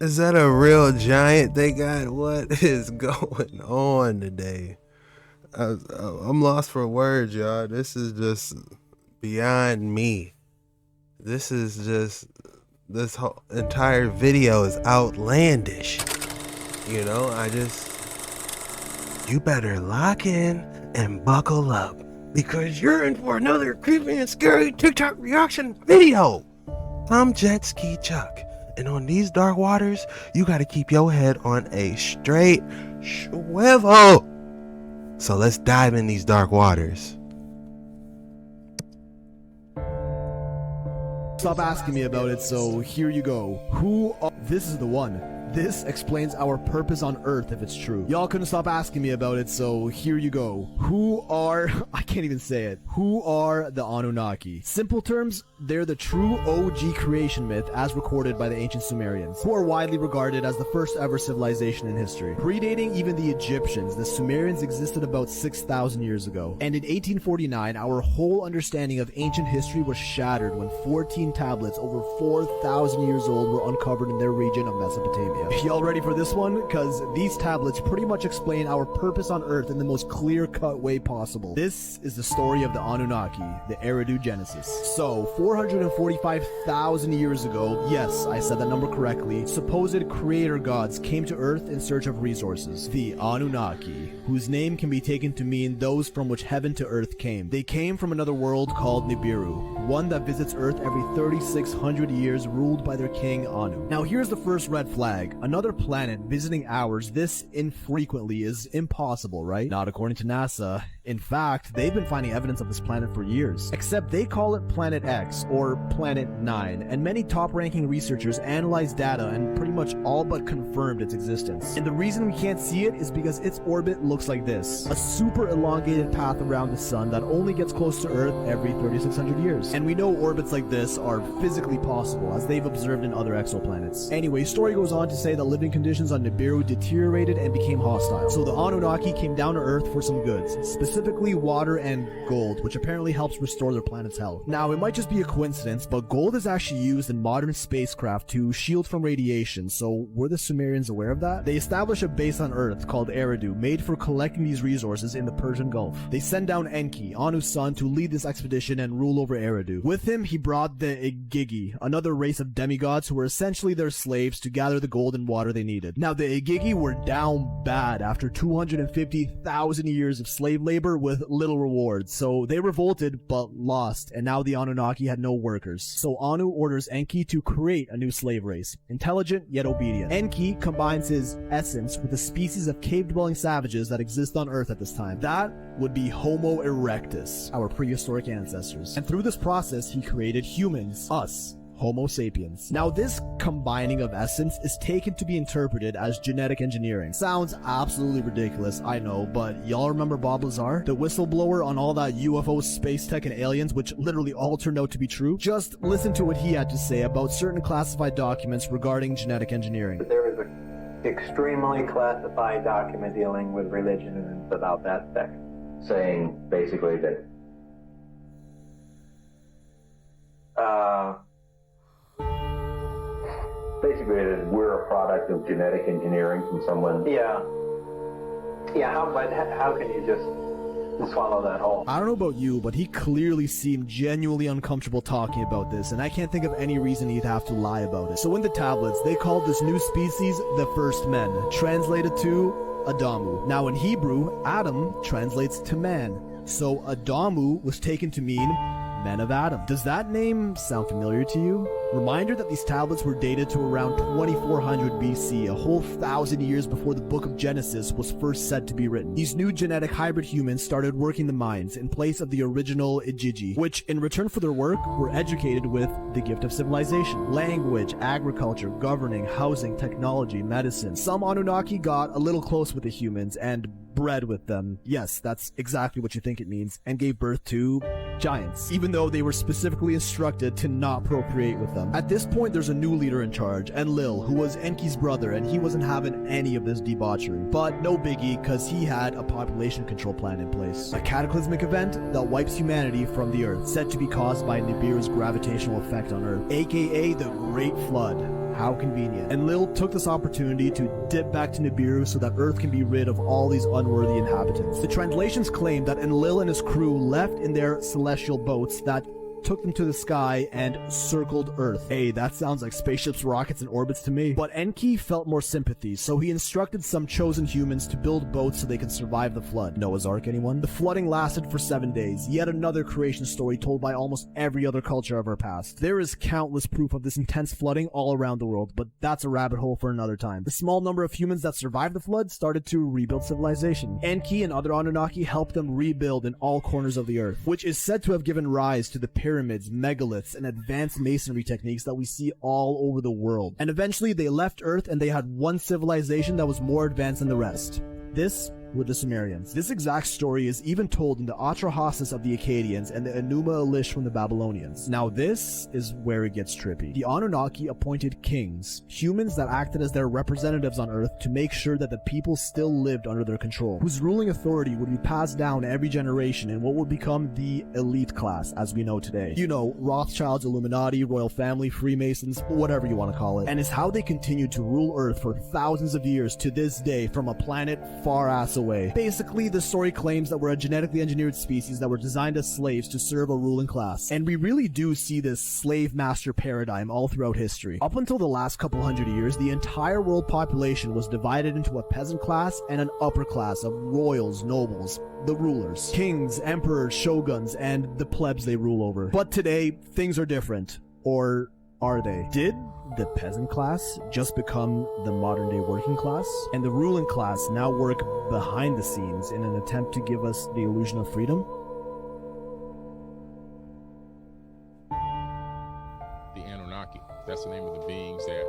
Is that a real giant they got? What is going on today? I'm lost for words, y'all. This is just beyond me. This is just, this whole entire video is outlandish. You better lock in and buckle up because you're in for another creepy and scary TikTok reaction video. I'm JetskiChucK. And on these dark waters, you gotta keep your head on a straight swivel. So let's dive in these dark waters. Stop asking me about it, so here you go. This is the one. This explains our purpose on Earth if it's true. Y'all couldn't stop asking me about it, so here you go. I can't even say it. Who are the Anunnaki? Simple terms, they're the true OG creation myth as recorded by the ancient Sumerians, who are widely regarded as the first ever civilization in history. Predating even the Egyptians, the Sumerians existed about 6,000 years ago. And in 1849, our whole understanding of ancient history was shattered when 14 tablets over 4,000 years old were uncovered in their region of Mesopotamia. Y'all ready for this one? Because these tablets pretty much explain our purpose on Earth in the most clear-cut way possible. This is the story of the Anunnaki, the Eridu Genesis. So, 445,000 years ago, yes, I said that number correctly, supposed creator gods came to Earth in search of resources. The Anunnaki, whose name can be taken to mean those from which heaven to Earth came. They came from another world called Nibiru, one that visits Earth every 3,600 years, ruled by their king Anu. Now here's the first red flag. Another planet visiting ours this infrequently is impossible, right? Not according to NASA. In fact, they've been finding evidence of this planet for years. Except they call it Planet X, or Planet 9, and many top-ranking researchers analyzed data and pretty much all but confirmed its existence. And the reason we can't see it is because its orbit looks like this. A super elongated path around the sun that only gets close to Earth every 3,600 years. And we know orbits like this are physically possible, as they've observed in other exoplanets. Anyway, story goes on to say that living conditions on Nibiru deteriorated and became hostile. So the Anunnaki came down to Earth for some goods, specifically water and gold, which apparently helps restore their planet's health. Now, it might just be a coincidence, but gold is actually used in modern spacecraft to shield from radiation, so were the Sumerians aware of that? They established a base on Earth called Eridu, made for collecting these resources in the Persian Gulf. They send down Enki, Anu's son, to lead this expedition and rule over Eridu. With him, he brought the Igigi, another race of demigods who were essentially their slaves to gather the gold and water they needed. Now, the Igigi were down bad after 250,000 years of slave labor with little rewards, so they revolted but lost, and now the Anunnaki had no workers. So Anu orders Enki to create a new slave race, intelligent yet obedient. Enki combines his essence with a species of cave-dwelling savages that exist on Earth at this time. That would be Homo erectus, our prehistoric ancestors. And through this process, he created humans, us, Homo sapiens. Now, this combining of essence is taken to be interpreted as genetic engineering. Sounds absolutely ridiculous, I know, but y'all remember Bob Lazar? The whistleblower on all that UFO, space tech, and aliens, which literally all turned out to be true? Just listen to what he had to say about certain classified documents regarding genetic engineering. There is an extremely classified document dealing with religion and about that tech, saying basically that basically that we're a product of genetic engineering from someone. Yeah. How can you just swallow that whole? I don't know about you, but he clearly seemed genuinely uncomfortable talking about this, and I can't think of any reason he'd have to lie about it. So in the tablets, they called this new species the first men, translated to Adamu. Now in Hebrew, Adam translates to man, so Adamu was taken to mean men of Adam. Does that name sound familiar to you? Reminder that these tablets were dated to around 2400 BC, a whole 1,000 years before the book of Genesis was first said to be written. These new genetic hybrid humans started working the mines in place of the original Igigi, which in return for their work were educated with the gift of civilization, language, agriculture, governing, housing, technology, medicine. Some Anunnaki got a little close with the humans and bred with them. Yes, that's exactly what you think it means, and gave birth to giants, even though they were specifically instructed to not procreate with them. At this point, there's a new leader in charge, Enlil, who was Enki's brother, and he wasn't having any of this debauchery. But no biggie, because he had a population control plan in place. A cataclysmic event that wipes humanity from the Earth, said to be caused by Nibiru's gravitational effect on Earth, aka the Great Flood, How convenient. Enlil took this opportunity to dip back to Nibiru so that Earth can be rid of all these unworthy inhabitants. The translations claim that Enlil and his crew left in their celestial boats that took them to the sky and circled Earth. Hey, that sounds like spaceships, rockets, and orbits to me. But Enki felt more sympathy, so he instructed some chosen humans to build boats so they could survive the flood. Noah's Ark, anyone? The flooding lasted for 7 days, yet another creation story told by almost every other culture of our past. There is countless proof of this intense flooding all around the world, but that's a rabbit hole for another time. The small number of humans that survived the flood started to rebuild civilization. Enki and other Anunnaki helped them rebuild in all corners of the Earth, which is said to have given rise to the pyramids, megaliths, and advanced masonry techniques that we see all over the world. And eventually they left Earth and they had one civilization that was more advanced than the rest. This were the Sumerians. This exact story is even told in the Atrahasis of the Akkadians and the Enuma Elish from the Babylonians. Now this is where it gets trippy. The Anunnaki appointed kings, humans that acted as their representatives on Earth to make sure that the people still lived under their control, whose ruling authority would be passed down every generation in what would become the elite class as we know today. You know, Rothschilds, Illuminati, royal family, Freemasons, whatever you want to call it. And it's how they continued to rule Earth for thousands of years to this day from a planet far ass away. Basically, the story claims that we're a genetically engineered species that were designed as slaves to serve a ruling class. And we really do see this slave master paradigm all throughout history. Up until the last couple hundred years, the entire world population was divided into a peasant class and an upper class of royals, nobles, the rulers, kings, emperors, shoguns, and the plebs they rule over. But today, things are different. Or are they? Did the peasant class just become the modern day working class? And the ruling class now work behind the scenes in an attempt to give us the illusion of freedom? The Anunnaki. That's the name of the beings that...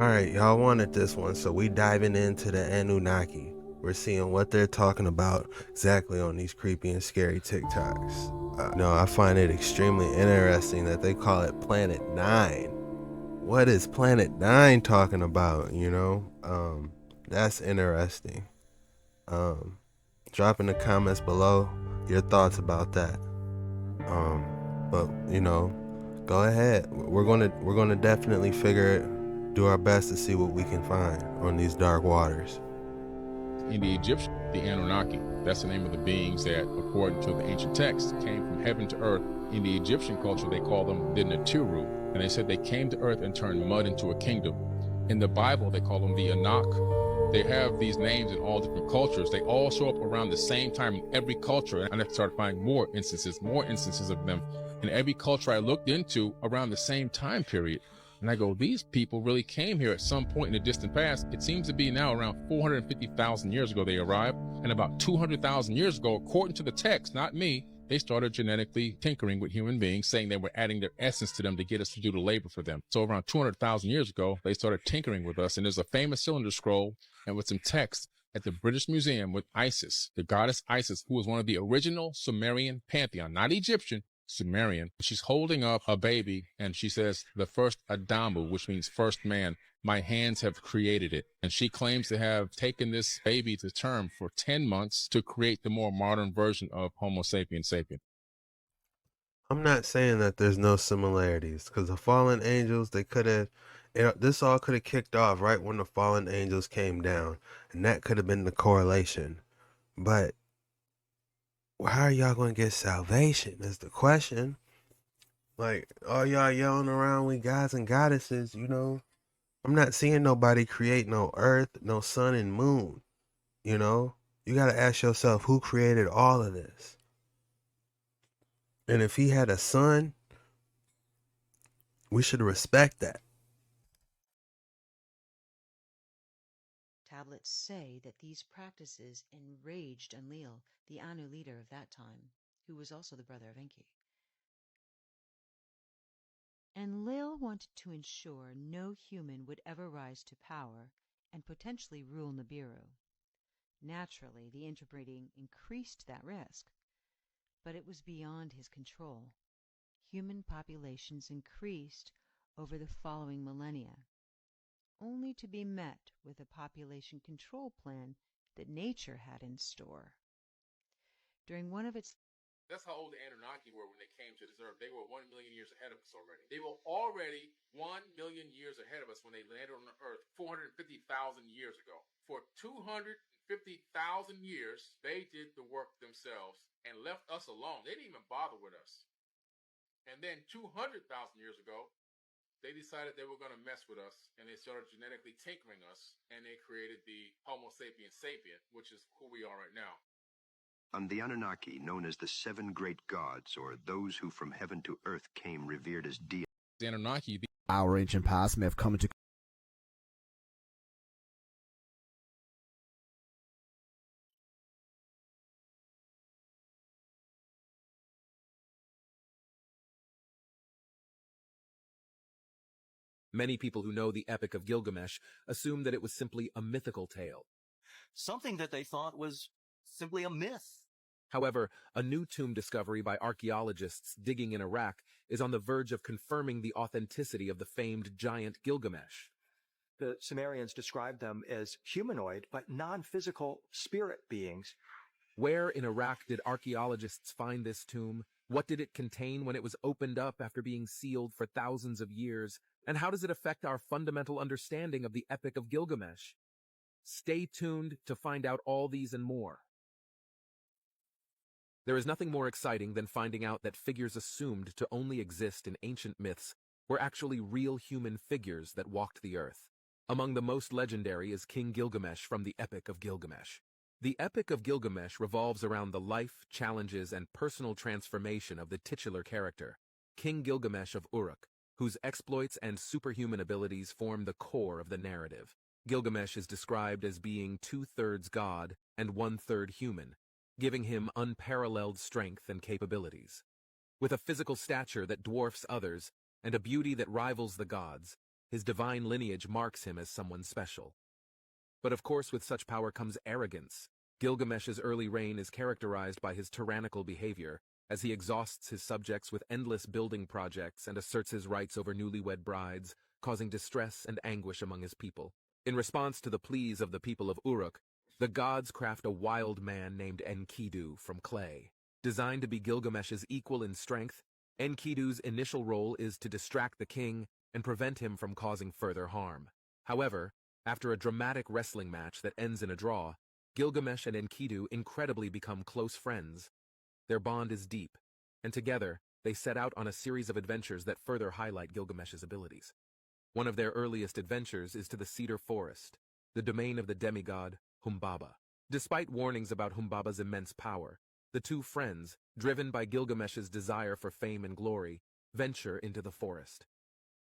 Alright, y'all wanted this one, so we diving into the Anunnaki. We're seeing what they're talking about exactly on these creepy and scary TikToks. I find it extremely interesting that they call it Planet 9. What is Planet 9 talking about, you know? That's interesting. Drop in the comments below your thoughts about that. But you know, go ahead. We're gonna definitely do our best to see what we can find on these dark waters. In the Egyptian, the Anunnaki, that's the name of the beings that, according to the ancient texts, came from heaven to earth. In the Egyptian culture, they call them the Natiru, and they said they came to earth and turned mud into a kingdom. In the Bible, they call them the Anak. They have these names in all different cultures. They all show up around the same time in every culture, and I started finding more instances of them in every culture I looked into around the same time period. And I go, these people really came here at some point in the distant past. It seems to be now around 450,000 years ago they arrived. And about 200,000 years ago, according to the text, not me, they started genetically tinkering with human beings, saying they were adding their essence to them to get us to do the labor for them. So around 200,000 years ago, they started tinkering with us. And there's a famous cylinder scroll and with some text at the British Museum with Isis, the goddess Isis, who was one of the original Sumerian pantheon, not Egyptian, Sumerian. She's holding up a baby and she says, the first Adamu, which means first man, my hands have created it. And she claims to have taken this baby to term for 10 months to create the more modern version of Homo sapiens sapien. I'm not saying that there's no similarities, because the fallen angels, this all could have kicked off right when the fallen angels came down, and that could have been the correlation. But how are y'all going to get salvation is the question. Like, all y'all yelling around, we gods and goddesses, you know? I'm not seeing nobody create no earth, no sun and moon, you know? You got to ask yourself, who created all of this? And if he had a son, we should respect that. Tablets say that these practices enraged Enlil, the Anu leader of that time, who was also the brother of Enki. Enlil wanted to ensure no human would ever rise to power and potentially rule Nibiru. Naturally, the interbreeding increased that risk, but it was beyond his control. Human populations increased over the following millennia, only to be met with a population control plan that nature had in store. During one of its That's how old the Anunnaki were when they came to this earth. They were 1 million years ahead of us already. They were already 1 million years ahead of us when they landed on the earth 450,000 years ago. For 250,000 years, they did the work themselves and left us alone. They didn't even bother with us. And then 200,000 years ago, they decided they were going to mess with us, and they started genetically tinkering us, and they created the Homo sapiens sapien, which is who we are right now. On the Anunnaki, known as the seven great gods, or those who from heaven to earth came revered as deities. The Anunnaki, Our ancient past may have come into Many people who know the Epic of Gilgamesh assume that it was simply a mythical tale. Something that they thought was simply a myth. However, a new tomb discovery by archaeologists digging in Iraq is on the verge of confirming the authenticity of the famed giant Gilgamesh. The Sumerians described them as humanoid, but non-physical spirit beings. Where in Iraq did archaeologists find this tomb? What did it contain when it was opened up after being sealed for thousands of years? And how does it affect our fundamental understanding of the Epic of Gilgamesh? Stay tuned to find out all these and more. There is nothing more exciting than finding out that figures assumed to only exist in ancient myths were actually real human figures that walked the earth. Among the most legendary is King Gilgamesh from the Epic of Gilgamesh. The Epic of Gilgamesh revolves around the life, challenges, and personal transformation of the titular character, King Gilgamesh of Uruk, whose exploits and superhuman abilities form the core of the narrative. Gilgamesh is described as being 2/3 god and 1/3 human, giving him unparalleled strength and capabilities. With a physical stature that dwarfs others and a beauty that rivals the gods, his divine lineage marks him as someone special. But of course, with such power comes arrogance. Gilgamesh's early reign is characterized by his tyrannical behavior, as he exhausts his subjects with endless building projects and asserts his rights over newlywed brides, causing distress and anguish among his people. In response to the pleas of the people of Uruk, the gods craft a wild man named Enkidu from clay. Designed to be Gilgamesh's equal in strength, Enkidu's initial role is to distract the king and prevent him from causing further harm. However, after a dramatic wrestling match that ends in a draw, Gilgamesh and Enkidu incredibly become close friends. Their bond is deep, and together they set out on a series of adventures that further highlight Gilgamesh's abilities. One of their earliest adventures is to the Cedar Forest, the domain of the demigod Humbaba. Despite warnings about Humbaba's immense power, the two friends, driven by Gilgamesh's desire for fame and glory, venture into the forest.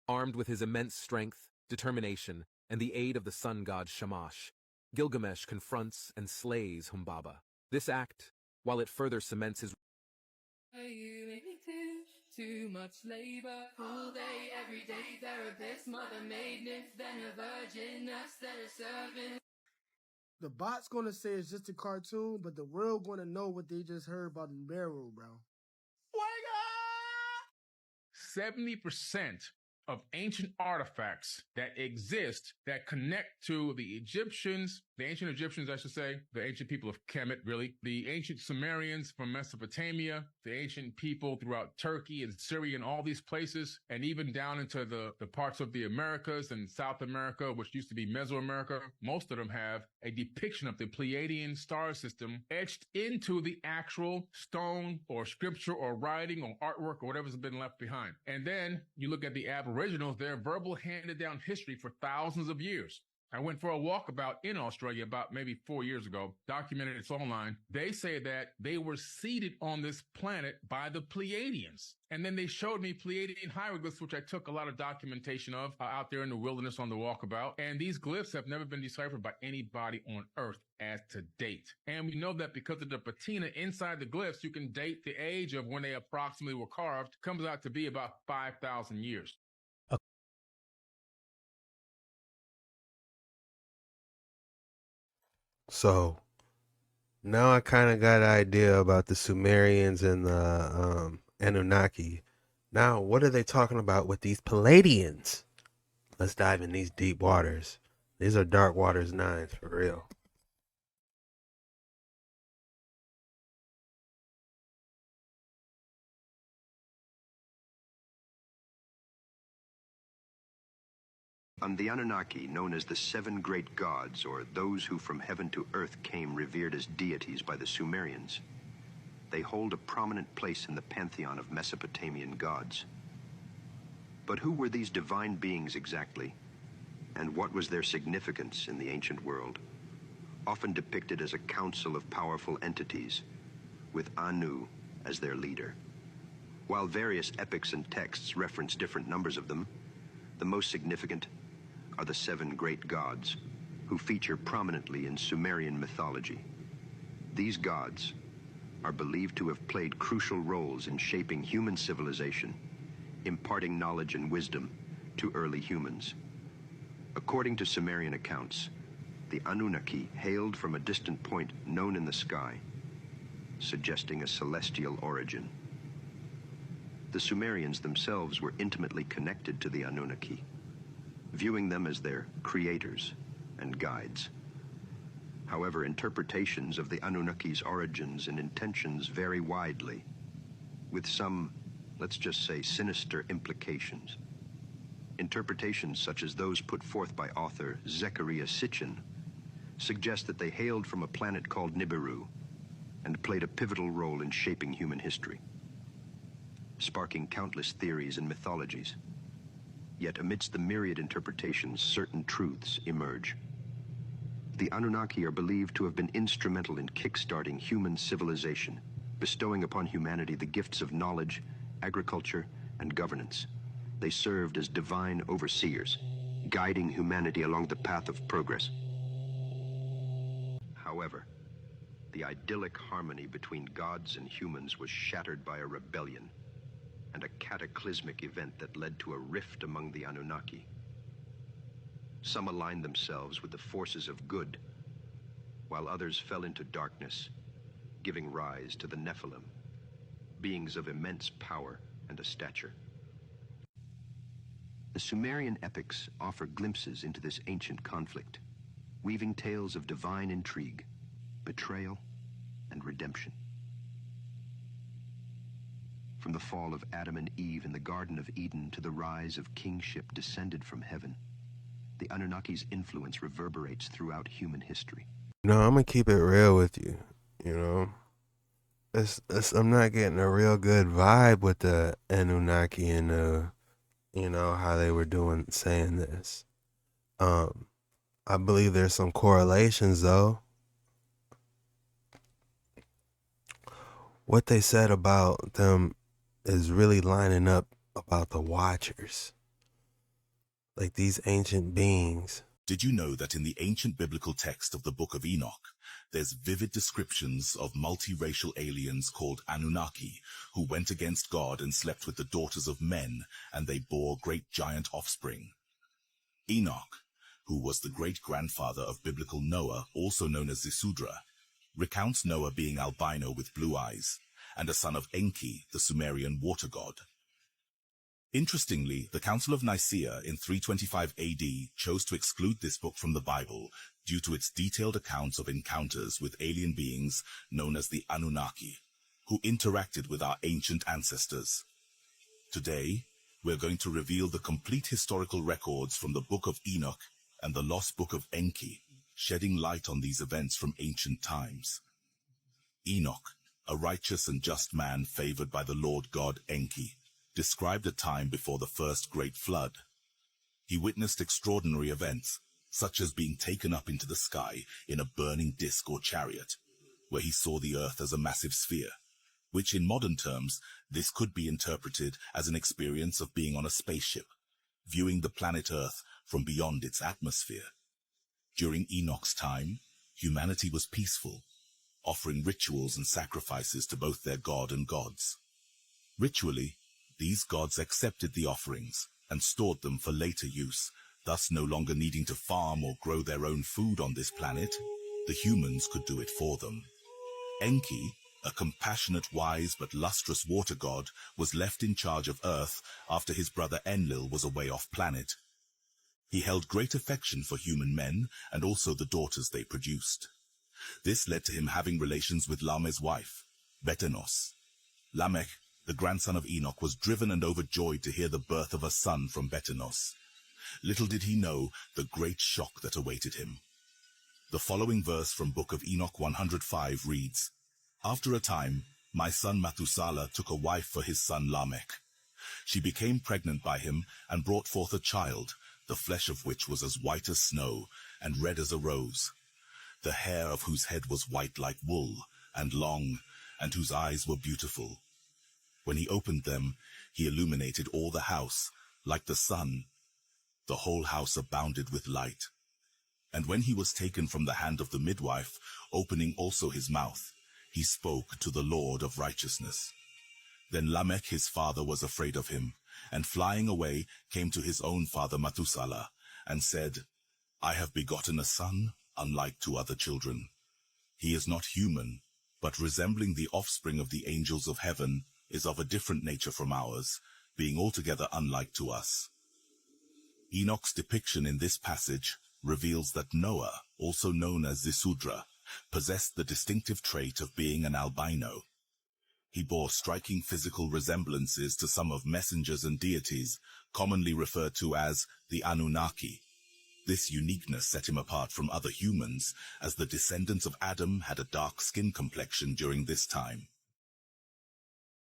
Armed with his immense strength, determination, and the aid of the sun god Shamash, Gilgamesh confronts and slays Humbaba. This act, while it further cements his too much labor, all day, every day, therapist, mother made nymph, then a virgin, nurse, then a servant. The bot's gonna say it's just a cartoon, but the world gonna know what they just heard about the Barrow, bro. 70% of ancient artifacts that exist that connect to the Egyptians, the ancient Egyptians, I should say, the ancient people of Kemet, really, the ancient Sumerians from Mesopotamia, the ancient people throughout Turkey and Syria and all these places, and even down into the parts of the Americas and South America, which used to be Mesoamerica. Most of them have a depiction of the Pleiadian star system etched into the actual stone or scripture or writing or artwork or whatever's been left behind. And then you look at the Aboriginals, their verbal handed down history for thousands of years. I went for a walkabout in Australia about maybe 4 years ago, documented, it's online. They say that they were seeded on this planet by the Pleiadians. And then they showed me Pleiadian hieroglyphs, which I took a lot of documentation of out there in the wilderness on the walkabout. And these glyphs have never been deciphered by anybody on Earth as to date. And we know that because of the patina inside the glyphs, you can date the age of when they approximately were carved. Comes out to be about 5,000 years. So now I kind of got an idea about the Sumerians and the Anunnaki. Now, what are they talking about with these Palladians? Let's dive in these deep waters. These are dark waters 9s for real. On the Anunnaki, known as the seven great gods, or those who from heaven to earth came revered as deities by the Sumerians, they hold a prominent place in the pantheon of Mesopotamian gods. But who were these divine beings exactly, and what was their significance in the ancient world? Often depicted as a council of powerful entities, with Anu as their leader. While various epics and texts reference different numbers of them, the most significant are the seven great gods, who feature prominently in Sumerian mythology. These gods are believed to have played crucial roles in shaping human civilization, imparting knowledge and wisdom to early humans. According to Sumerian accounts, the Anunnaki hailed from a distant point known in the sky, suggesting a celestial origin. The Sumerians themselves were intimately connected to the Anunnaki, viewing them as their creators and guides. However, interpretations of the Anunnaki's origins and intentions vary widely, with some, let's just say, sinister implications. Interpretations such as those put forth by author Zecharia Sitchin suggest that they hailed from a planet called Nibiru and played a pivotal role in shaping human history, sparking countless theories and mythologies. Yet amidst the myriad interpretations, certain truths emerge. The Anunnaki are believed to have been instrumental in kickstarting human civilization, bestowing upon humanity the gifts of knowledge, agriculture, and governance. They served as divine overseers, guiding humanity along the path of progress. However, the idyllic harmony between gods and humans was shattered by a rebellion and a cataclysmic event that led to a rift among the Anunnaki. Some aligned themselves with the forces of good, while others fell into darkness, giving rise to the Nephilim, beings of immense power and a stature. The Sumerian epics offer glimpses into this ancient conflict, weaving tales of divine intrigue, betrayal, and redemption. From the fall of Adam and Eve in the Garden of Eden to the rise of kingship descended from heaven, the Anunnaki's influence reverberates throughout human history. I'm gonna keep it real with you. I'm not getting a real good vibe with the Anunnaki and how they were saying this. I believe there's some correlations though. What they said about them is really lining up about the Watchers. Like these ancient beings. Did you know that in the ancient biblical text of the Book of Enoch, there's vivid descriptions of multiracial aliens called Anunnaki, who went against God and slept with the daughters of men, and they bore great giant offspring? Enoch, who was the great-grandfather of biblical Noah, also known as Zisudra, recounts Noah being albino with blue eyes, and a son of Enki, the Sumerian water god. Interestingly, the Council of Nicaea in 325 AD chose to exclude this book from the Bible due to its detailed accounts of encounters with alien beings known as the Anunnaki, who interacted with our ancient ancestors. Today, we're going to reveal the complete historical records from the Book of Enoch and the Lost Book of Enki, shedding light on these events from ancient times. Enoch, a righteous and just man favored by the Lord God Enki, described a time before the first great flood. He witnessed extraordinary events, such as being taken up into the sky in a burning disk or chariot, where he saw the earth as a massive sphere, which in modern terms, this could be interpreted as an experience of being on a spaceship, viewing the planet Earth from beyond its atmosphere. During Enoch's time, humanity was peaceful, offering rituals and sacrifices to both their god and gods. Ritually, these gods accepted the offerings and stored them for later use, thus no longer needing to farm or grow their own food on this planet. The humans could do it for them. Enki, a compassionate, wise but lustrous water god, was left in charge of Earth after his brother Enlil was away off planet. He held great affection for human men and also the daughters they produced. This led to him having relations with Lamech's wife, Betanos. Lamech, the grandson of Enoch, was driven and overjoyed to hear the birth of a son from Betanos. little did he know the great shock that awaited him. The following verse from Book of Enoch 105 reads, "After a time, my son Methuselah took a wife for his son Lamech. She became pregnant by him and brought forth a child, the flesh of which was as white as snow and red as a rose, the hair of whose head was white like wool and long, and whose eyes were beautiful. When he opened them, he illuminated all the house, like the sun. The whole house abounded with light. And when he was taken from the hand of the midwife, opening also his mouth, he spoke to the Lord of righteousness. Then Lamech his father was afraid of him, and flying away came to his own father Methuselah, and said, I have begotten a son, unlike to other children. He is not human, but resembling the offspring of the angels of heaven, is of a different nature from ours, being altogether unlike to us." Enoch's depiction in this passage reveals that Noah, also known as Zisudra, possessed the distinctive trait of being an albino. He bore striking physical resemblances to some of messengers and deities, commonly referred to as the Anunnaki. This uniqueness set him apart from other humans, as the descendants of Adam had a dark skin complexion during this time.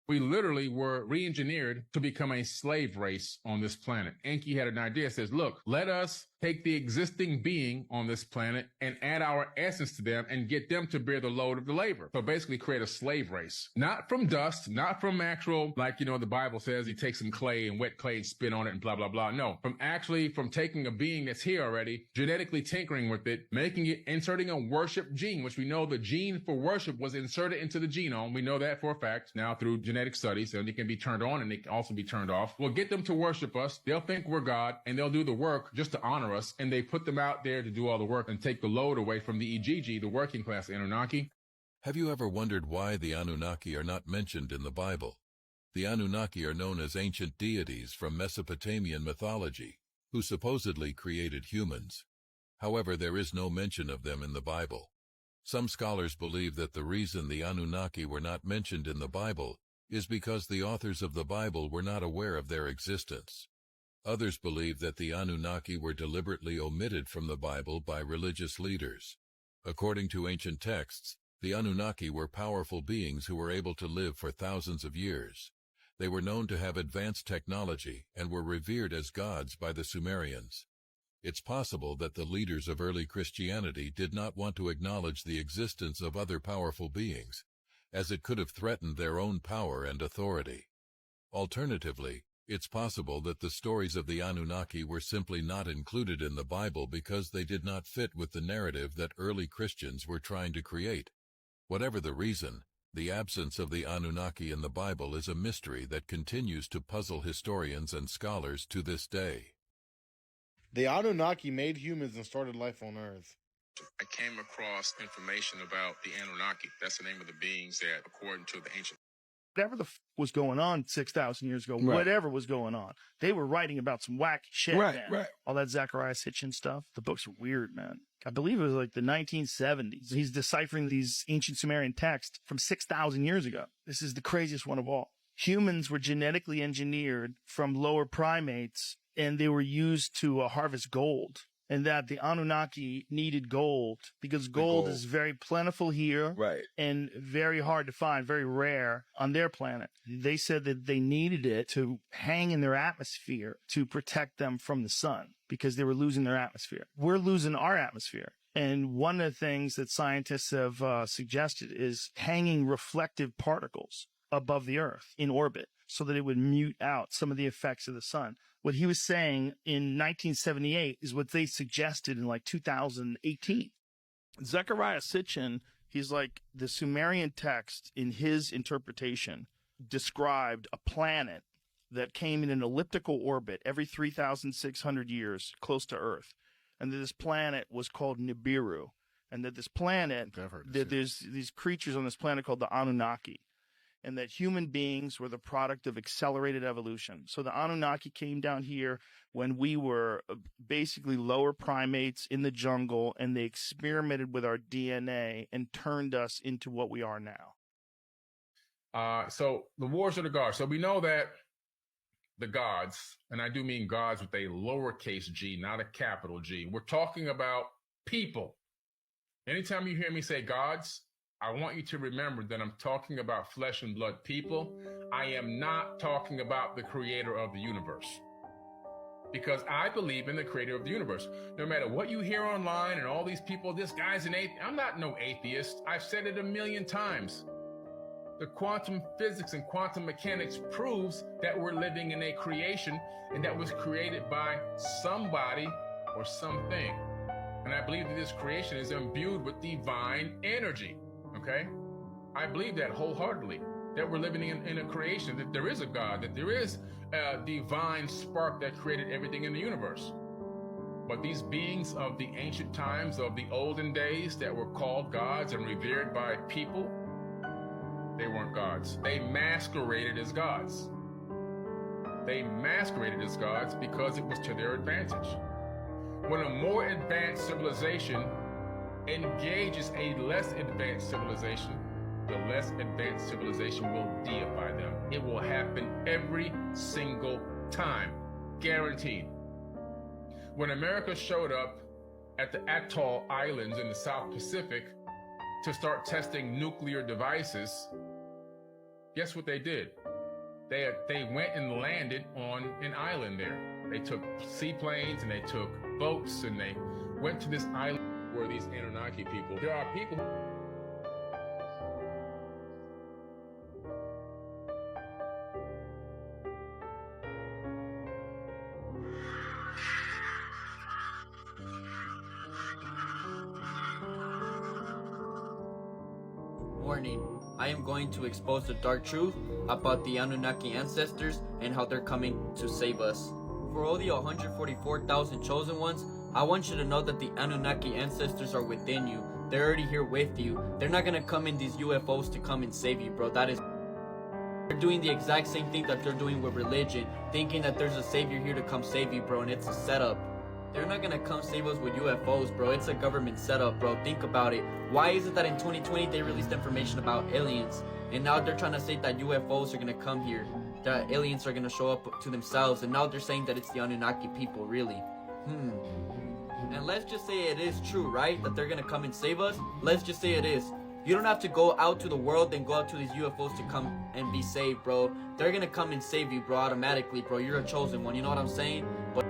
We literally were re-engineered to become a slave race on this planet. Enki had an idea, says, look, let us take the existing being on this planet and add our essence to them and get them to bear the load of the labor. So basically create a slave race. Not from dust, not from actual, like, the Bible says, you take some clay and wet clay and spit on it and blah, blah, blah. No, from taking a being that's here already, genetically tinkering with it, making it, inserting a worship gene, which we know the gene for worship was inserted into the genome. We know that for a fact now through genetic studies, and it can be turned on and it can also be turned off. We'll get them to worship us. They'll think we're God, and they'll do the work just to honor us, and they put them out there to do all the work and take the load away from the Ijiji, the working class Anunnaki. Have you ever wondered why the Anunnaki are not mentioned in the Bible? The Anunnaki are known as ancient deities from Mesopotamian mythology, who supposedly created humans. However, there is no mention of them in the Bible. Some scholars believe that the reason the Anunnaki were not mentioned in the Bible is because the authors of the Bible were not aware of their existence. Others believe that the Anunnaki were deliberately omitted from the Bible by religious leaders. According to ancient texts, the Anunnaki were powerful beings who were able to live for thousands of years. They were known to have advanced technology and were revered as gods by the Sumerians. It's possible that the leaders of early Christianity did not want to acknowledge the existence of other powerful beings, as it could have threatened their own power and authority. Alternatively, it's possible that the stories of the Anunnaki were simply not included in the Bible because they did not fit with the narrative that early Christians were trying to create. Whatever the reason, the absence of the Anunnaki in the Bible is a mystery that continues to puzzle historians and scholars to this day. The Anunnaki made humans and started life on Earth. I came across information about the Anunnaki. That's the name of the beings that, according to the ancient. Whatever the was going on 6,000 years ago, Right. whatever was going on, they were writing about some wacky shit, Right, man. right. All that Zachariah Sitchin stuff. The books are weird, man. I believe it was like the 1970s. He's deciphering these ancient Sumerian texts from 6,000 years ago. This is the craziest one of all. Humans were genetically engineered from lower primates, and they were used to harvest gold. And that the Anunnaki needed gold because gold is very plentiful here, Right. and very hard to find, very rare on their planet. They said that they needed it to hang in their atmosphere to protect them from the sun because they were losing their atmosphere. We're losing our atmosphere. And one of the things that scientists have suggested is hanging reflective particles above the Earth in orbit so that it would mute out some of the effects of the sun. What he was saying in 1978 is what they suggested in like 2018. Zechariah Sitchin, he's like the Sumerian text in his interpretation described a planet that came in an elliptical orbit every 3,600 years close to Earth. And that this planet was called Nibiru. And that this planet, that there's these creatures on this planet called the Anunnaki. And that human beings were the product of accelerated evolution. So the Anunnaki came down here when we were basically lower primates in the jungle, and they experimented with our DNA and turned us into what we are now. So the wars of the gods. So we know that the gods, and I do mean gods with a lowercase g, not a capital G. We're talking about people. Anytime you hear me say gods, I want you to remember that I'm talking about flesh and blood people. I am not talking about the creator of the universe. Because I believe in the creator of the universe. No matter what you hear online and all these people, this guy's an atheist. I'm not no atheist. I've said it a million times. The quantum physics and quantum mechanics proves that we're living in a creation and that was created by somebody or something. And I believe that this creation is imbued with divine energy, okay? I believe that wholeheartedly, that we're living in a creation, that there is a God, that there is a divine spark that created everything in the universe. But these beings of the ancient times, of the olden days that were called gods and revered by people, they weren't gods. They masqueraded as gods. They masqueraded as gods because it was to their advantage. When a more advanced civilization engages a less advanced civilization, the less advanced civilization will deify them. It will happen every single time, guaranteed. When America showed up at the Atoll Islands in the South Pacific to start testing nuclear devices, guess what they did? They went and landed on an island there. They took seaplanes and they took boats and they went to this island where these Anunnaki people, there are people. Warning, I am going to expose the dark truth about the Anunnaki ancestors and how they're coming to save us. For all the 144,000 chosen ones, I want you to know that the Anunnaki ancestors are within you. They're already here with you. They're not gonna come in these UFOs to come and save you, bro. They're doing the exact same thing that they're doing with religion, thinking that there's a savior here to come save you, bro, and it's a setup. They're not gonna come save us with UFOs, bro. It's a government setup, bro. Think about it. Why is it that in 2020 they released information about aliens, and now they're trying to say that UFOs are gonna come here, that aliens are gonna show up to themselves, and now they're saying that it's the Anunnaki people, really? And let's just say it is true, right? That they're gonna come and save us? Let's just say it is. You don't have to go out to the world and go out to these UFOs to come and be saved, bro. They're gonna come and save you, bro, automatically, bro. You're a chosen one, you know what I'm saying? But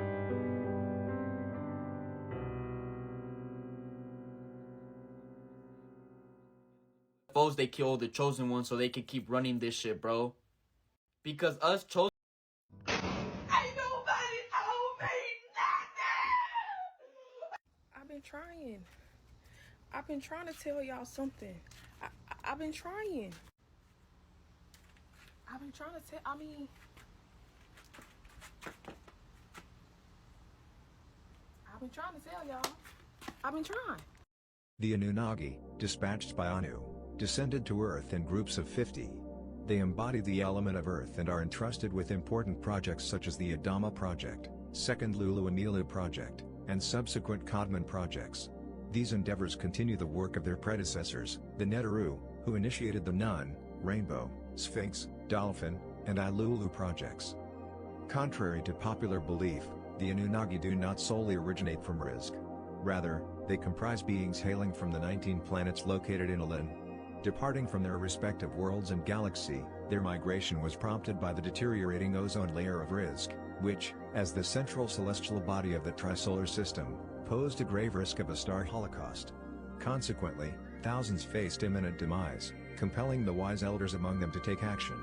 UFOs, they kill the chosen ones so they can keep running this shit, bro. Because us chosen... I've been trying to tell y'all something. I've been trying to tell, I've been trying to tell y'all. I've been trying. The Anunnaki, dispatched by Anu, descended to Earth in groups of 50. They embody the element of Earth and are entrusted with important projects such as the Adama Project, Second Lulu and Nilu Project, and subsequent Kadmon projects. These endeavors continue the work of their predecessors, the Neteru, who initiated the Nun, Rainbow, Sphinx, Dolphin, and Ilulu projects. Contrary to popular belief, the Anunnaki do not solely originate from Rizq. Rather, they comprise beings hailing from the 19 planets located in Alin. Departing from their respective worlds and galaxy, their migration was prompted by the deteriorating ozone layer of Rizq, which, as the central celestial body of the trisolar system, posed a grave risk of a star holocaust. Consequently, thousands faced imminent demise, compelling the wise elders among them to take action.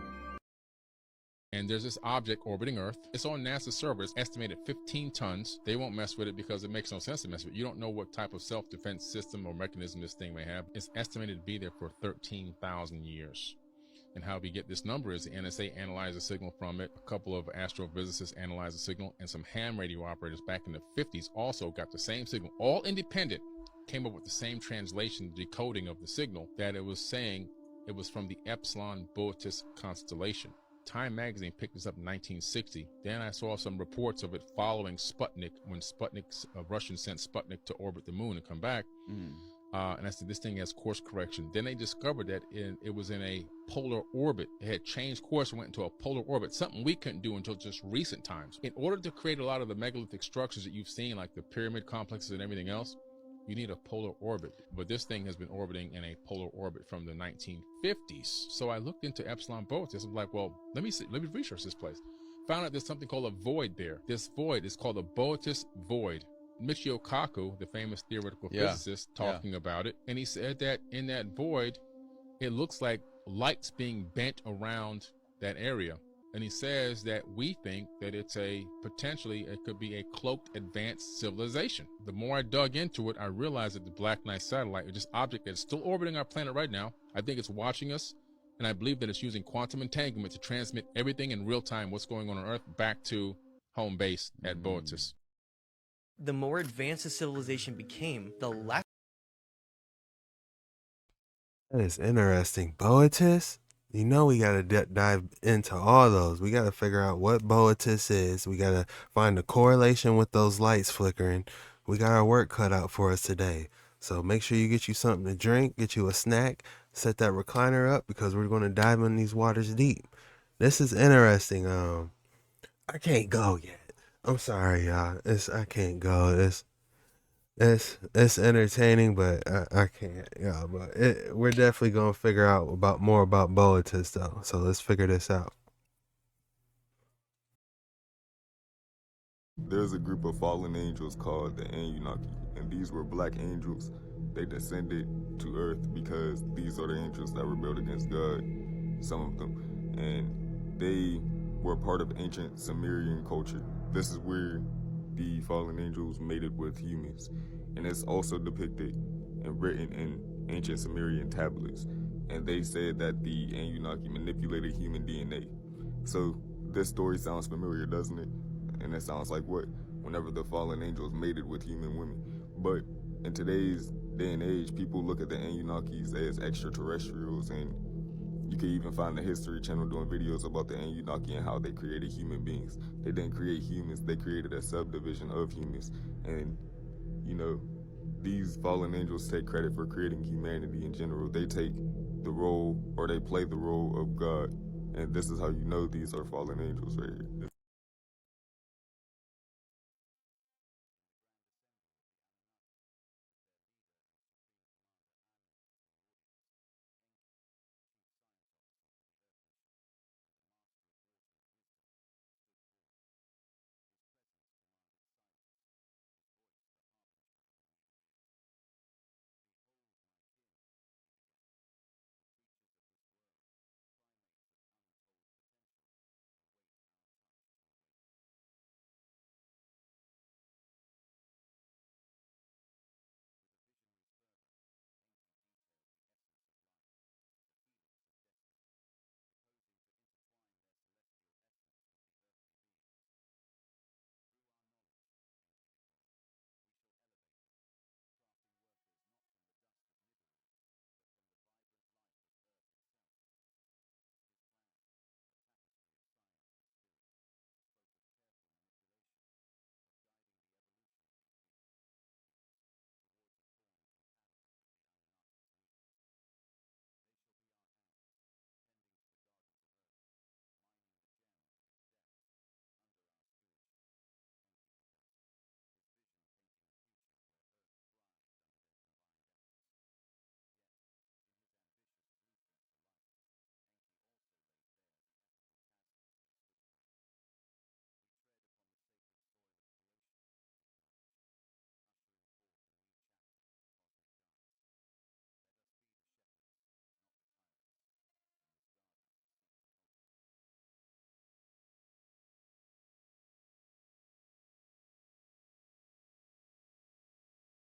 And there's this object orbiting Earth. It's on NASA's servers, estimated 15 tons. They won't mess with it because it makes no sense to mess with it. You don't know what type of self-defense system or mechanism this thing may have. It's estimated to be there for 13,000 years. And how we get this number is the NSA analyzed a signal from it. A couple of astrophysicists analyzed the signal, and some ham radio operators back in the 50s also got the same signal, all independent, came up with the same translation, decoding of the signal, that it was saying it was from the Epsilon Boötis constellation. Time magazine picked this up in 1960. Then I saw some reports of it following Sputnik, when Russians sent Sputnik to orbit the moon and come back. And I said, this thing has course correction. Then they discovered that it was in a polar orbit. It had changed course and went into a polar orbit, something we couldn't do until just recent times. In order to create a lot of the megalithic structures that you've seen, like the pyramid complexes and everything else, you need a polar orbit. But this thing has been orbiting in a polar orbit from the 1950s. So I looked into Epsilon Boötis. I'm like, well, let me research this place. Found out there's something called a void there. This void is called the Boötis void. Michio Kaku, the famous theoretical physicist, talking about it. And he said that in that void, it looks like light's being bent around that area. And he says that we think that it's potentially it could be a cloaked advanced civilization. The more I dug into it, I realized that the Black Knight satellite is just an object that's still orbiting our planet right now. I think it's watching us. And I believe that it's using quantum entanglement to transmit everything in real time, what's going on Earth, back to home base at Boötis. The more advanced the civilization became, the less... That is interesting. Boötis? You know we got to dive into all those. We got to figure out what Boötis is. We got to find the correlation with those lights flickering. We got our work cut out for us today. So make sure you get you something to drink, get you a snack, set that recliner up because we're going to dive in these waters deep. This is interesting. I can't go yet. I'm sorry, y'all. I can't go. It's entertaining, but I can't. Yeah, but we're definitely gonna figure out more about Boötis though. So let's figure this out. There's a group of fallen angels called the Anunnaki, and these were black angels. They descended to Earth because these are the angels that rebelled against God, some of them, and they were part of ancient Sumerian culture. This is where the fallen angels mated with humans, and it's also depicted and written in ancient Sumerian tablets. And they said that the Anunnaki manipulated human DNA. So this story sounds familiar, doesn't it? And it sounds like what? Whenever the fallen angels mated with human women. But in today's day and age, people look at the Anunnakis as extraterrestrials, and you can even find the History Channel doing videos about the Anunnaki and how they created human beings. They didn't create humans, they created a subdivision of humans. And, you know, these fallen angels take credit for creating humanity in general. They take the role, or they play the role of God. And this is how you know these are fallen angels right here.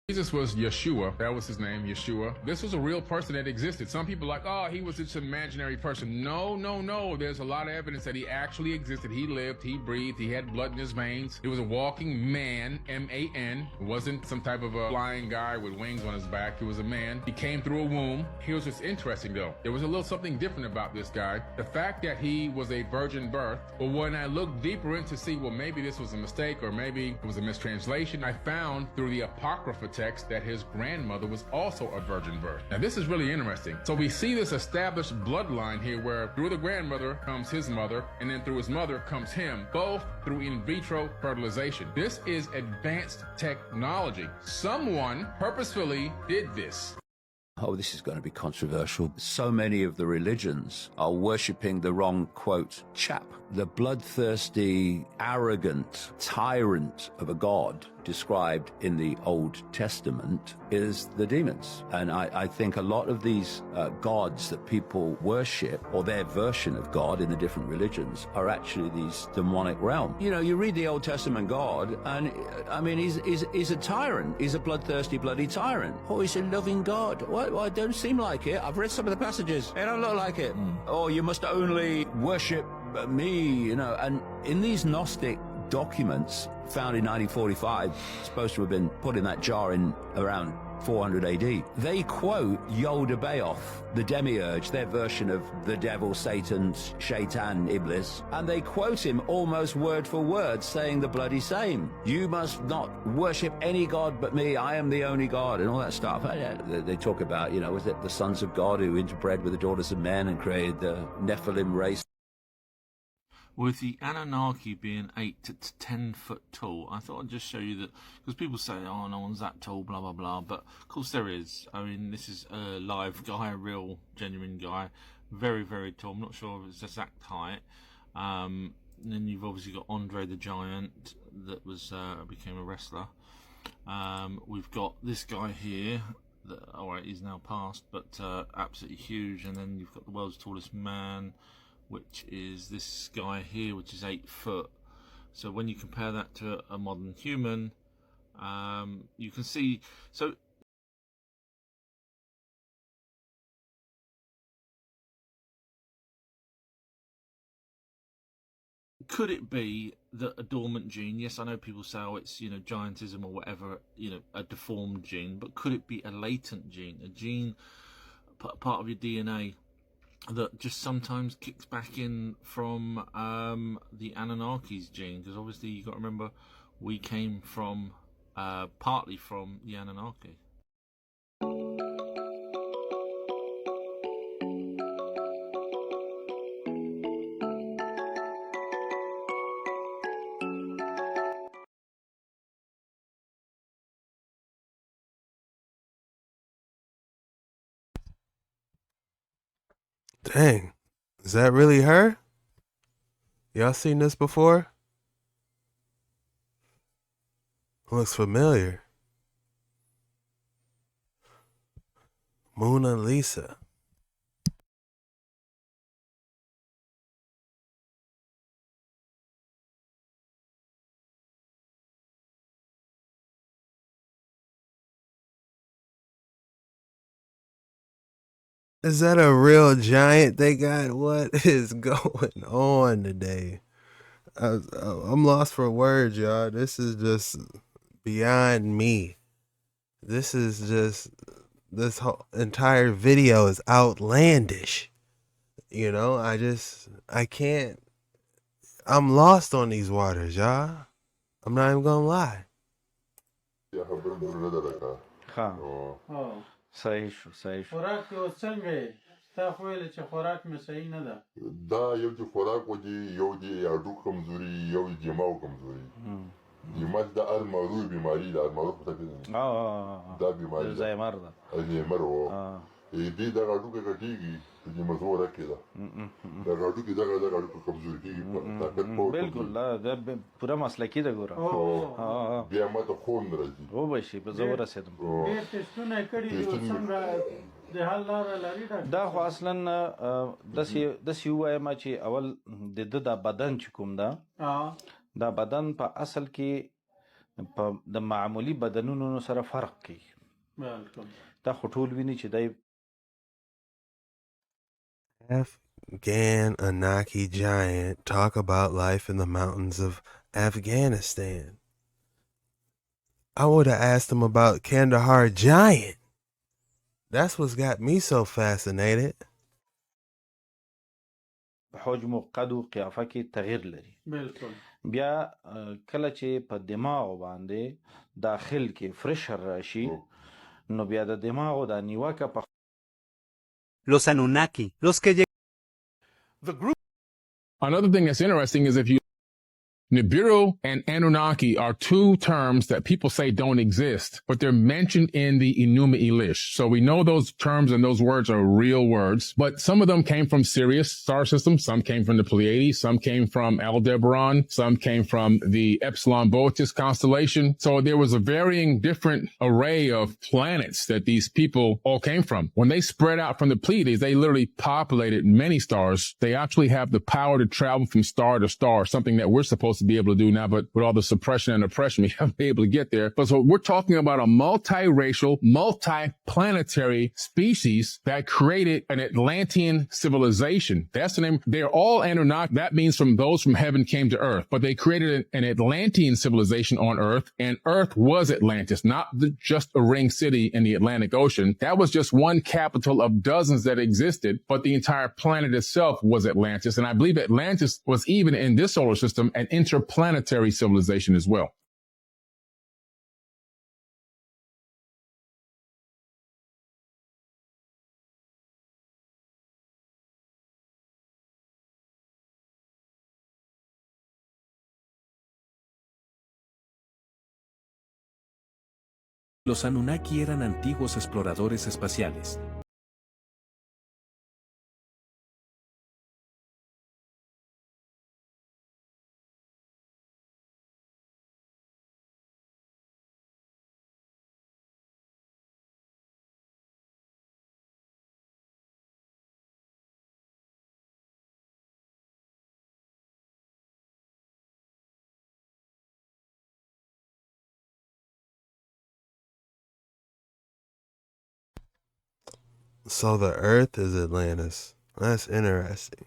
Jesus was Yeshua. That was his name, Yeshua. This was a real person that existed. Some people are like, oh, he was just an imaginary person. No, no, no. There's a lot of evidence that he actually existed. He lived, he breathed, he had blood in his veins. He was a walking man, M-A-N. It wasn't some type of a flying guy with wings on his back. He was a man. He came through a womb. He was just interesting, though. There was a little something different about this guy. The fact that he was a virgin birth, but when I looked deeper into see, well, maybe this was a mistake or maybe it was a mistranslation, I found through the Apocrypha text that his grandmother was also a virgin birth. Now this is really interesting. So we see this established bloodline here where through the grandmother comes his mother, and then through his mother comes him, both through in vitro fertilization. This is advanced technology. Someone purposefully did this. Oh, this is going to be controversial. So many of the religions are worshipping the wrong, quote, chap. The bloodthirsty, arrogant tyrant of a god described in the Old Testament is the demons. And I think a lot of these gods that people worship, or their version of God in the different religions, are actually these demonic realms. You know, you read the Old Testament God, and I mean, he's a tyrant. He's a bloodthirsty, bloody tyrant. Oh, he's a loving God. Well, it don't seem like it. I've read some of the passages. They don't look like it. Oh, you must only worship me, you know. And in these Gnostic documents found in 1945, supposed to have been put in that jar in around 400 AD, they quote Yod-Baoth, the demiurge, their version of the devil, Satan, Shaitan, Iblis, and they quote him almost word for word, saying the bloody same. You must not worship any god but me, I am the only god, and all that stuff. They talk about, you know, was it the sons of God who interbred with the daughters of men and created the Nephilim race? With the Anunnaki being 8 to 10 foot tall, I thought I'd just show you that, because people say, oh, no one's that tall, blah, blah, blah, but of course there is. I mean, this is a live guy, a real, genuine guy, very, very tall. I'm not sure of his exact height. And then you've obviously got Andre the Giant, that was became a wrestler. We've got this guy here, that, alright, he's now passed, but absolutely huge. And then you've got the world's tallest man, which is this guy here, which is 8 foot. So when you compare that to a modern human, you can see. So could it be that a dormant gene? Yes, I know people say, oh, it's, you know, giantism or whatever, you know, a deformed gene, but could it be a latent gene, a gene, part of your DNA, that just sometimes kicks back in from the Anunnaki's gene? Because obviously you've got to remember, we came from partly from the Anunnaki. Dang, is that really her? Y'all seen this before? Looks familiar. Mona Lisa. Is that a real giant they got? What is going on today? I'm lost for words, y'all. This is just beyond me. This whole entire video is outlandish. You know, I can't. I'm lost on these waters, y'all. I'm not even gonna lie. صحیح شو خوراک کې اوس څنګه یې تا خو ویل چې خوراک مې صحیح نه ده دا یو چې خوراک وږي یو دی اډو کمزوري یو دماغ کمزوري دماغ د المارو بیماری د المارو په تکي دا بیماری الزایمر ده الزایمر و دې دا اډو کې کټیږي چې مزور کې دا دا اډو کې دا اډو کمزوري کیږي طاقت په بالکل دا پورا مسلکی ده ګوره بیا ماته خون راځي او به شي په زور رسیدم ډېر ټیسټونه کړي دي څنګه د حل لار لري دا خو اصلا داسې ووایم چې اول د بدن چې کوم ده دا بدن په اصل کې د معمولی بدنونو سره فرق کوي دا خو ټول ویني چې دای Afghan Anunnaki giant talk about life in the mountains of Afghanistan. I would have asked him about Kandahar giant. That's what's got me so fascinated. حجم و قد و قیافه کې تغییر لري بیا کله چې په دماغ باندې داخل کې فرشر راشي نو بیا د دماغ د نیوکه په Los Anunnaki, los que llegaron. Another thing that's interesting is if you Nibiru and Anunnaki are two terms that people say don't exist, but they're mentioned in the Enuma Elish. So we know those terms and those words are real words, but some of them came from Sirius star system, some came from the Pleiades, some came from Aldebaran, some came from the Epsilon Boötis constellation. So there was a varying different array of planets that these people all came from. When they spread out from the Pleiades, they literally populated many stars. They actually have the power to travel from star to star, something that we're supposed to be able to do now, but with all the suppression and oppression, we haven't been able to get there. But so we're talking about a multiracial, multi-planetary species that created an Atlantean civilization. That's the name. They're all Anunnaki. That means from those from heaven came to earth, but they created an Atlantean civilization on earth, and earth was Atlantis, not just a ring city in the Atlantic Ocean. That was just one capital of dozens that existed, but the entire planet itself was Atlantis. And I believe Atlantis was even in this solar system an interplanetary civilization as well. Los Anunnaki eran antiguos exploradores espaciales. So the Earth is Atlantis. That's interesting.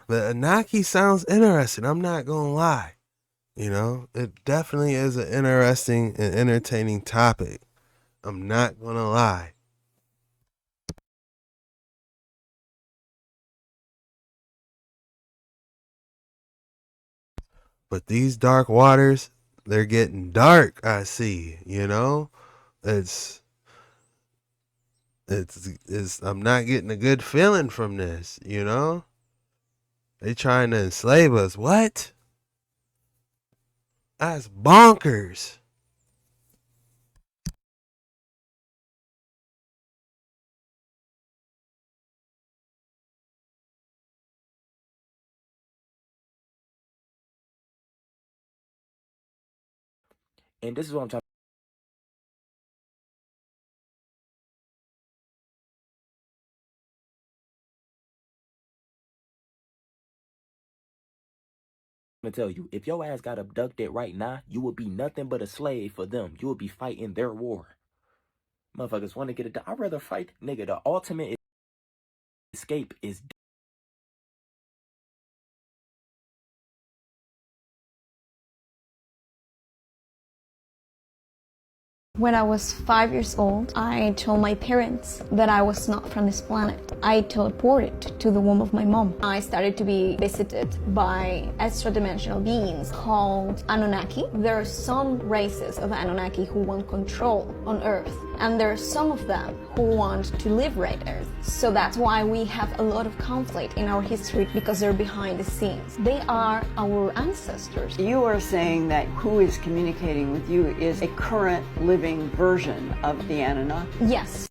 The Anunnaki sounds interesting. I'm not gonna lie. You know, it definitely is an interesting and entertaining topic. I'm not gonna lie. But these dark waters, they're getting dark, I see, you know? It's I'm not getting a good feeling from this, you know? They trying to enslave us. What? That's bonkers. And this is what I'm trying to tell you. If your ass got abducted right now, you would be nothing but a slave for them. You would be fighting their war. Motherfuckers want to get it done. I'd rather fight, nigga. The ultimate escape is When I was 5 years old, I told my parents that I was not from this planet. I teleported to the womb of my mom. I started to be visited by extra-dimensional beings called Anunnaki. There are some races of Anunnaki who want control on Earth, and there are some of them who want to liberate Earth. So that's why we have a lot of conflict in our history, because they're behind the scenes. They are our ancestors. You are saying that who is communicating with you is a current living version of the Anunnaki? Yes.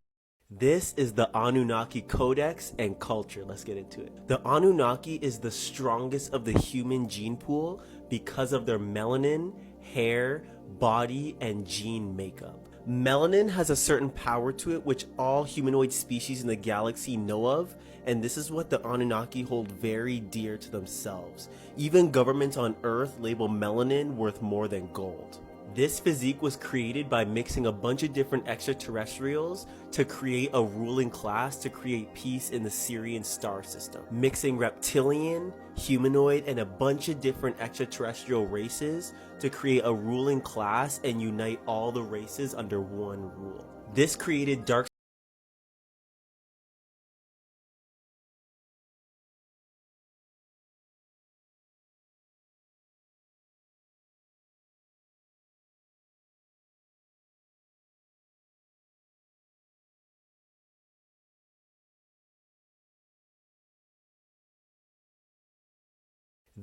This is the Anunnaki Codex and culture. Let's get into it. The Anunnaki is the strongest of the human gene pool because of their melanin, hair, body, and gene makeup. Melanin has a certain power to it which all humanoid species in the galaxy know of, and this is what the Anunnaki hold very dear to themselves. Even governments on Earth label melanin worth more than gold. This physique was created by mixing a bunch of different extraterrestrials to create a ruling class to create peace in the Sirian star system. Mixing reptilian, humanoid, and a bunch of different extraterrestrial races to create a ruling class and unite all the races under one rule. This created dark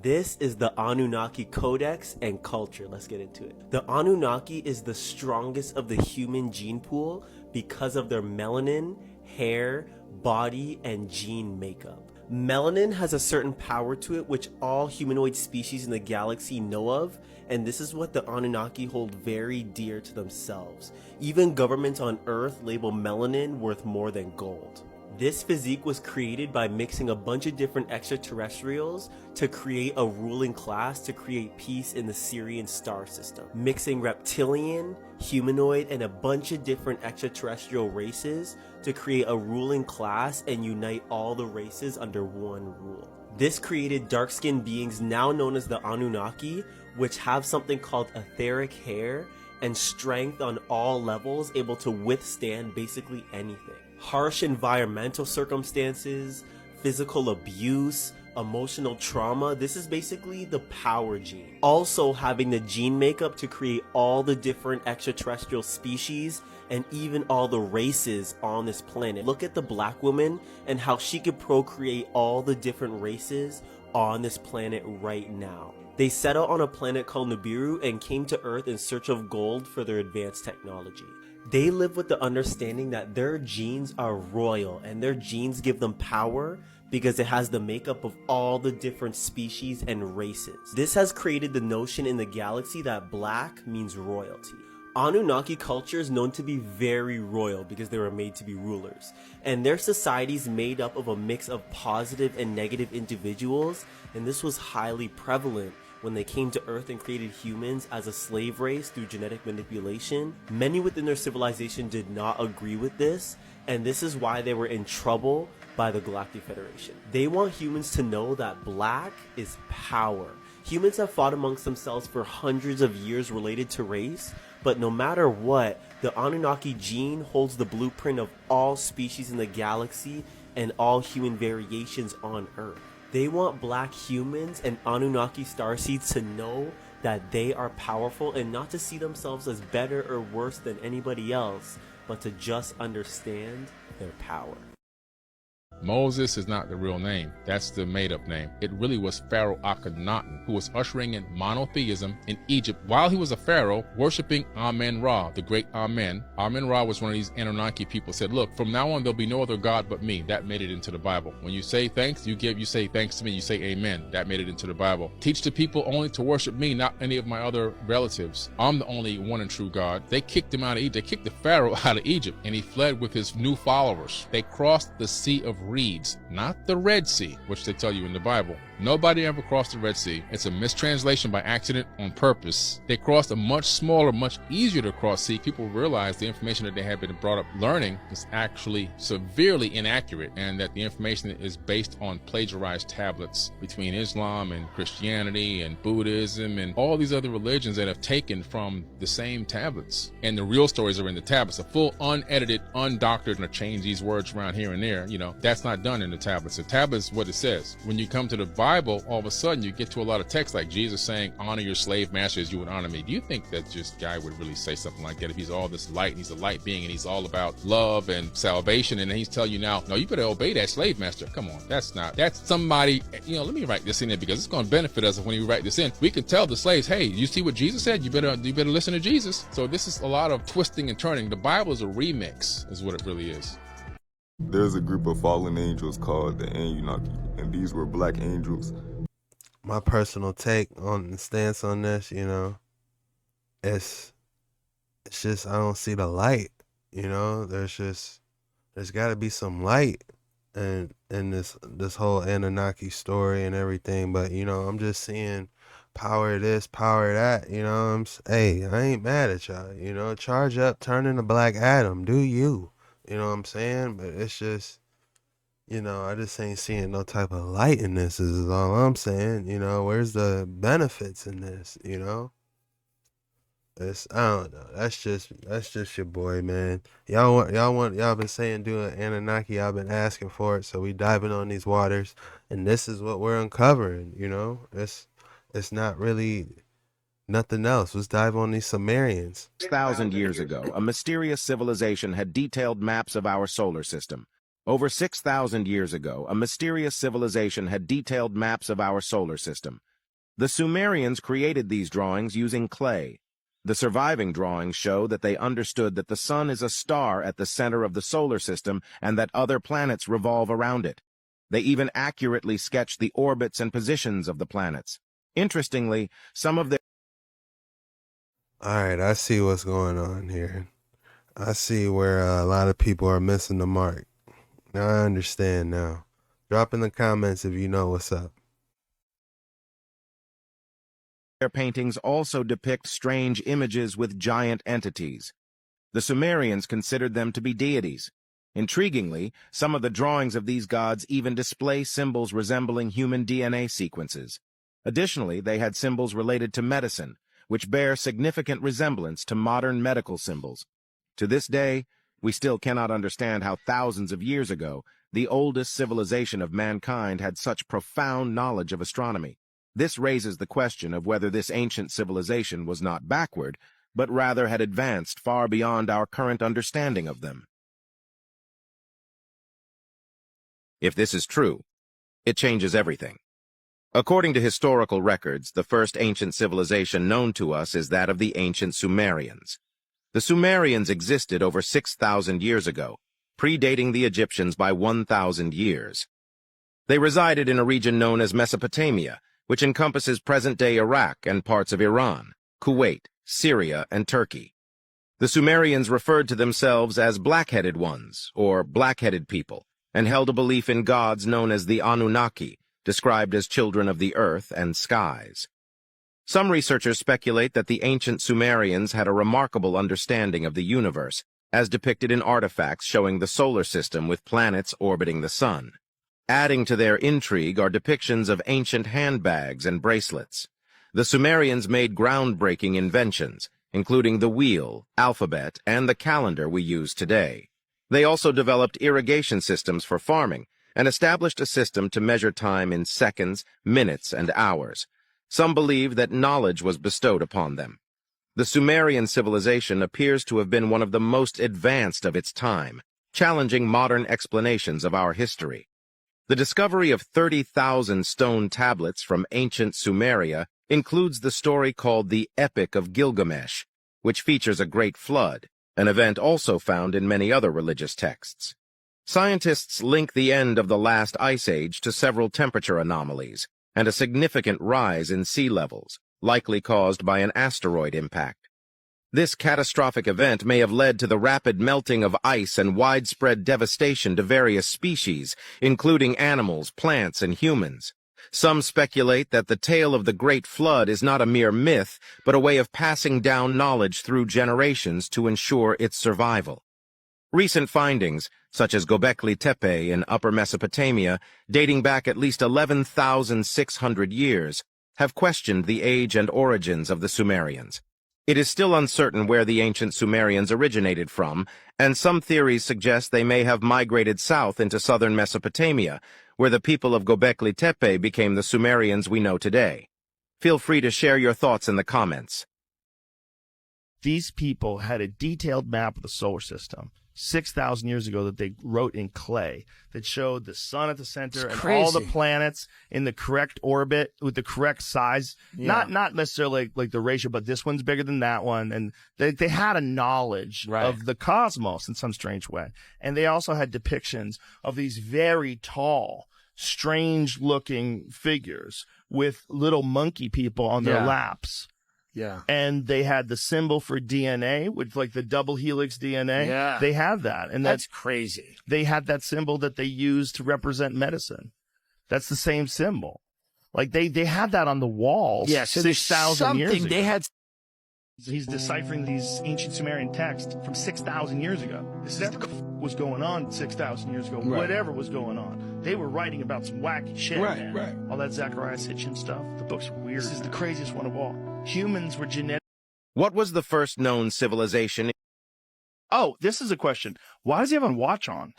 This is the Anunnaki Codex and culture. Let's get into it. The Anunnaki is the strongest of the human gene pool because of their melanin, hair, body, and gene makeup. Melanin has a certain power to it which all humanoid species in the galaxy know of, and this is what the Anunnaki hold very dear to themselves. Even governments on Earth label melanin worth more than gold. This physique was created by mixing a bunch of different extraterrestrials to create a ruling class to create peace in the Sirian star system. Mixing reptilian, humanoid, and a bunch of different extraterrestrial races to create a ruling class and unite all the races under one rule. This created dark-skinned beings now known as the Anunnaki, which have something called etheric hair and strength on all levels, able to withstand basically anything. Harsh environmental circumstances, physical abuse, emotional trauma, this is basically the power gene. Also having the gene makeup to create all the different extraterrestrial species and even all the races on this planet. Look at the black woman and how she could procreate all the different races on this planet right now. They settled on a planet called Nibiru and came to Earth in search of gold for their advanced technology. They live with the understanding that their genes are royal and their genes give them power because it has the makeup of all the different species and races. This has created the notion in the galaxy that black means royalty. Anunnaki culture is known to be very royal because they were made to be rulers, and their society is made up of a mix of positive and negative individuals, and this was highly prevalent when they came to Earth and created humans as a slave race through genetic manipulation. Many within their civilization did not agree with this, and this is why they were in trouble by the Galactic Federation. They want humans to know that black is power. Humans have fought amongst themselves for hundreds of years related to race, but no matter what, the Anunnaki gene holds the blueprint of all species in the galaxy and all human variations on Earth. They want black humans and Anunnaki starseeds to know that they are powerful and not to see themselves as better or worse than anybody else, but to just understand their power. Moses is not the real name. That's the made-up name. It really was Pharaoh Akhenaten, who was ushering in monotheism in Egypt while he was a pharaoh, worshiping Amen-Ra, the great Amen. Amen-Ra was one of these Anunnaki people, said, look, from now on there'll be no other God but me. That made it into the Bible. When you say thanks, you say thanks to me, you say amen. That made it into the Bible. Teach the people only to worship me, not any of my other relatives. I'm the only one and true God. They kicked him out of Egypt. They kicked the Pharaoh out of Egypt, and he fled with his new followers. They crossed the Sea of Reeds, not the Red Sea, which they tell you in the Bible. Nobody ever crossed the Red Sea. It's a mistranslation by accident on purpose. They crossed a much smaller, much easier to cross sea. People realized the information that they had been brought up learning is actually severely inaccurate, and that the information is based on plagiarized tablets between Islam and Christianity and Buddhism and all these other religions that have taken from the same tablets. And the real stories are in the tablets. A full, unedited, undoctored, and change these words around here and there, that's not done in the tablets. The tablets is what it says. When you come to the Bible, all of a sudden you get to a lot of text like Jesus saying, honor your slave master as you would honor me. Do you think that just guy would really say something like that if he's all this light and he's a light being and he's all about love and salvation, and then he's telling you now, no, you better obey that slave master? Come on, that's somebody, let me write this in there because it's going to benefit us. When we write this in, we can tell the slaves, hey, you see what Jesus said? You better listen to Jesus. So this is a lot of twisting and turning. The Bible is a remix, is what it really is. There's a group of fallen angels called the Anunnaki, and these were black angels. My personal take on the stance on this, it's just I don't see the light. There's got to be some light in this whole Anunnaki story and everything. But I'm just seeing power this, power that. Hey, I ain't mad at y'all. Charge up, turn into Black Adam, do you? You know what I'm saying? But it's just, I just ain't seeing no type of light in this is all I'm saying. Where's the benefits in this, It's, I don't know. That's just your boy, man. Y'all been saying doing Anunnaki, I've been asking for it, so we diving on these waters, and this is what we're uncovering, It's not really nothing else. Let's dive on these Sumerians. 6,000 years ago, a mysterious civilization had detailed maps of our solar system. Over 6,000 years ago, a mysterious civilization had detailed maps of our solar system. The Sumerians created these drawings using clay. The surviving drawings show that they understood that the sun is a star at the center of the solar system and that other planets revolve around it. They even accurately sketched the orbits and positions of the planets. Interestingly, some of their... All right, I see what's going on here. I see where a lot of people are missing the mark. Now I understand now. Drop in the comments if you know what's up. Their paintings also depict strange images with giant entities. The Sumerians considered them to be deities. Intriguingly, some of the drawings of these gods even display symbols resembling human DNA sequences. Additionally, they had symbols related to medicine, which bear significant resemblance to modern medical symbols. To this day, we still cannot understand how thousands of years ago, the oldest civilization of mankind had such profound knowledge of astronomy. This raises the question of whether this ancient civilization was not backward, but rather had advanced far beyond our current understanding of them. If this is true, it changes everything. According to historical records, the first ancient civilization known to us is that of the ancient Sumerians. The Sumerians existed over 6,000 years ago, predating the Egyptians by 1,000 years. They resided in a region known as Mesopotamia, which encompasses present-day Iraq and parts of Iran, Kuwait, Syria, and Turkey. The Sumerians referred to themselves as black-headed ones, or black-headed people, and held a belief in gods known as the Anunnaki, described as children of the earth and skies. Some researchers speculate that the ancient Sumerians had a remarkable understanding of the universe, as depicted in artifacts showing the solar system with planets orbiting the sun. Adding to their intrigue are depictions of ancient handbags and bracelets. The Sumerians made groundbreaking inventions, including the wheel, alphabet, and the calendar we use today. They also developed irrigation systems for farming and established a system to measure time in seconds, minutes, and hours. Some believe that knowledge was bestowed upon them. The Sumerian civilization appears to have been one of the most advanced of its time, challenging modern explanations of our history. The discovery of 30,000 stone tablets from ancient Sumeria includes the story called the Epic of Gilgamesh, which features a great flood, an event also found in many other religious texts. Scientists link the end of the last ice age to several temperature anomalies and a significant rise in sea levels, likely caused by an asteroid impact. This catastrophic event may have led to the rapid melting of ice and widespread devastation to various species, including animals, plants, and humans. Some speculate that the tale of the Great Flood is not a mere myth, but a way of passing down knowledge through generations to ensure its survival. Recent findings, such as Göbekli Tepe in Upper Mesopotamia, dating back at least 11,600 years, have questioned the age and origins of the Sumerians. It is still uncertain where the ancient Sumerians originated from, and some theories suggest they may have migrated south into southern Mesopotamia, where the people of Göbekli Tepe became the Sumerians we know today. Feel free to share your thoughts in the comments. These people had a detailed map of the solar system 6,000 years ago that they wrote in clay that showed the sun at the center and all the planets in the correct orbit with the correct size. Yeah. Not necessarily like the ratio, but this one's bigger than that one. And they had a knowledge of the cosmos in some strange way. And they also had depictions of these very tall, strange-looking figures with little monkey people on their laps. Yeah. And they had the symbol for DNA, with like the double helix DNA. Yeah. They have that. And that's crazy. They had that symbol that they used to represent medicine. That's the same symbol. Like they had that on the walls. Yeah, so there's 6,000 years something ago. they had. He's deciphering these ancient Sumerian texts from 6,000 years ago. This is what was going on 6,000 years ago. Right. Whatever was going on. They were writing about some wacky shit, man. Right. All that Zechariah Sitchin stuff. The books are weird. This is the craziest one of all. Humans were genetic. What was the first known civilization? Oh, this is a question. Why does he have a watch on?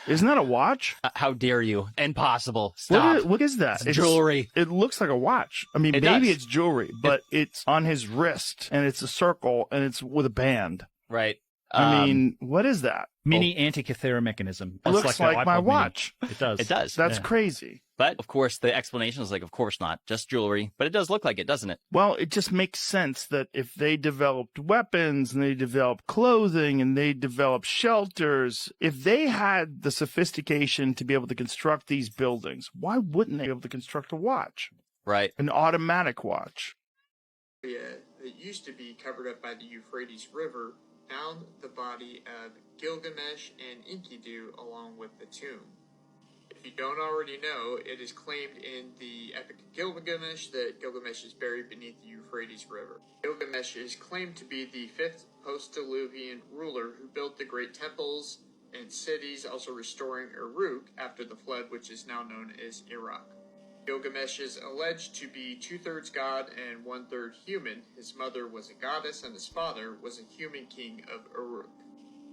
Isn't that a watch? How dare you? Impossible. Stop. What is that? It's jewelry. It looks like a watch. I mean, It maybe does. it's jewelry, but it's on his wrist, and it's a circle, and it's with a band. Right. I mean, what is that? Mini Antikythera mechanism. It looks like my watch. It does. It does. That's Yeah. crazy. But of course, the explanation is like, of course not, just jewelry. But it does look like it, doesn't it? Well, it just makes sense that if they developed weapons and they developed clothing and they developed shelters, if they had the sophistication to be able to construct these buildings, why wouldn't they be able to construct a watch? Right. An automatic watch. That used to be covered up by the Euphrates River found the body of Gilgamesh and Enkidu along with the tomb. If you don't already know, it is claimed in the Epic of Gilgamesh that Gilgamesh is buried beneath the Euphrates River. Gilgamesh is claimed to be the fifth post-Diluvian ruler who built the great temples and cities, also restoring Uruk after the flood, which is now known as Iraq. Gilgamesh is alleged to be 2/3 god and 1/3 human. His mother was a goddess and his father was a human king of Uruk.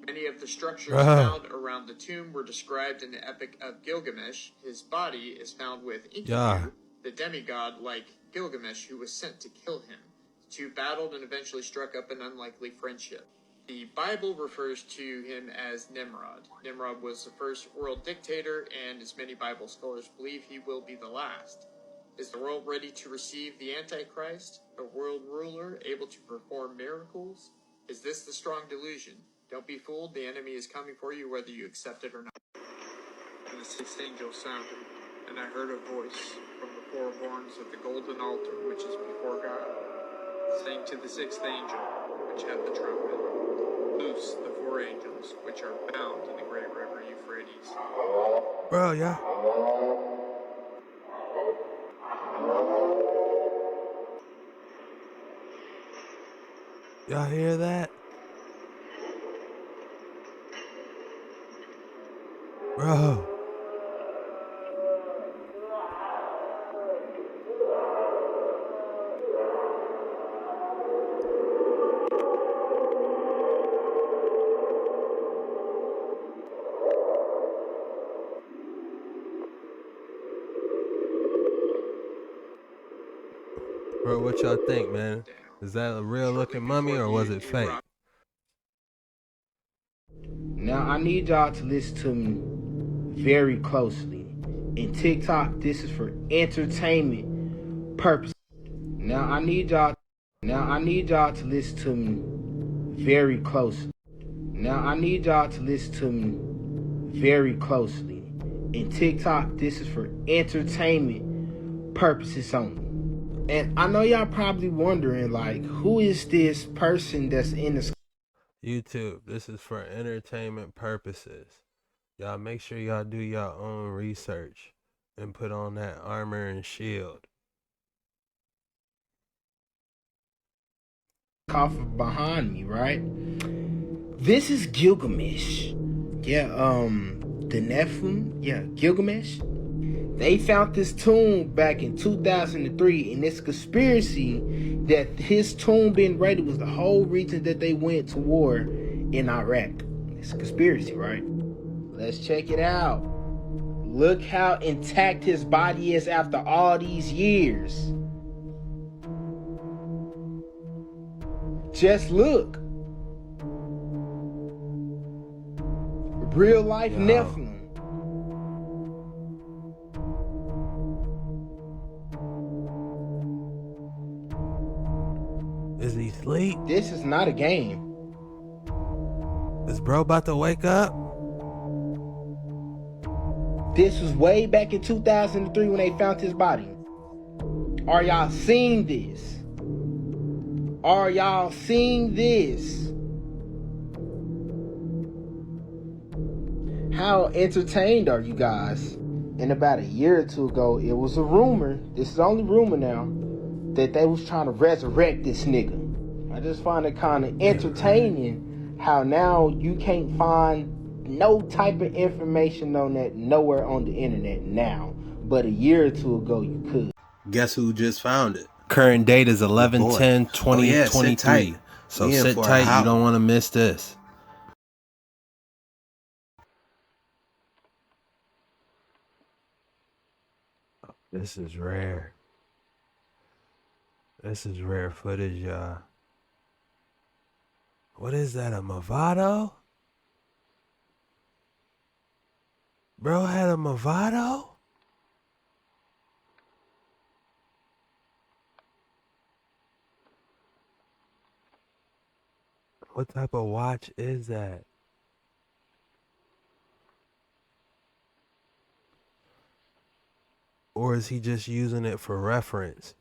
Many of the structures found around the tomb were described in the Epic of Gilgamesh. His body is found with Enkidu, the demigod like Gilgamesh who was sent to kill him. The two battled and eventually struck up an unlikely friendship. The Bible refers to him as Nimrod. Nimrod was the first world dictator, and as many Bible scholars believe, he will be the last. Is the world ready to receive the Antichrist, a world ruler able to perform miracles? Is this the strong delusion? Don't be fooled, the enemy is coming for you whether you accept it or not. And the sixth angel sounded, and I heard a voice from the four horns of the golden altar which is before God, saying to the sixth angel, which had the trumpet, loose the four angels which are bound in the great river Euphrates. Bro, yeah. Y'all hear that? Bro. Bro, what y'all think, man? Is that a real looking mummy or was it fake? Now I need y'all to listen to me very closely. In TikTok, this is for entertainment purposes. Now I need y'all to listen to me very closely. Now I need y'all to listen to me very closely. In TikTok, this is for entertainment purposes only. And I know y'all probably wondering, like, who is this person that's in the YouTube, this is for entertainment purposes. Y'all make sure y'all do your own research and put on that armor and shield. coffin behind me, right? This is Gilgamesh. Yeah, the Nephilim, yeah, Gilgamesh. They found this tomb back in 2003, and it's conspiracy that his tomb being raided was the whole reason that they went to war in Iraq. It's a conspiracy, right? Let's check it out. Look how intact his body is after all these years. Just look. Real life Nephilim. Is he asleep? This is not a game. Is bro about to wake up? This was way back in 2003 when they found his body. Are y'all seeing this? Are y'all seeing this? How entertained are you guys? And about a year or two ago, it was a rumor, this is only rumor now, that they was trying to resurrect this nigga. I just find it kind of entertaining how now you can't find no type of information on that nowhere on the internet now. But a year or two ago, you could. Guess who just found it? Current date is 11/10/2023. So sit tight, you don't want to miss this. This is rare. This is rare footage, y'all. What is that, a Movado? Bro had a Movado? What type of watch is that? Or is he just using it for reference?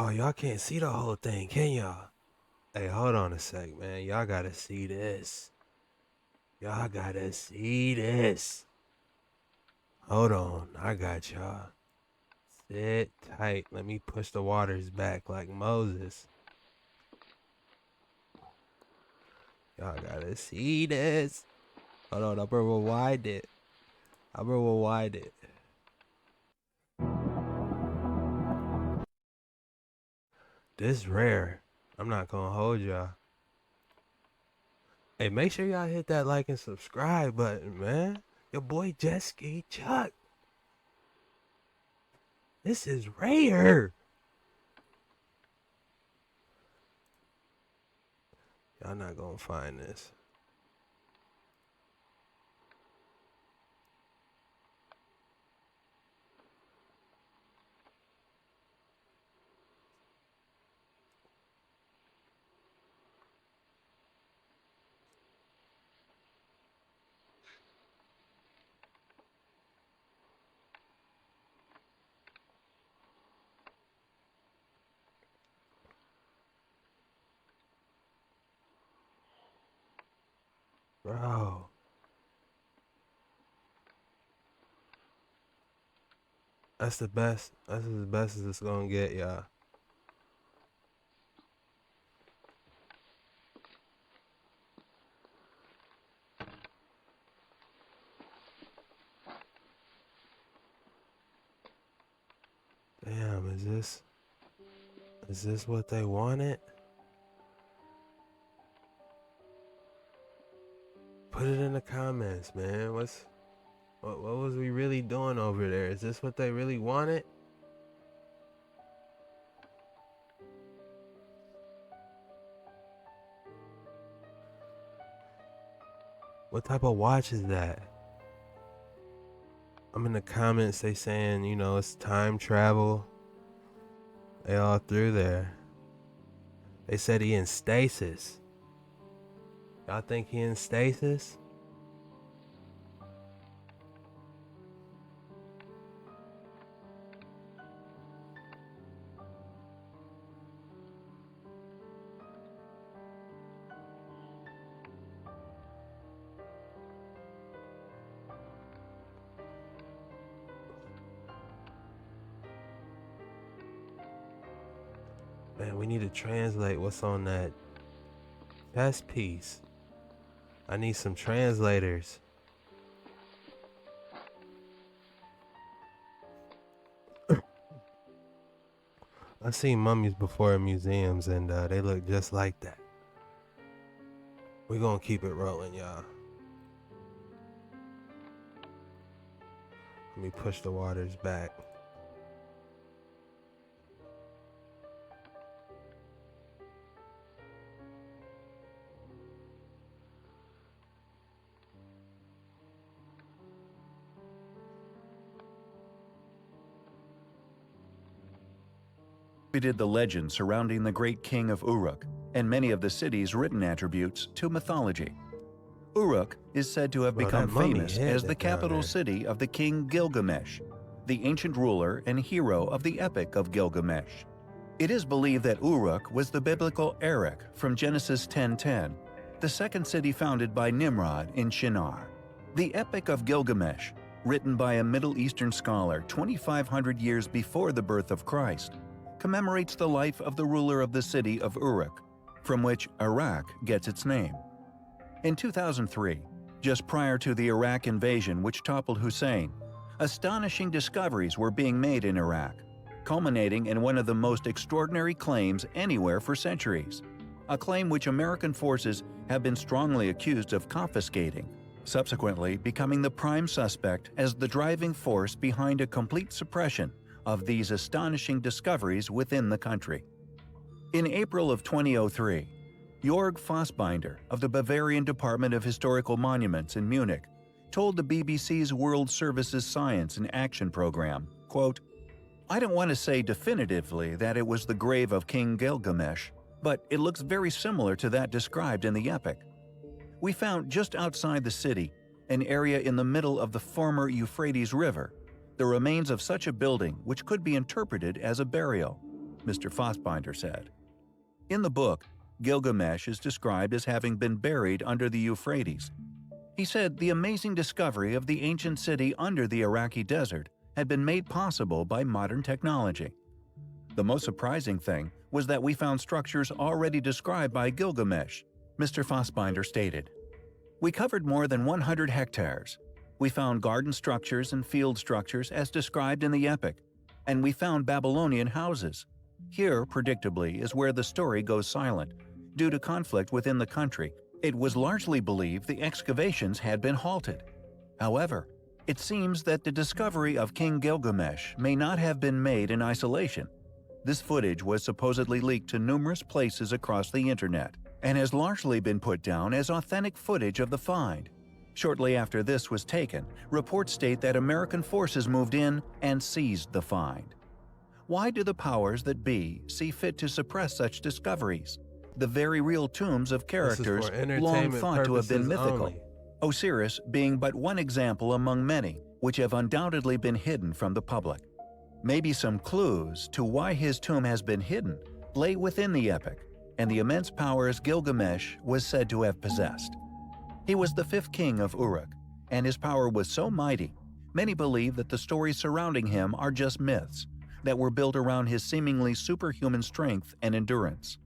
Oh, y'all can't see the whole thing, can y'all? Hey, hold on a sec, man. Y'all gotta see this. Y'all gotta see this. Hold on, I got y'all. Sit tight. Let me push the waters back like Moses. Y'all gotta see this. Hold on, I'm gonna rewind it. I'm gonna rewind it. This rare. I'm not gonna hold y'all. Hey, make sure y'all hit that like and subscribe button, man. Your boy JetskiChucK. This is rare. Y'all not gonna find this. Bro. That's the best. That's as best as it's gonna get, y'all. Damn, is this what they wanted? Put it in the comments, man. What was we really doing over there? Is this what they really wanted? What type of watch is that? I'm in the comments, they saying, you know, it's time travel. They all through there. They said he in stasis. Y'all think he in stasis? Man, we need to translate what's on that chess piece. I need some translators. I've seen mummies before in museums and they look just like that. We're gonna keep it rolling, y'all. Let me push the waters back. The legend surrounding the great king of Uruk and many of the city's written attributes to mythology. Uruk is said to have become famous as the capital city of the king Gilgamesh, the ancient ruler and hero of the Epic of Gilgamesh. It is believed that Uruk was the biblical Erech from Genesis 10:10, the second city founded by Nimrod in Shinar. The Epic of Gilgamesh, written by a Middle Eastern scholar 2,500 years before the birth of Christ, commemorates the life of the ruler of the city of Uruk, from which Iraq gets its name. In 2003, just prior to the Iraq invasion which toppled Hussein, astonishing discoveries were being made in Iraq, culminating in one of the most extraordinary claims anywhere for centuries, a claim which American forces have been strongly accused of confiscating, subsequently becoming the prime suspect as the driving force behind a complete suppression of these astonishing discoveries within the country. In April of 2003, Jörg Fassbinder of the Bavarian Department of Historical Monuments in Munich told the BBC's World Services Science and Action program, quote, "I don't want to say definitively that it was the grave of King Gilgamesh, but it looks very similar to that described in the epic. We found just outside the city, an area in the middle of the former Euphrates River, the remains of such a building which could be interpreted as a burial," Mr. Fassbinder said. In the book, Gilgamesh is described as having been buried under the Euphrates. He said the amazing discovery of the ancient city under the Iraqi desert had been made possible by modern technology. The most surprising thing was that we found structures already described by Gilgamesh, Mr. Fassbinder stated. We covered more than 100 hectares. We found garden structures and field structures as described in the epic, and we found Babylonian houses. Here, predictably, is where the story goes silent. Due to conflict within the country, it was largely believed the excavations had been halted. However, it seems that the discovery of King Gilgamesh may not have been made in isolation. This footage was supposedly leaked to numerous places across the internet and has largely been put down as authentic footage of the find. Shortly after this was taken, reports state that American forces moved in and seized the find. Why do the powers that be see fit to suppress such discoveries? The very real tombs of characters long thought to have been mythical. Only. Osiris being but one example among many, which have undoubtedly been hidden from the public. Maybe some clues to why his tomb has been hidden lay within the epic and the immense powers Gilgamesh was said to have possessed. He was the fifth king of Uruk, and his power was so mighty, many believe that the stories surrounding him are just myths that were built around his seemingly superhuman strength and endurance.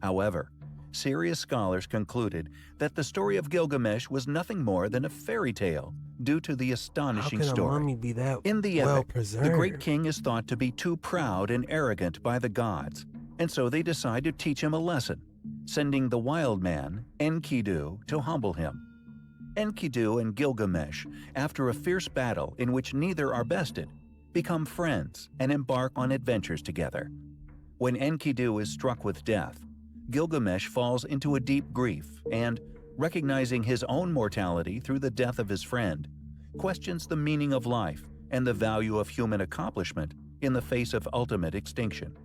However, serious scholars concluded that the story of Gilgamesh was nothing more than a fairy tale due to the astonishing How can story. a mummy be that In the well epic, preserved? the great king is thought to be too proud and arrogant by the gods, and so they decide to teach him a lesson, sending the wild man, Enkidu, to humble him. Enkidu and Gilgamesh, after a fierce battle in which neither are bested, become friends and embark on adventures together. When Enkidu is struck with death, Gilgamesh falls into a deep grief and, recognizing his own mortality through the death of his friend, questions the meaning of life and the value of human accomplishment in the face of ultimate extinction.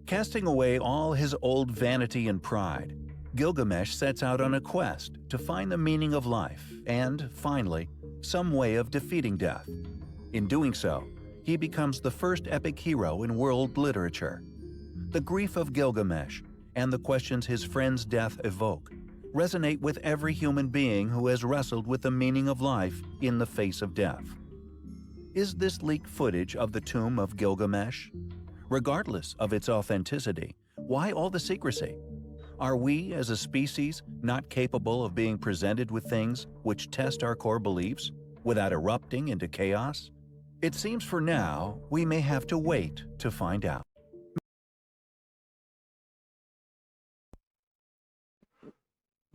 Casting away all his old vanity and pride, Gilgamesh sets out on a quest to find the meaning of life and, finally, some way of defeating death. In doing so, he becomes the first epic hero in world literature. The grief of Gilgamesh and the questions his friend's death evoke resonate with every human being who has wrestled with the meaning of life in the face of death. Is this leaked footage of the tomb of Gilgamesh? Regardless of its authenticity, why all the secrecy? Are we, as a species, not capable of being presented with things which test our core beliefs without erupting into chaos? It seems for now we may have to wait to find out.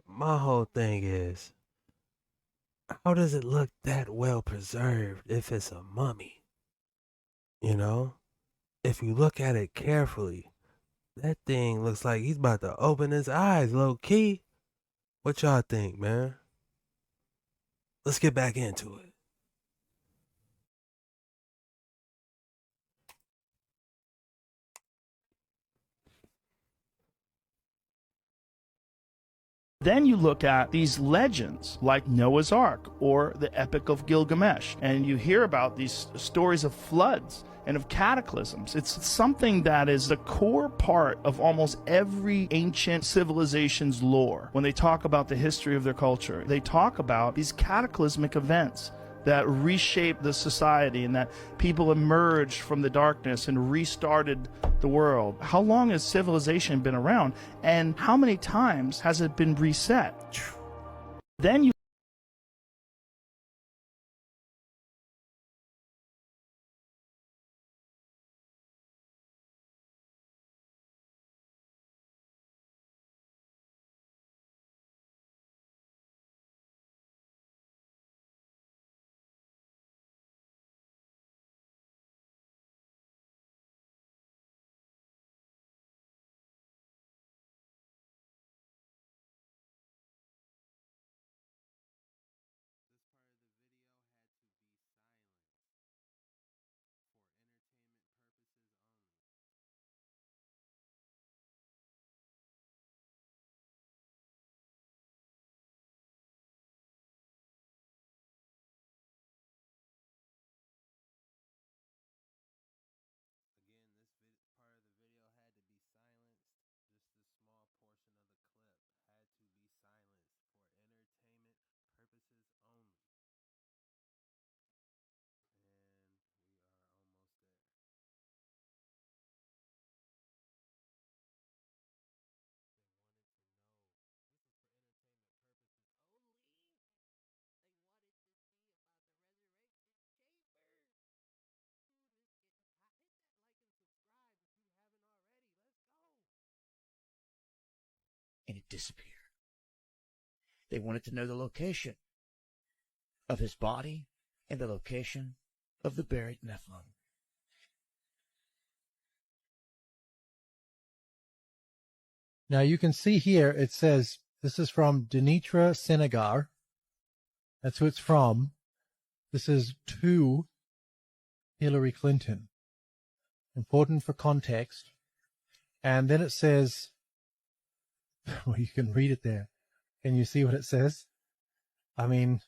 My whole thing is, how does it look that well preserved if it's a mummy? You know? If you look at it carefully, that thing looks like he's about to open his eyes low key. What y'all think, man? Let's get back into it. Then you look at these legends like Noah's Ark or the Epic of Gilgamesh, and you hear about these stories of floods and of cataclysms. It's something that is the core part of almost every ancient civilization's lore. When they talk about the history of their culture, they talk about these cataclysmic events that reshaped the society and that people emerged from the darkness and restarted the world. How long has civilization been around, and how many times has it been reset? Then you disappear. They wanted to know the location of his body and the location of the buried Nephilim. Now you can see here it says this is from Denitra Senegar. That's who it's from. This is to Hillary Clinton. Important for context. And then it says, well, you can read it there. Can you see what it says? I mean,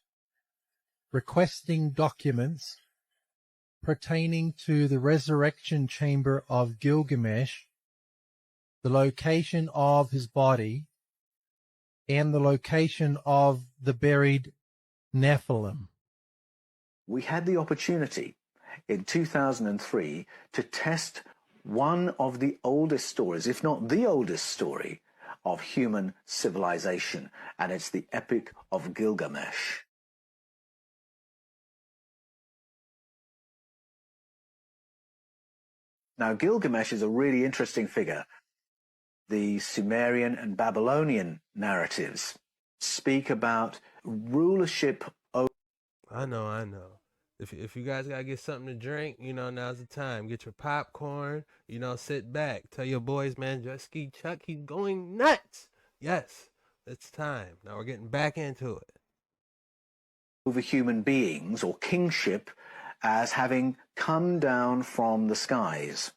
requesting documents pertaining to the resurrection chamber of Gilgamesh, the location of his body, and the location of the buried Nephilim. We had the opportunity in 2003 to test one of the oldest stories, if not the oldest story, of human civilization, and it's the Epic of Gilgamesh. Now, Gilgamesh is a really interesting figure. The Sumerian and Babylonian narratives speak about rulership over... I know. If you guys gotta get something to drink, now's the time. Get your popcorn, sit back. Tell your boys, man, JetskiChucK, he's going nuts. Yes, it's time. Now we're getting back into it. Over human beings, or kingship, as having come down from the skies.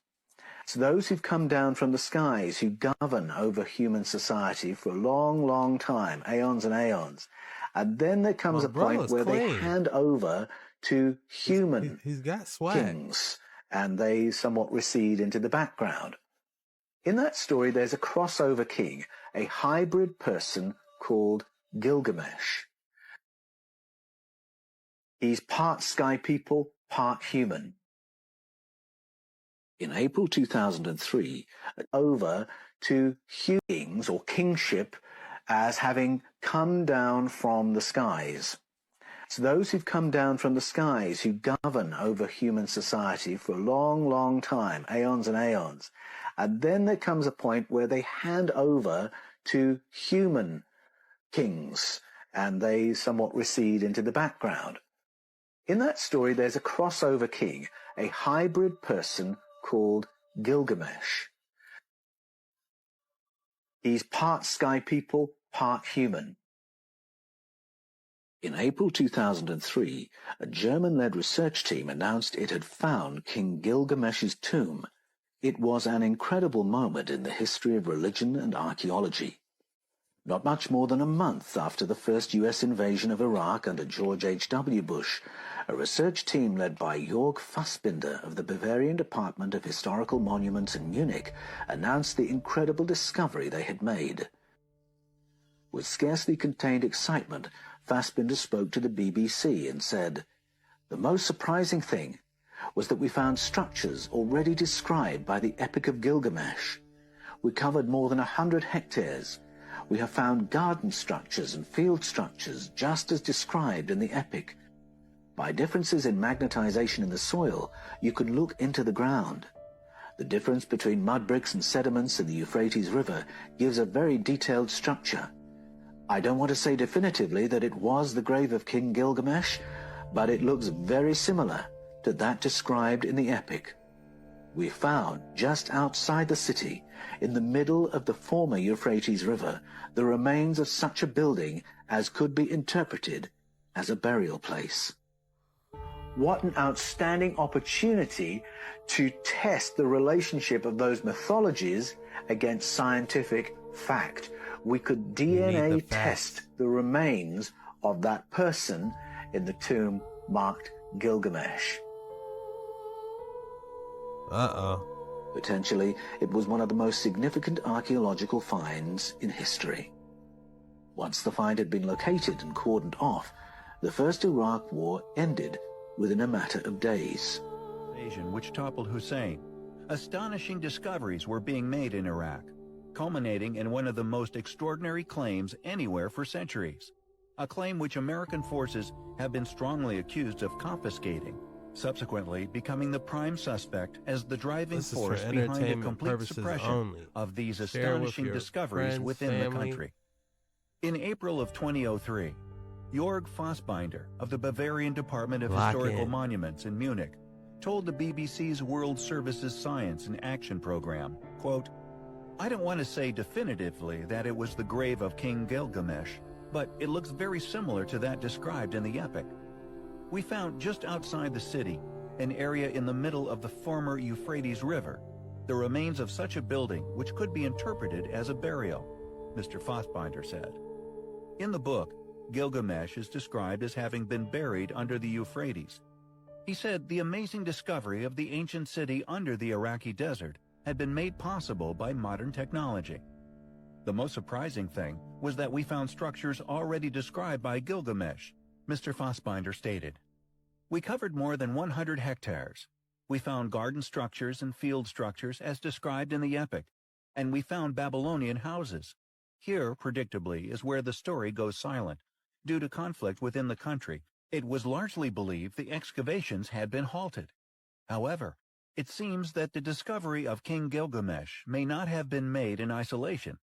It's those who've come down from the skies who govern over human society for a long, long time, aeons and aeons. And then there comes a point where they hand over to human He's got swag. kings, and they somewhat recede into the background. In that story, there's a crossover king, a hybrid person called Gilgamesh. He's part sky people, part human. In April 2003, over to kings or kingship as having come down from the skies. It's those who've come down from the skies who govern over human society for a long, long time, aeons and aeons. And then there comes a point where they hand over to human kings, and they somewhat recede into the background. In that story, there's a crossover king, a hybrid person called Gilgamesh. He's part sky people, part human. In April 2003, a German-led research team announced it had found King Gilgamesh's tomb. It was an incredible moment in the history of religion and archaeology. Not much more than a month after the first U.S. invasion of Iraq under George H.W. Bush, a research team led by Jörg Fassbinder of the Bavarian Department of Historical Monuments in Munich announced the incredible discovery they had made. With scarcely contained excitement, Fassbinder spoke to the BBC and said, "The most surprising thing was that we found structures already described by the Epic of Gilgamesh. We covered more than 100 hectares. We have found garden structures and field structures just as described in the Epic. By differences in magnetization in the soil, you could look into the ground. The difference between mud bricks and sediments in the Euphrates River gives a very detailed structure. I don't want to say definitively that it was the grave of King Gilgamesh, but it looks very similar to that described in the Epic. We found, just outside the city, in the middle of the former Euphrates River, the remains of such a building as could be interpreted as a burial place." What an outstanding opportunity to test the relationship of those mythologies against scientific fact. We could DNA test the remains of that person in the tomb marked Gilgamesh. Potentially, it was one of the most significant archaeological finds in history. Once the find had been located and cordoned off, the First Iraq War ended within a matter of days. Invasion which toppled Hussein. Astonishing discoveries were being made in Iraq, culminating in one of the most extraordinary claims anywhere for centuries. A claim which American forces have been strongly accused of confiscating. subsequently becoming the prime suspect as the driving This is force for behind the entertainment complete purposes suppression only. of these Share with astonishing your discoveries friends, within the family. country. In April of 2003, Jörg Fassbinder of the Bavarian Department of Lock Historical in. Monuments in Munich told the BBC's World Services Science and Action program, quote, "I don't want to say definitively that it was the grave of King Gilgamesh, but it looks very similar to that described in the epic. We found just outside the city, an area in the middle of the former Euphrates River, the remains of such a building which could be interpreted as a burial," Mr. Fassbinder said. In the book, Gilgamesh is described as having been buried under the Euphrates. He said the amazing discovery of the ancient city under the Iraqi desert had been made possible by modern technology. The most surprising thing was that we found structures already described by Gilgamesh, Mr. Fassbinder stated. We covered more than 100 hectares. We found garden structures and field structures as described in the epic, and we found Babylonian houses. Here, predictably, is where the story goes silent. Due to conflict within the country, it was largely believed the excavations had been halted. However, it seems that the discovery of King Gilgamesh may not have been made in isolation.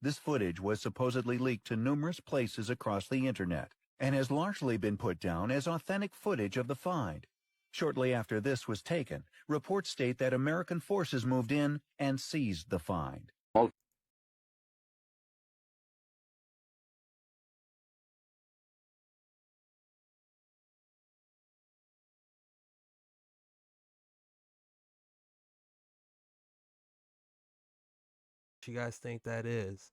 This footage was supposedly leaked to numerous places across the internet and has largely been put down as authentic footage of the find. Shortly after this was taken, reports state that American forces moved in and seized the find. What you guys think that is?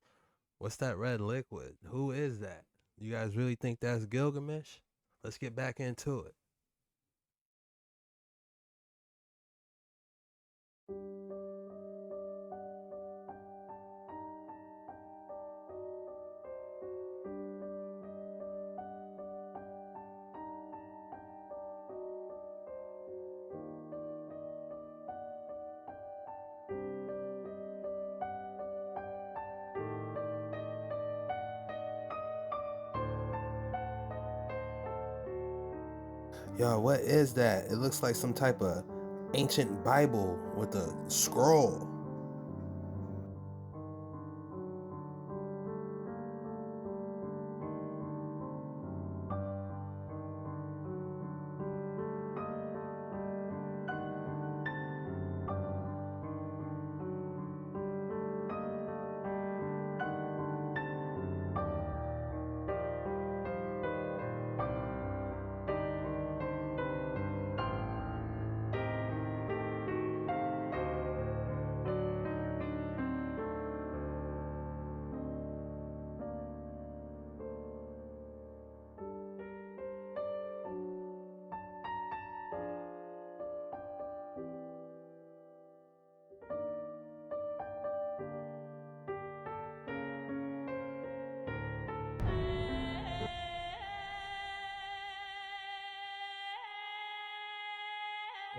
What's that red liquid? Who is that? You guys really think that's Gilgamesh? Let's get back into it. Yo, what is that? It looks like some type of ancient Bible with a scroll.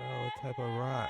Oh, what type of rock?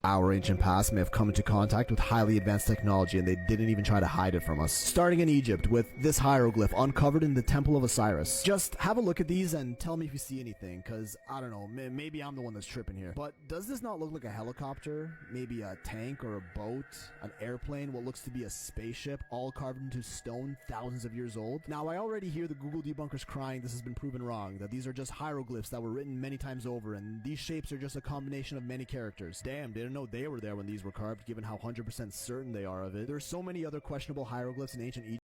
Our ancient past may have come into contact with highly advanced technology and they didn't even try to hide it from us. Starting in Egypt with this hieroglyph uncovered in the Temple of Osiris. Just have a look at these and tell me if you see anything, cause I don't know, maybe I'm the one that's tripping here. But does this not look like a helicopter? Maybe a tank or a boat? An airplane? What looks to be a spaceship? All carved into stone thousands of years old? Now I already hear the Google debunkers crying this has been proven wrong, that these are just hieroglyphs that were written many times over and these shapes are just a combination of many characters. Damn, didn't know they were there when these were carved, given how 100% certain they are of it. There's so many other questionable hieroglyphs in ancient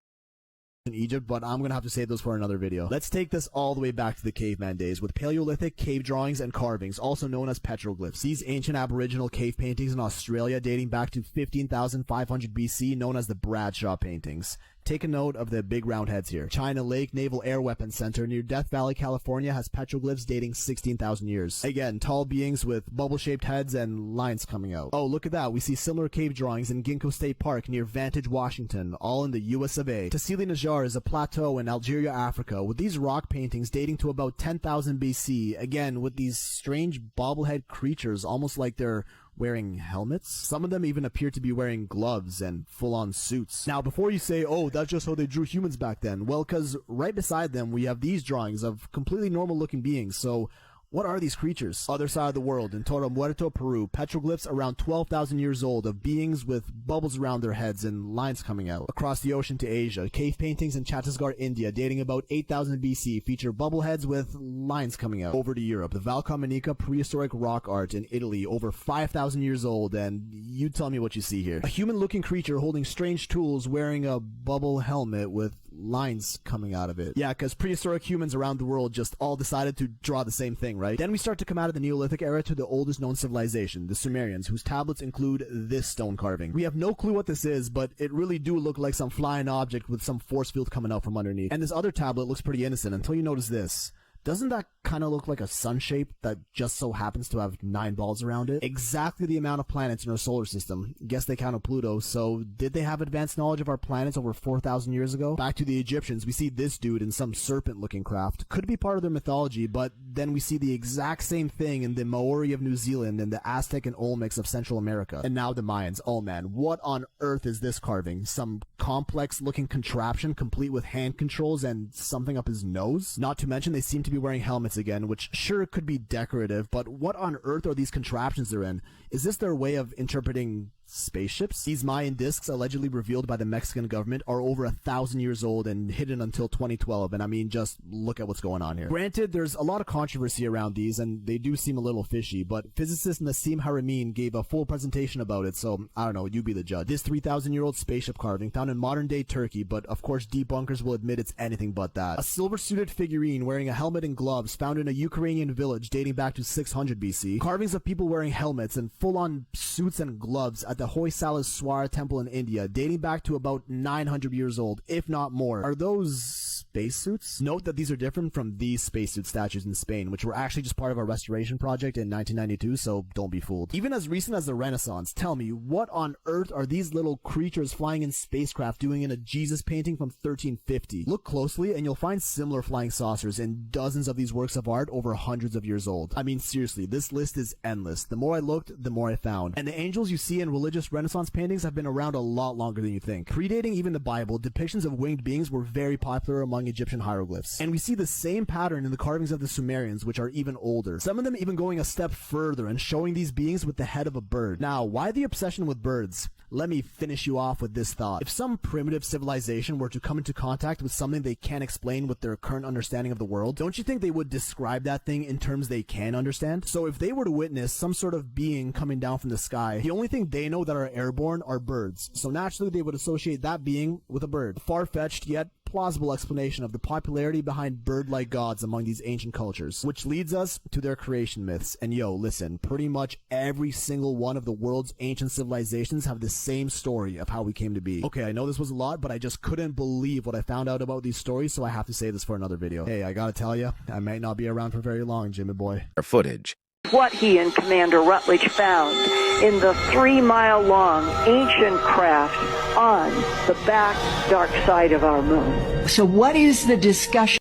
Egypt, but I'm gonna have to save those for another video. Let's take this all the way back to the caveman days with Paleolithic cave drawings and carvings, also known as petroglyphs. These ancient aboriginal cave paintings in Australia dating back to 15,500 BC, known as the Bradshaw paintings. Take a note of the big round heads here. China Lake Naval Air Weapons Center near Death Valley, California has petroglyphs dating 16,000 years. Again, tall beings with bubble-shaped heads and lines coming out. Oh, look at that. We see similar cave drawings in Ginkgo State Park near Vantage, Washington, all in the US of A. Tassili Najjar is a plateau in Algeria, Africa, with these rock paintings dating to about 10,000 BC, again, with these strange bobblehead creatures, almost like they're wearing helmets. Some of them even appear to be wearing gloves and full-on suits. Now, before you say, oh, that's just how they drew humans back then, well, because right beside them, we have these drawings of completely normal-looking beings, so what are these creatures? Other side of the world, in Toro Muerto, Peru, petroglyphs around 12,000 years old of beings with bubbles around their heads and lines coming out. Across the ocean to Asia, cave paintings in Chhattisgarh, India, dating about 8,000 BC, feature bubble heads with lines coming out. Over to Europe, the Val Camonica prehistoric rock art in Italy, over 5,000 years old, and you tell me what you see here. A human-looking creature holding strange tools wearing a bubble helmet with lines coming out of it. Yeah, because prehistoric humans around the world just all decided to draw the same thing, right? Then we start to come out of the Neolithic era to the oldest known civilization, the Sumerians, whose tablets include this stone carving. We have no clue what this is, but it really do look like some flying object with some force field coming out from underneath. And this other tablet looks pretty innocent until you notice this. Doesn't that kind of look like a sun shape that just so happens to have 9 balls around it? Exactly the amount of planets in our solar system. Guess they counted Pluto, so did they have advanced knowledge of our planets over 4,000 years ago? Back to the Egyptians, we see this dude in some serpent-looking craft. Could be part of their mythology, but then we see the exact same thing in the Maori of New Zealand and the Aztec and Olmecs of Central America. And now the Mayans. Oh man, what on earth is this carving? Some complex-looking contraption complete with hand controls and something up his nose? Not to mention they seem to be wearing helmets again, which sure could be decorative, but what on earth are these contraptions they're in? Is this their way of interpreting spaceships? These Mayan discs, allegedly revealed by the Mexican government, are over 1,000 years old and hidden until 2012, and I mean, just look at what's going on here. Granted, there's a lot of controversy around these, and they do seem a little fishy, but physicist Nassim Haramein gave a full presentation about it, so I don't know, you be the judge. This 3,000-year-old spaceship carving found in modern-day Turkey, but of course debunkers will admit it's anything but that. A silver-suited figurine wearing a helmet and gloves found in a Ukrainian village dating back to 600 BC. Carvings of people wearing helmets and full-on suits and gloves at the Hoysalaswara temple in India, dating back to about 900 years old, if not more. Are those spacesuits? Note that these are different from these spacesuit statues in Spain, which were actually just part of our restoration project in 1992, so don't be fooled. Even as recent as the Renaissance, tell me, what on earth are these little creatures flying in spacecraft doing in a Jesus painting from 1350? Look closely and you'll find similar flying saucers in dozens of these works of art over hundreds of years old. I mean, seriously, this list is endless. The more I looked, the more I found. And the angels you see in religious Renaissance paintings have been around a lot longer than you think. Predating even the Bible, depictions of winged beings were very popular among Egyptian hieroglyphs. And we see the same pattern in the carvings of the Sumerians, which are even older. Some of them even going a step further and showing these beings with the head of a bird. Now, why the obsession with birds? Let me finish you off with this thought. If some primitive civilization were to come into contact with something they can't explain with their current understanding of the world, don't you think they would describe that thing in terms they can understand? So if they were to witness some sort of being coming down from the sky, the only thing they know that are airborne are birds. So naturally they would associate that being with a bird. Far-fetched yet plausible explanation of the popularity behind bird-like gods among these ancient cultures, which leads us to their creation myths. And yo, listen, pretty much every single one of the world's ancient civilizations have the same story of how we came to be. Okay, I know this was a lot, but I just couldn't believe what I found out about these stories, so I have to save this for another video. Hey, I gotta tell you, I might not be around for very long, Jimmy boy. Footage. What he and Commander Rutledge found in the 3-mile-long ancient craft on the back dark side of our moon. So what is the discussion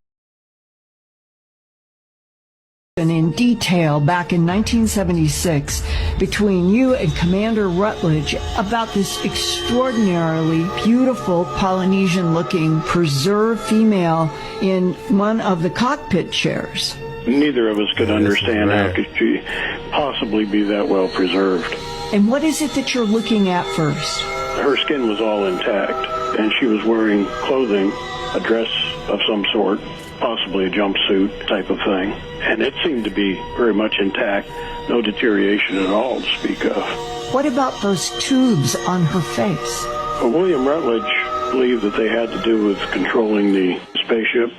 in detail back in 1976 between you and Commander Rutledge about this extraordinarily beautiful Polynesian-looking preserved female in one of the cockpit chairs. Neither of us could understand how could she possibly be that well preserved. And what is it that you're looking at first? Her skin was all intact, and she was wearing clothing, a dress of some sort, possibly a jumpsuit type of thing. And it seemed to be very much intact, no deterioration at all to speak of. What about those tubes on her face? Well, William Rutledge believed that they had to do with controlling the spaceship.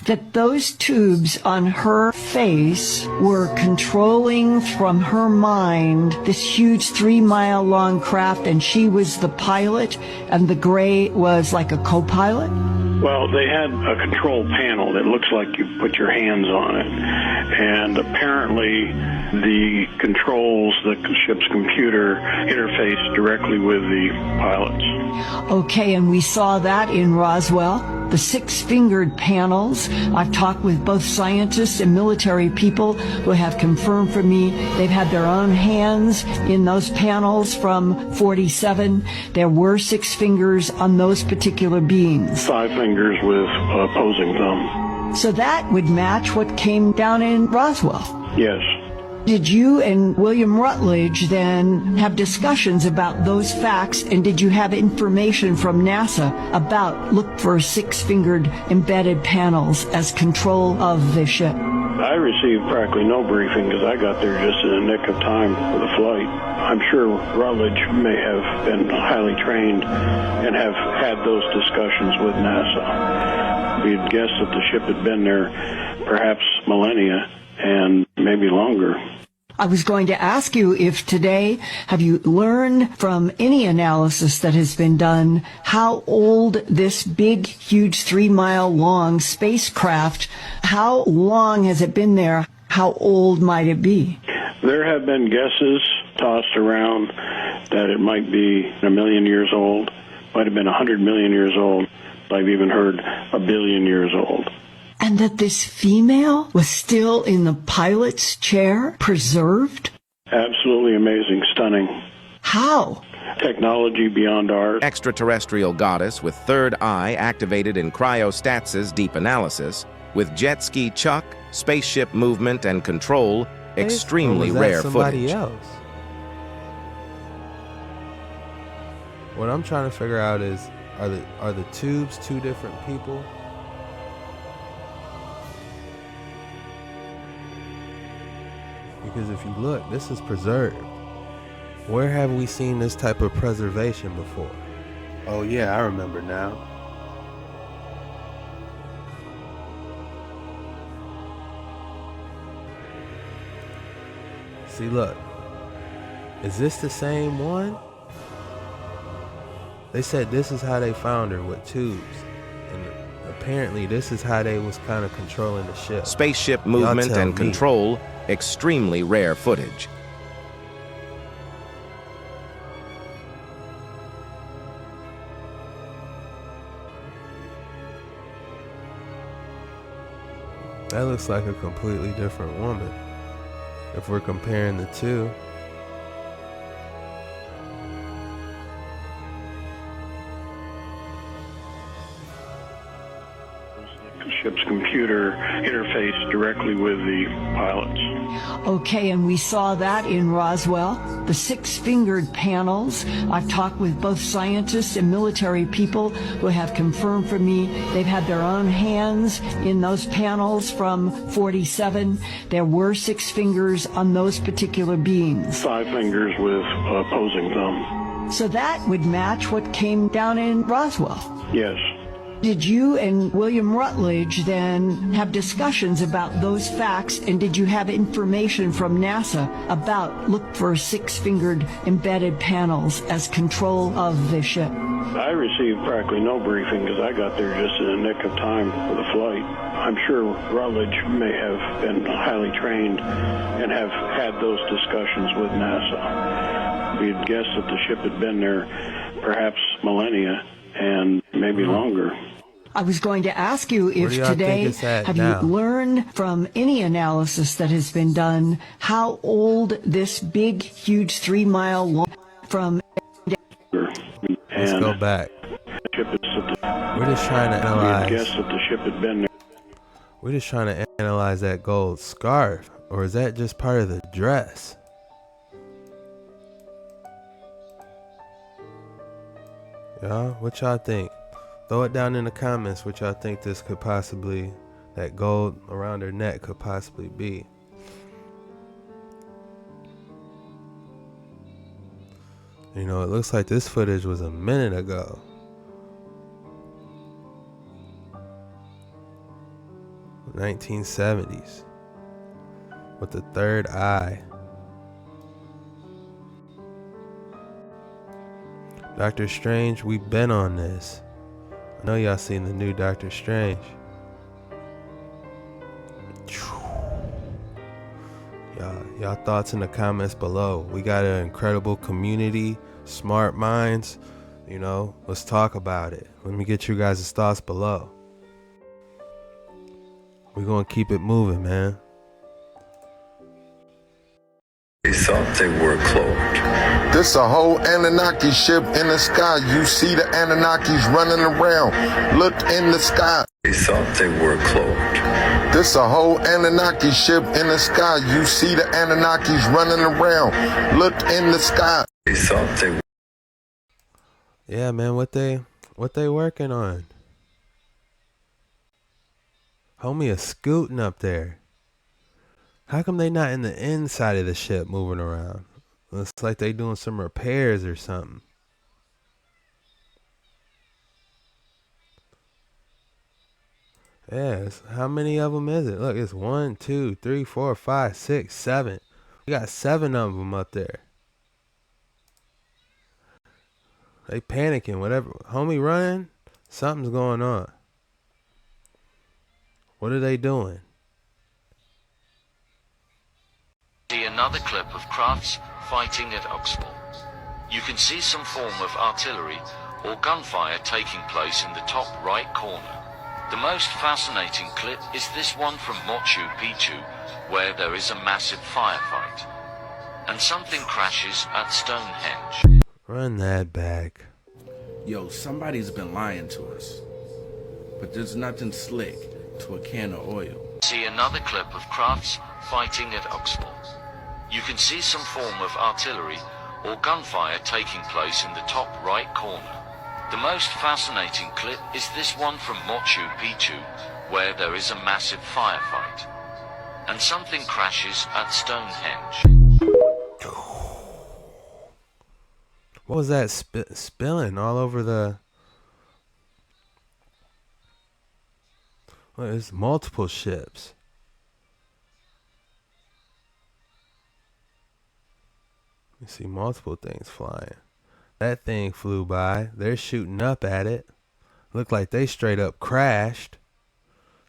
That those tubes on her face were controlling from her mind this huge 3-mile-long craft, and she was the pilot, and the gray was like a co-pilot? Well, they had a control panel that looks like you put your hands on it. And apparently the controls, the ship's computer, interface directly with the pilots. Okay, and we saw that in Roswell. The 6-fingered panels. I've talked with both scientists and military people who have confirmed for me they've had their own hands in those panels from 47. There were 6 fingers on those particular beings. 5 fingers with opposing thumb. So that would match what came down in Roswell. Yes. Did you and William Rutledge then have discussions about those facts, and did you have information from NASA about look for 6-fingered embedded panels as control of the ship? I received practically no briefing because I got there just in the nick of time for the flight. I'm sure Rutledge may have been highly trained and have had those discussions with NASA. We'd guessed that the ship had been there perhaps millennia and maybe longer. I was going to ask you if today, have you learned from any analysis that has been done how old this big, huge 3-mile-long spacecraft, how long has it been there? How old might it be? There have been guesses tossed around that it might be 1 million years old, might have been 100 million years old. I've even heard 1 billion years old. And that this female was still in the pilot's chair, preserved? Absolutely amazing, stunning. How? Technology beyond ours. Extraterrestrial goddess with third eye activated in cryostasis deep analysis, with JetskiChucK, spaceship movement and control, extremely rare footage. Else? What I'm trying to figure out is, are the tubes 2 different people? Because if you look, this is preserved. Where have we seen this type of preservation before? Oh yeah, I remember now. See, look. Is this the same one? They said this is how they found her, with tubes. And apparently this is how they was kind of controlling the ship. Spaceship movement and control, extremely rare footage. That looks like a completely different woman if we're comparing the two. Ship's computer interface directly with the pilots. Okay, and we saw that in Roswell. The 6-fingered panels. I've talked with both scientists and military people who have confirmed for me they've had their own hands in those panels from 47. There were 6 fingers on those particular beings. 5 fingers with opposing thumb. So that would match what came down in Roswell. Yes. Did you and William Rutledge then have discussions about those facts, and did you have information from NASA about look for 6-fingered embedded panels as control of the ship? I received practically no briefing because I got there just in the nick of time for the flight. I'm sure Rutledge may have been highly trained and have had those discussions with NASA. We'd guessed that the ship had been there perhaps millennia and maybe longer. I was going to ask you Where if do y'all think today, it's at have now? you learned from any analysis that has been done how old this big, huge 3-mile long from... Let's go back. We're just trying to analyze. Guess that the ship had been there. We're just trying to analyze that gold scarf, or is that just part of the dress? Y'all, what y'all think? Throw it down in the comments what y'all think this could possibly, that gold around her neck could possibly be. You know, it looks like this footage was a minute ago. (1970s) with the third eye. Doctor Strange, we've been on this. I know y'all seen the new Doctor Strange. Y'all thoughts in the comments below. We got an incredible community, smart minds. You know, let's talk about it. Let me get you guys' thoughts below. We're gonna keep it moving, man. They thought they were cloaked. This a whole Anunnaki ship in the sky. You see the Anunnakis running around. Look in the sky. They thought they were cloaked. This a whole Anunnaki ship in the sky. You see the Anunnakis running around. Look in the sky. They thought they were. Yeah, man, what they working on? Homie is scooting up there. How come they not in the inside of the ship moving around? Looks like they doing some repairs or something. Yeah, how many of them is it? Look, it's 1, 2, 3, 4, 5, 6, 7. We got 7 of them up there. They panicking, whatever. Homie running, something's going on. What are they doing? See another clip of crafts fighting at Oxford. You can see some form of artillery or gunfire taking place in the top right corner. The most fascinating clip is this one from Machu Picchu, where there is a massive firefight. And something crashes at Stonehenge. Run that back. Yo, somebody's been lying to us. But there's nothing slick to a can of oil. See another clip of crafts fighting at Oxford. You can see some form of artillery or gunfire taking place in the top right corner. The most fascinating clip is this one from Machu Picchu, where there is a massive firefight. And something crashes at Stonehenge. What was that spilling all over the... Well, there's multiple ships. You see multiple things flying. That thing flew by. They're shooting up at it. Looked like they straight up crashed.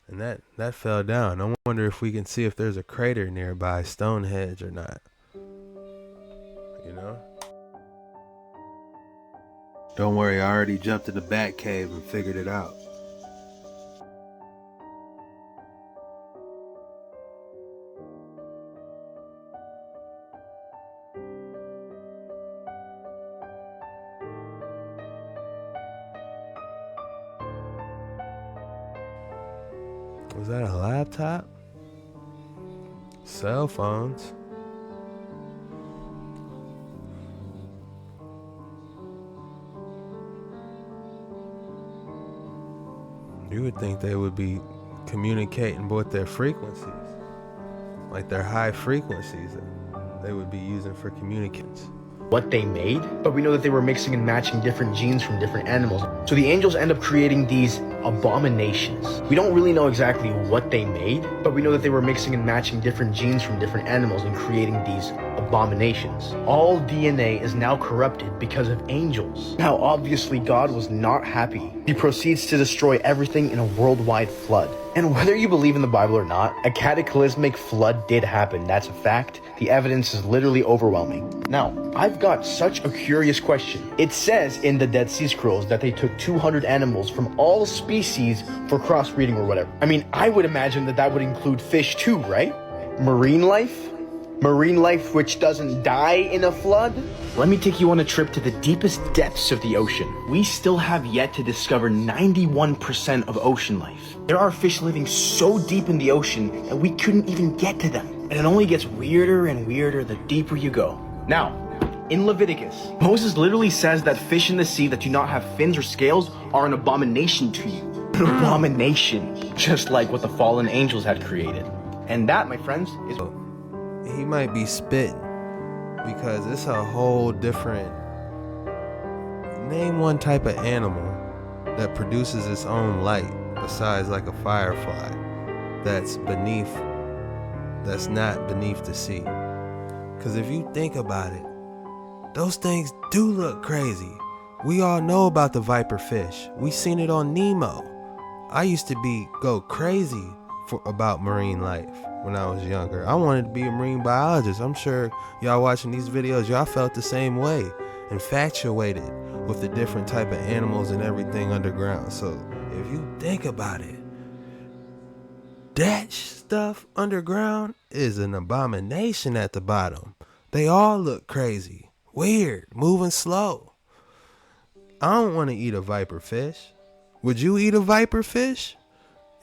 And that fell down. I wonder if we can see if there's a crater nearby Stonehenge or not. You know? Don't worry, I already jumped in the Bat Cave and figured it out. Was that a laptop? Cell phones? You would think they would be communicating with their frequencies. Like their high frequencies that they would be using for communications. What they made, but we know that they were mixing and matching different genes from different animals. So the angels end up creating these abominations. We don't really know exactly what they made, but we know that they were mixing and matching different genes from different animals and creating these abominations. All DNA is now corrupted because of angels. Now, obviously, God was not happy. He proceeds to destroy everything in a worldwide flood. And whether you believe in the Bible or not, a cataclysmic flood did happen. That's a fact. The evidence is literally overwhelming. Now, I've got such a curious question. It says in the Dead Sea Scrolls that they took 200 animals from all species for crossbreeding or whatever. I mean, I would imagine that that would include fish too, right? Marine life? Marine life which doesn't die in a flood? Let me take you on a trip to the deepest depths of the ocean. We still have yet to discover 91% of ocean life. There are fish living so deep in the ocean that we couldn't even get to them. And it only gets weirder and weirder the deeper you go. Now, in Leviticus, Moses literally says that fish in the sea that do not have fins or scales are an abomination to you. An abomination, just like what the fallen angels had created. And that, my friends, is... He might be spitting, because it's a whole different... Name one type of animal that produces its own light, besides like a firefly, that's not beneath the sea. Because if you think about it, those things do look crazy. We all know about the viper fish. We seen it on Nemo. I used to go crazy about marine life when I was younger. I wanted to be a marine biologist. I'm sure y'all watching these videos, y'all felt the same way, infatuated with the different type of animals and everything underground. So if you think about it, that stuff underground is an abomination at the bottom. They all look crazy, weird, moving slow. I don't want to eat a viper fish. Would you eat a viper fish?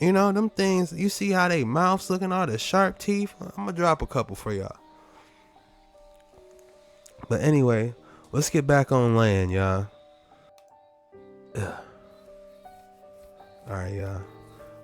You know, them things, you see how they mouths looking, all the sharp teeth? I'm going to drop a couple for y'all. But anyway, let's get back on land, y'all. Alright, y'all.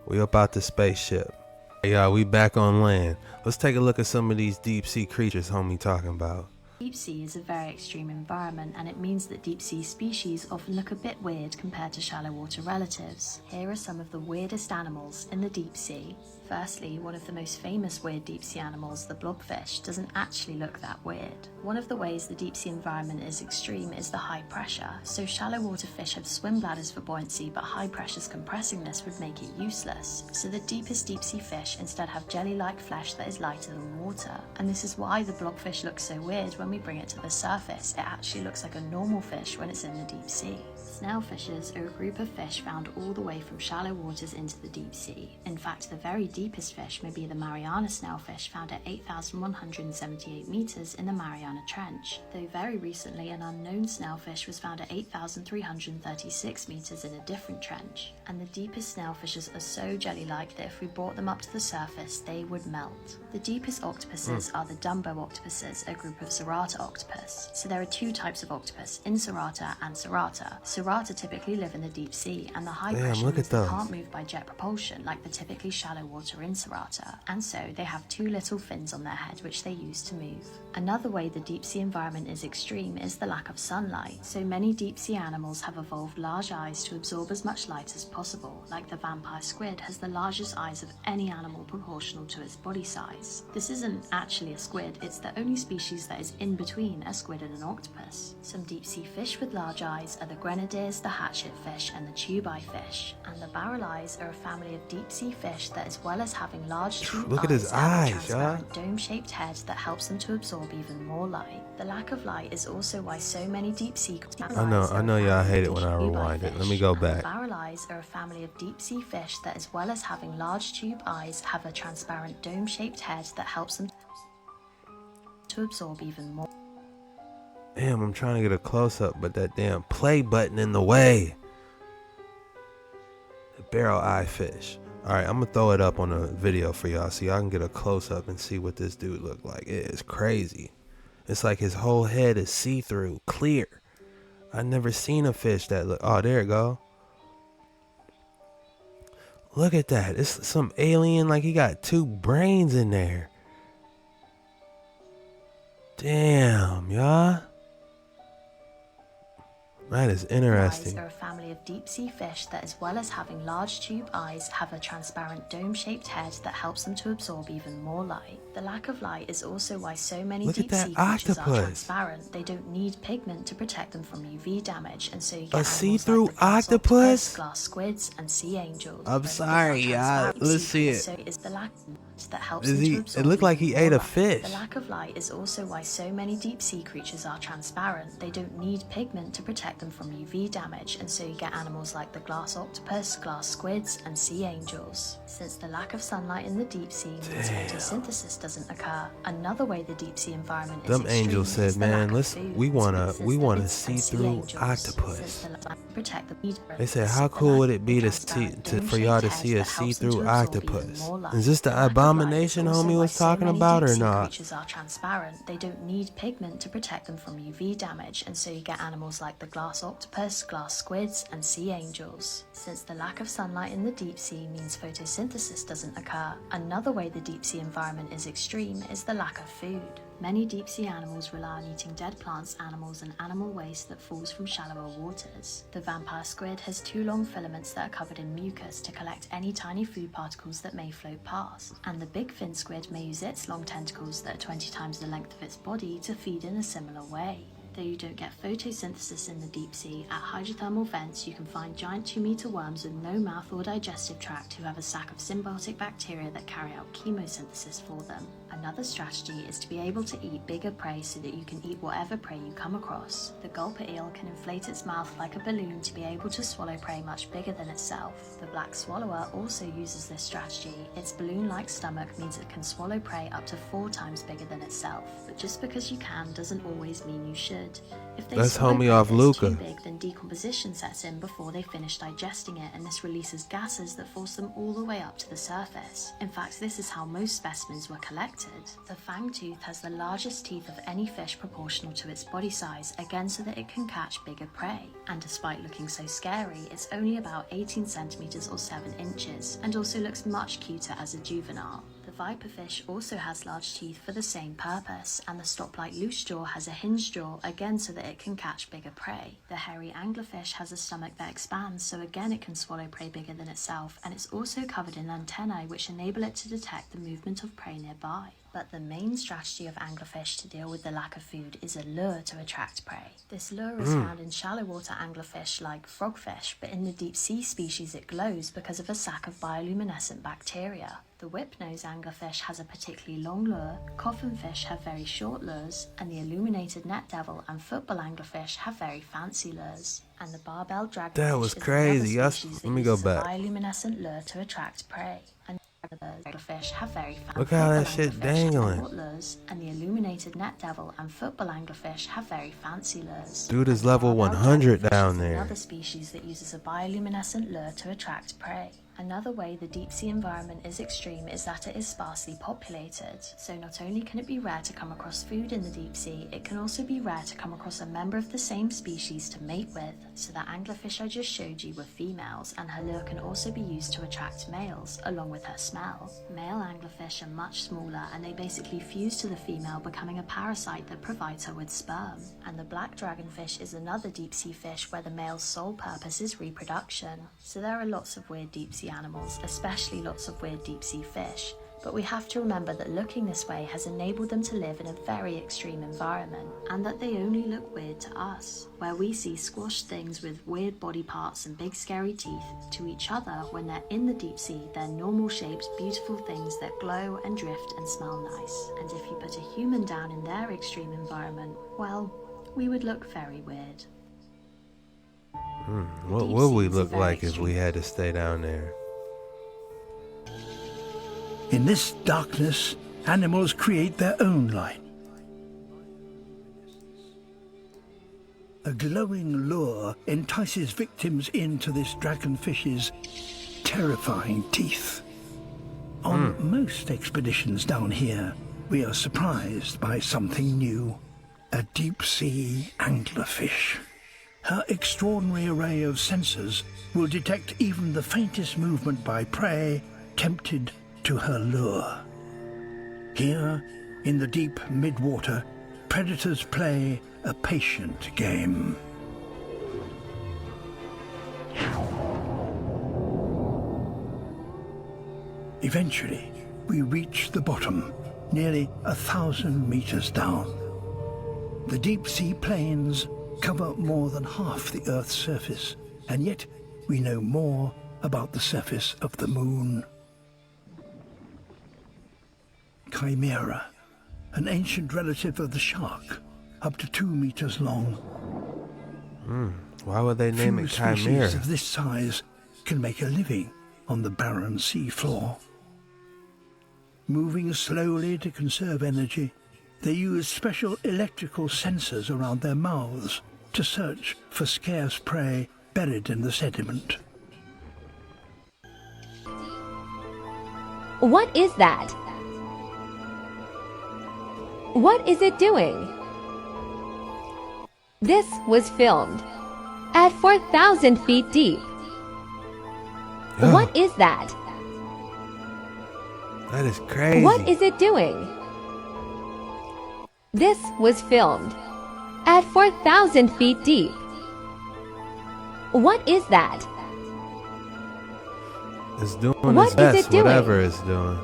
We up out the spaceship. Hey, y'all, we back on land. Let's take a look at some of these deep sea creatures homie talking about. Deep sea is a very extreme environment, and it means that deep sea species often look a bit weird compared to shallow water relatives. Here are some of the weirdest animals in the deep sea. Firstly, one of the most famous weird deep sea animals, the blobfish, doesn't actually look that weird. One of the ways the deep sea environment is extreme is the high pressure. So shallow water fish have swim bladders for buoyancy, but high pressures compressing this would make it useless. So the deepest deep sea fish instead have jelly-like flesh that is lighter than water. And this is why the blobfish looks so weird when we bring it to the surface. It actually looks like a normal fish when it's in the deep sea. Snailfishes are a group of fish found all the way from shallow waters into the deep sea. In fact, the very deepest fish may be the Mariana snailfish, found at 8,178 meters in the Mariana Trench, though very recently an unknown snailfish was found at 8,336 meters in a different trench. And the deepest snailfishes are so jelly-like that if we brought them up to the surface, they would melt. The deepest octopuses are the Dumbo octopuses, a group of Serrata octopus. So there are two types of octopus, Inserrata and Serrata. Serrata typically live in the deep sea, and the high pressure means they can't move by jet propulsion like the typically shallow water Inserrata, and so they have two little fins on their head which they use to move. Another way the deep sea environment is extreme is the lack of sunlight. So many deep sea animals have evolved large eyes to absorb as much light as possible, like the vampire squid has the largest eyes of any animal proportional to its body size. This isn't actually a squid, it's the only species that is in between a squid and an octopus. Some deep sea fish with large eyes are the grenadiers, the hatchetfish, and the tube-eye fish. And the barrel eyes are a family of deep sea fish that, as well as having large tube Look at his eyes, eyes, y'all. dome-shaped head that helps them to absorb even more light. The lack of light is also why so many deep sea I know y'all hate it when I rewind it. Let me go back. Barrel eyes are a family of deep sea fish that, as well as having large tube eyes, have a transparent dome-shaped head that helps them to absorb even more. Damn, I'm trying to get a close-up, but that damn play button in the way. The barrel eye fish. Alright, I'm gonna throw it up on a video for y'all so y'all can get a close-up and see what this dude look like. It is crazy. It's like his whole head is see-through, clear. I never seen a fish that look. Oh, there it go. Look at that. It's some alien, like he got two brains in there. Damn, y'all. That is interesting. Eyes are a family of deep sea fish that, as well as having large tube eyes, have a transparent dome-shaped head that helps them to absorb even more light. The lack of light is also why so many deep sea creatures are transparent. They don't need pigment to protect them from UV damage, and so you get a see-through like octopus? glass squids, and sea angels. I'm sorry, y'all. Let's see it. So is the lack. that helps Is them he? to absorb It looked like he even ate more a light. fish. The lack of light is also why so many deep-sea creatures are transparent. They don't need pigment to protect them from UV damage, and so you get animals like the glass octopus, glass squids, and sea angels. Since the lack of sunlight in the deep sea means photosynthesis doesn't occur, another way the deep-sea environment is Them extreme angels said, is the lack "Man, of let's food." we wanna Since see and sea through angels, octopus." since the land protect the They said, since "How the cool land would it be transparent for y'all to dome-shaped see head a that helps them to see-through absorb even octopus?" more light. Is this the lack of light is abomination also homie why was so talking many about or deep-sea not? creatures are transparent. They don't need pigment to protect them from UV damage, and so you get animals like the glass octopus, glass squids, and sea angels. Since the lack of sunlight in the deep sea means photosynthesis doesn't occur, another way the deep sea environment is extreme is the lack of food. Many deep-sea animals rely on eating dead plants, animals, and animal waste that falls from shallower waters. The vampire squid has 2 long filaments that are covered in mucus to collect any tiny food particles that may float past, and the big fin squid may use its long tentacles that are 20 times the length of its body to feed in a similar way. Though you don't get photosynthesis in the deep sea, at hydrothermal vents you can find giant 2-meter worms with no mouth or digestive tract who have a sack of symbiotic bacteria that carry out chemosynthesis for them. Another strategy is to be able to eat bigger prey so that you can eat whatever prey you come across. The gulper eel can inflate its mouth like a balloon to be able to swallow prey much bigger than itself. The black swallower also uses this strategy. Its balloon-like stomach means it can swallow prey up to 4 times bigger than itself. But just because you can doesn't always mean you should. If they That's swallow homie prey off that's Luca. too big, then decomposition sets in before they finish digesting it, and this releases gases that force them all the way up to the surface. In fact, this is how most specimens were collected. The fangtooth has the largest teeth of any fish proportional to its body size, again so that it can catch bigger prey. And despite looking so scary, it's only about 18 centimeters or 7 inches, and also looks much cuter as a juvenile. The viperfish also has large teeth for the same purpose, and the stoplight loose jaw has a hinged jaw, again so that it can catch bigger prey. The hairy anglerfish has a stomach that expands, so again it can swallow prey bigger than itself, and it's also covered in antennae which enable it to detect the movement of prey nearby. But the main strategy of anglerfish to deal with the lack of food is a lure to attract prey. This lure is found in shallow water anglerfish like frogfish, but in the deep sea species it glows because of a sac of bioluminescent bacteria. The whip-nosed anglerfish has a particularly long lure, coffinfish have very short lures, and the illuminated net devil and football anglerfish have very fancy lures. And the barbell dragfish That was is crazy. another species Let me that go uses a back. bioluminescent lure to attract prey. And anglerfish have very fancy Look how that football shit anglerfish dangling. have short lures, and the illuminated net devil and football anglerfish have very fancy lures. Dude is And the level barbell 100 dragfish down is there. another species that uses a bioluminescent lure to attract prey. Another way the deep sea environment is extreme is that it is sparsely populated. So not only can it be rare to come across food in the deep sea, it can also be rare to come across a member of the same species to mate with. So the anglerfish I just showed you were females, and her lure can also be used to attract males, along with her smell. Male anglerfish are much smaller, and they basically fuse to the female, becoming a parasite that provides her with sperm. And the black dragonfish is another deep sea fish where the male's sole purpose is reproduction. So there are lots of weird deep sea animals, especially lots of weird deep sea fish, but we have to remember that looking this way has enabled them to live in a very extreme environment, and that they only look weird to us, where we see squashed things with weird body parts and big scary teeth. To each other, when they're in the deep sea, they're normal shaped, beautiful things that glow and drift and smell nice. And if you put a human down in their extreme environment, well, we would look very weird. What would we look like if we had to stay down there? In this darkness, animals create their own light. A glowing lure entices victims into this dragonfish's terrifying teeth. On most expeditions down here, we are surprised by something new. A deep-sea anglerfish. Her extraordinary array of sensors will detect even the faintest movement by prey tempted to her lure. Here, in the deep midwater, predators play a patient game. Eventually, we reach the bottom, nearly 1,000 meters down. The deep-sea plains cover more than half the Earth's surface, and yet we know more about the surface of the moon. chimera, an ancient relative of the shark, up to 2 meters long. Why would they name Few it species chimera? of this size can make a living on the barren sea floor. Moving slowly to conserve energy, they use special electrical sensors around their mouths to search for scarce prey buried in the sediment. What is that? What is it doing? This was filmed at 4,000 feet deep. What is that? That is crazy. What is it doing? This was filmed at 4,000 feet deep. What is that? It's doing What its is best, it doing? whatever it's doing.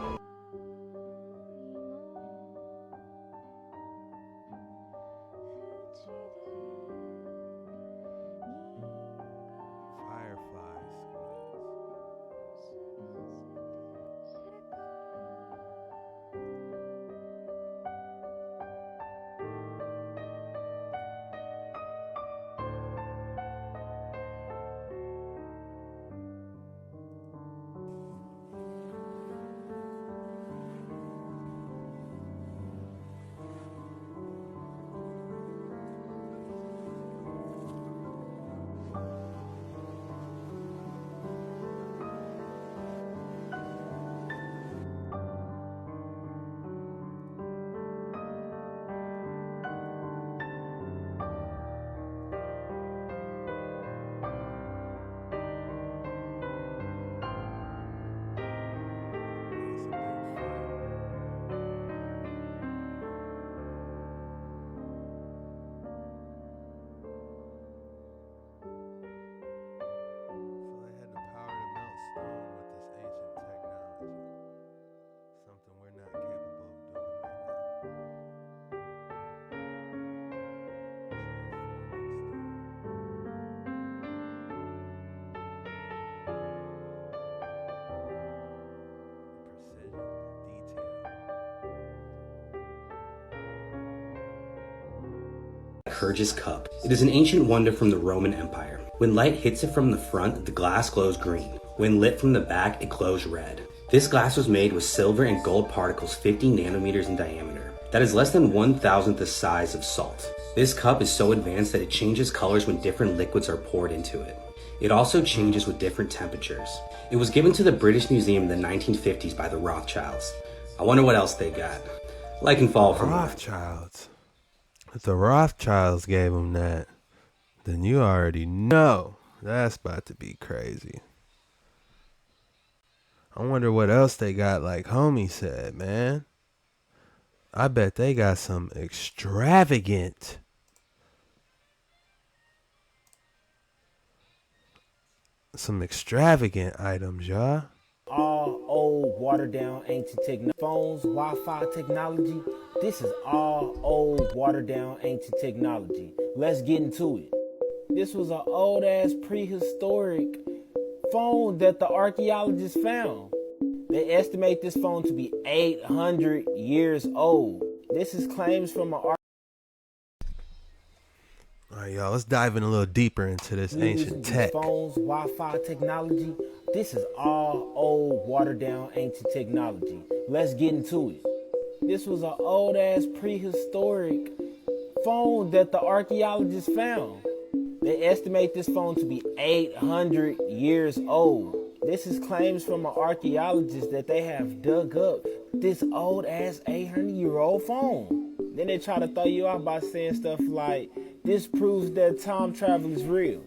Curge's cup. It is an ancient wonder from the Roman Empire. When light hits it from the front, the glass glows green. When lit from the back, it glows red. This glass was made with silver and gold particles 50 nanometers in diameter. That is less than 1,000th the size of salt. This cup is so advanced that it changes colors when different liquids are poured into it. It also changes with different temperatures. It was given to the British Museum in the 1950s by the Rothschilds. I wonder what else they got. Like and follow from Rothschilds. If the Rothschilds gave them that, then you already know that's about to be crazy. I wonder what else they got, like homie said, man. I bet they got some extravagant items, y'all. All old, watered down, ancient phones, Wi-Fi technology. This is all old, watered down, ancient technology. Let's get into it. This was an old ass prehistoric phone that the archaeologists found. They estimate this phone to be 800 years old. This is claims from an Alright, y'all, let's dive in a little deeper into this ancient tech. Phones, Wi-Fi technology. This is all old, watered down, ancient technology. Let's get into it. This was an old ass prehistoric phone that the archaeologists found. They estimate this phone to be 800 years old. This is claims from an archaeologist that they have dug up this old ass 800-year-old phone. Then they try to throw you off by saying stuff like, this proves that time travel is real.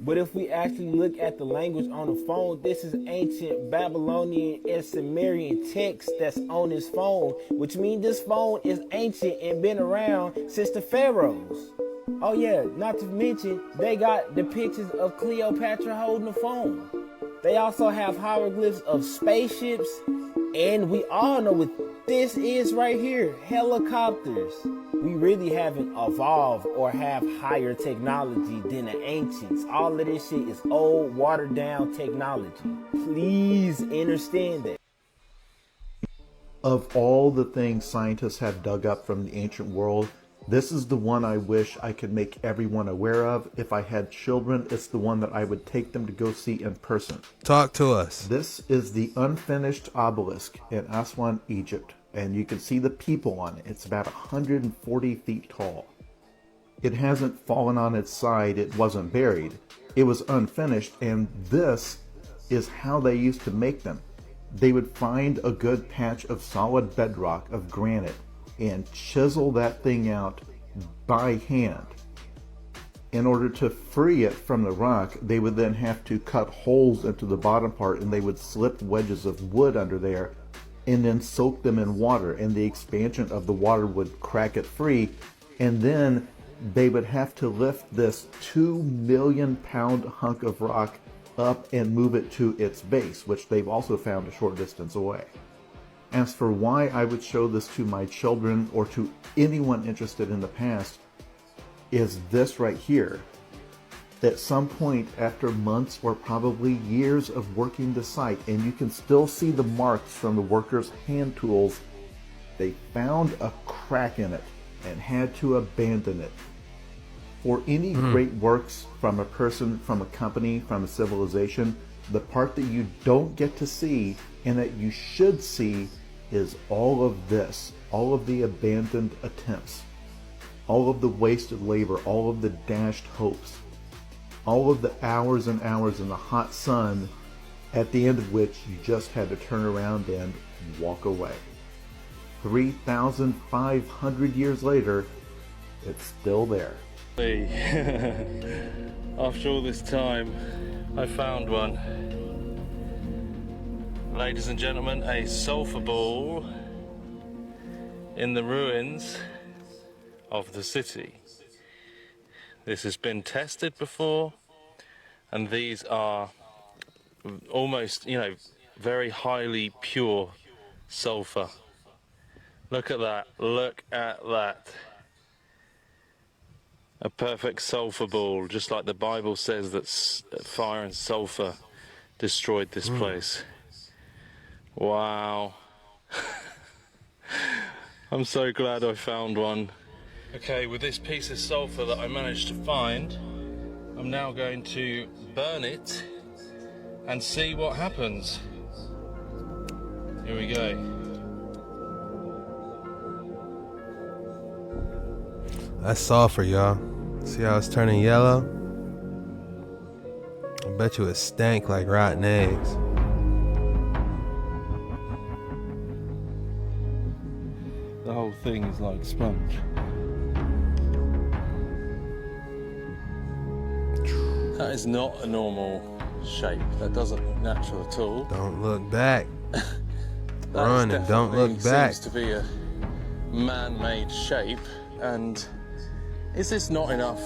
But if we actually look at the language on the phone, this is ancient Babylonian and Sumerian text that's on this phone, which means this phone is ancient and been around since the pharaohs. Oh yeah, not to mention, they got depictions of Cleopatra holding the phone. They also have hieroglyphs of spaceships, and we all know what this is right here, helicopters. We really haven't evolved or have higher technology than the ancients. All of this shit is old, watered down technology. Please understand that. Of all the things scientists have dug up from the ancient world, this is the one I wish I could make everyone aware of. If I had children, it's the one that I would take them to go see in person. Talk to us. This is the unfinished obelisk in Aswan, Egypt, and you can see the people on it. It's about 140 feet tall. It hasn't fallen on its side, it wasn't buried. It was unfinished, and this is how they used to make them. They would find a good patch of solid bedrock of granite and chisel that thing out by hand. In order to free it from the rock, they would then have to cut holes into the bottom part, and they would slip wedges of wood under there and then soak them in water, and the expansion of the water would crack it free, and then they would have to lift this 2 million pound hunk of rock up and move it to its base, which they've also found a short distance away. As for why I would show this to my children or to anyone interested in the past, is this right here. At some point after months or probably years of working the site, and you can still see the marks from the workers' hand tools, they found a crack in it and had to abandon it. For any great works from a person, from a company, from a civilization, the part that you don't get to see and that you should see is all of this, all of the abandoned attempts, all of the wasted labor, all of the dashed hopes, all of the hours and hours in the hot sun, at the end of which you just had to turn around and walk away. 3,500 years later, it's still there. After all this time, I found one. Ladies and gentlemen, a sulfur ball in the ruins of the city. This has been tested before, and these are almost, very highly pure sulfur. Look at that, look at that. A perfect sulfur ball, just like the Bible says that fire and sulfur destroyed this place. Wow. I'm so glad I found one. Okay, with this piece of sulfur that I managed to find, I'm now going to burn it and see what happens. Here we go. That's sulfur, y'all. See how it's turning yellow? I bet you it stank like rotten eggs. The whole thing is like sponge. That is not a normal shape. That doesn't look natural at all. Don't look back. Run and don't look back. Seems to be a man-made shape. And is this not enough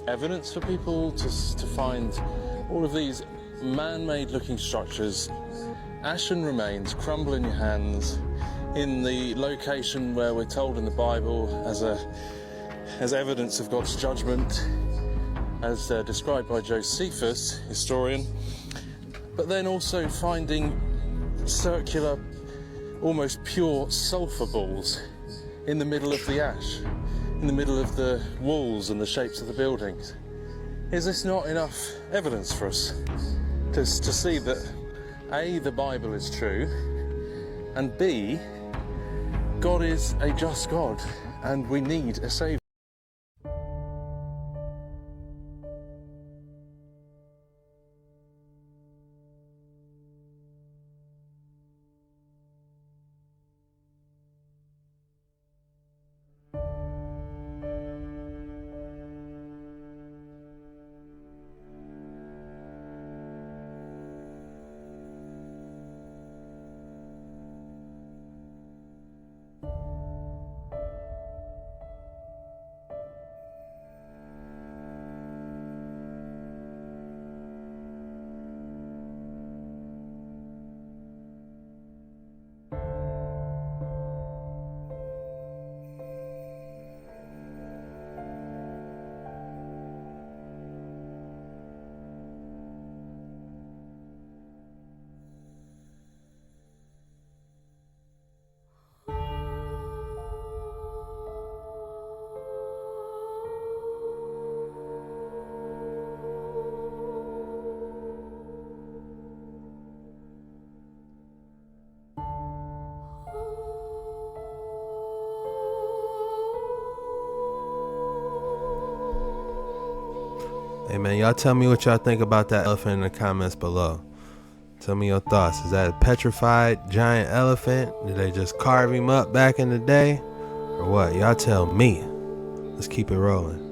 evidence for people to find all of these man-made looking structures, ashen remains, crumble in your hands, in the location where we're told in the Bible as evidence of God's judgment, as described by Josephus, historian, but then also finding circular, almost pure sulfur balls in the middle of the ash, in the middle of the walls and the shapes of the buildings. Is this not enough evidence for us to see that A, the Bible is true, and B, God is a just God, and we need a Saviour? Hey man, y'all tell me what y'all think about that elephant in the comments below. Tell me your thoughts. Is that a petrified giant elephant? Did they just carve him up back in the day? Or what? Y'all tell me. Let's keep it rolling.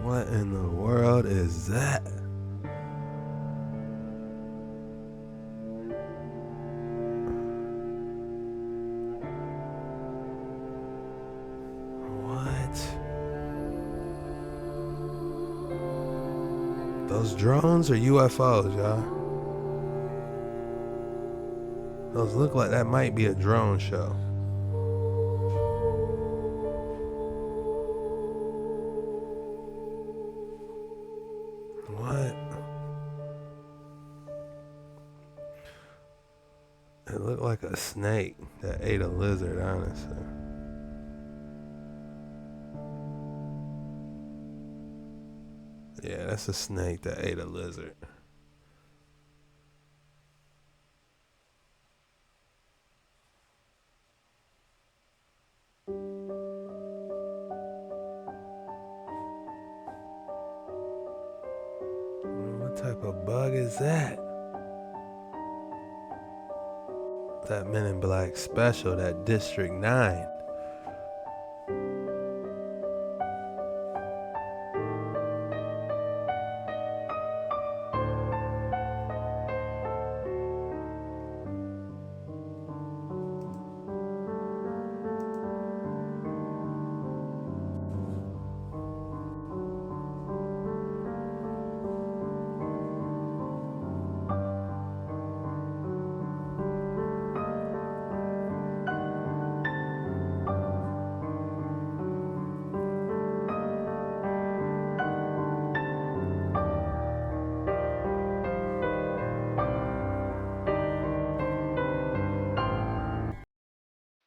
What in the world is that? What? Those drones or UFOs, y'all? Those look like that might be a drone show. What? It looked like a snake that ate a lizard, honestly. Yeah, that's a snake that ate a lizard. What type of bug is that? That Men in Black special, that District 9.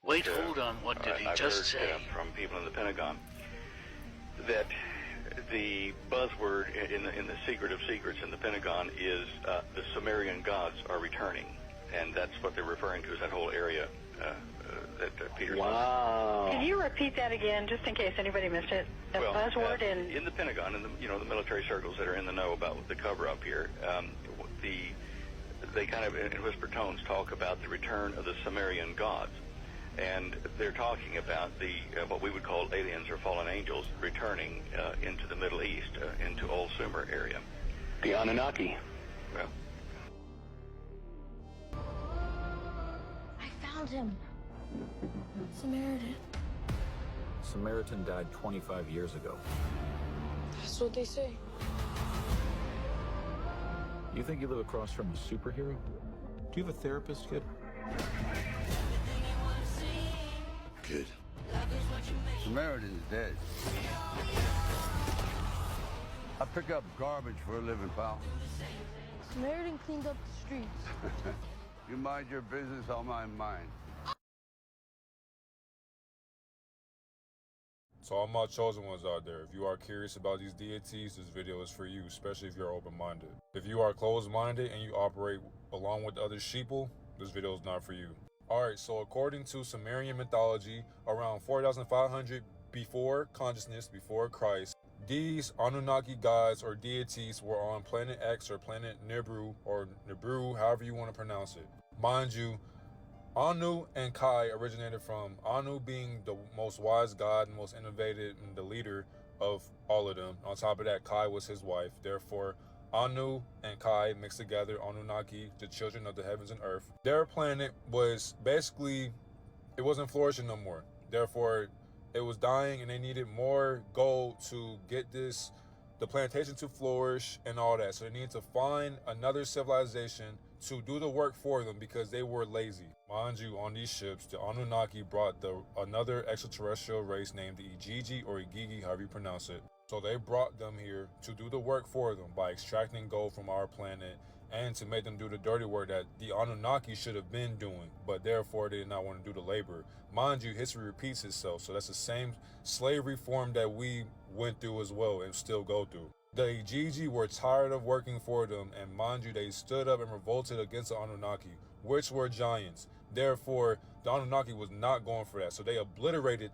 Wait, hold on. What did he just say? From people in the Pentagon that the buzzword in the secret of secrets in the Pentagon is the Sumerian gods are returning, and that's what they're referring to as that whole area that Peter's. Wow! Can you repeat that again, just in case anybody missed it? The buzzword in the Pentagon, in the military circles that are in the know about the cover-up here, they kind of in whispered tones talk about the return of the Sumerian gods. And they're talking about the what we would call aliens or fallen angels returning into the Middle East, into Old Sumer area. The Anunnaki. Well, I found him. Samaritan. Samaritan died 25 years ago. That's what they say. You think you live across from a superhero? Do you have a therapist, kid? Good. Samaritan's dead. I pick up garbage for a living, pal. Samaritan cleaned up the streets. You mind your business, I'll mind mine. To all my chosen ones out there, if you are curious about these deities, this video is for you, especially if you're open-minded. If you are closed-minded and you operate along with other sheeple, this video is not for you. Alright, so according to Sumerian mythology, around 4,500 before consciousness, before Christ, these Anunnaki gods or deities were on planet X or planet Nibiru, or Nibiru, however you want to pronounce it. Mind you, Anu and Kai originated from Anu being the most wise god, most innovative, and the leader of all of them. On top of that, Kai was his wife. Therefore, Anu and Kai mixed together, Anunnaki, the children of the heavens and earth. Their planet was basically, it wasn't flourishing no more. Therefore, it was dying and they needed more gold to get the plantation to flourish and all that. So they needed to find another civilization to do the work for them because they were lazy. Mind you, on these ships, the Anunnaki brought another extraterrestrial race named the Igigi or Igigi, however you pronounce it. So they brought them here to do the work for them by extracting gold from our planet and to make them do the dirty work that the Anunnaki should have been doing, but therefore they did not want to do the labor. Mind you, history repeats itself, so that's the same slavery form that we went through as well and still go through. The Igigi were tired of working for them, and mind you, they stood up and revolted against the Anunnaki, which were giants. Therefore, the Anunnaki was not going for that, so they obliterated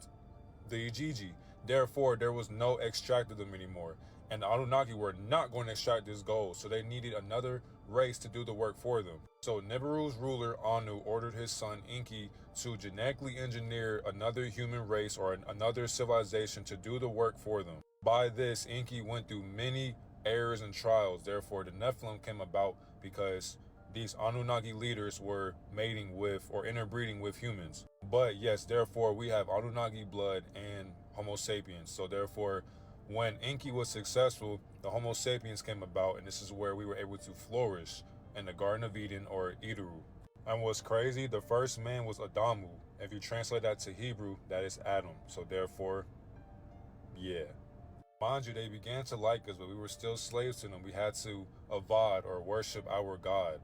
the Igigi. Therefore, there was no extract of them anymore. And the Anunnaki were not going to extract this gold, so they needed another race to do the work for them. So Nibiru's ruler, Anu, ordered his son, Enki, to genetically engineer another human race or another civilization to do the work for them. By this, Enki went through many errors and trials. Therefore, the Nephilim came about because these Anunnaki leaders were mating with or interbreeding with humans. But yes, therefore, we have Anunnaki blood and Homo sapiens. So therefore, when Enki was successful, the Homo sapiens came about, and this is where we were able to flourish in the Garden of Eden, or Idaru. And what's crazy, the first man was Adamu. If you translate that to Hebrew, that is Adam. So therefore, yeah. Mind you, they began to like us, but we were still slaves to them. We had to avad or worship our God.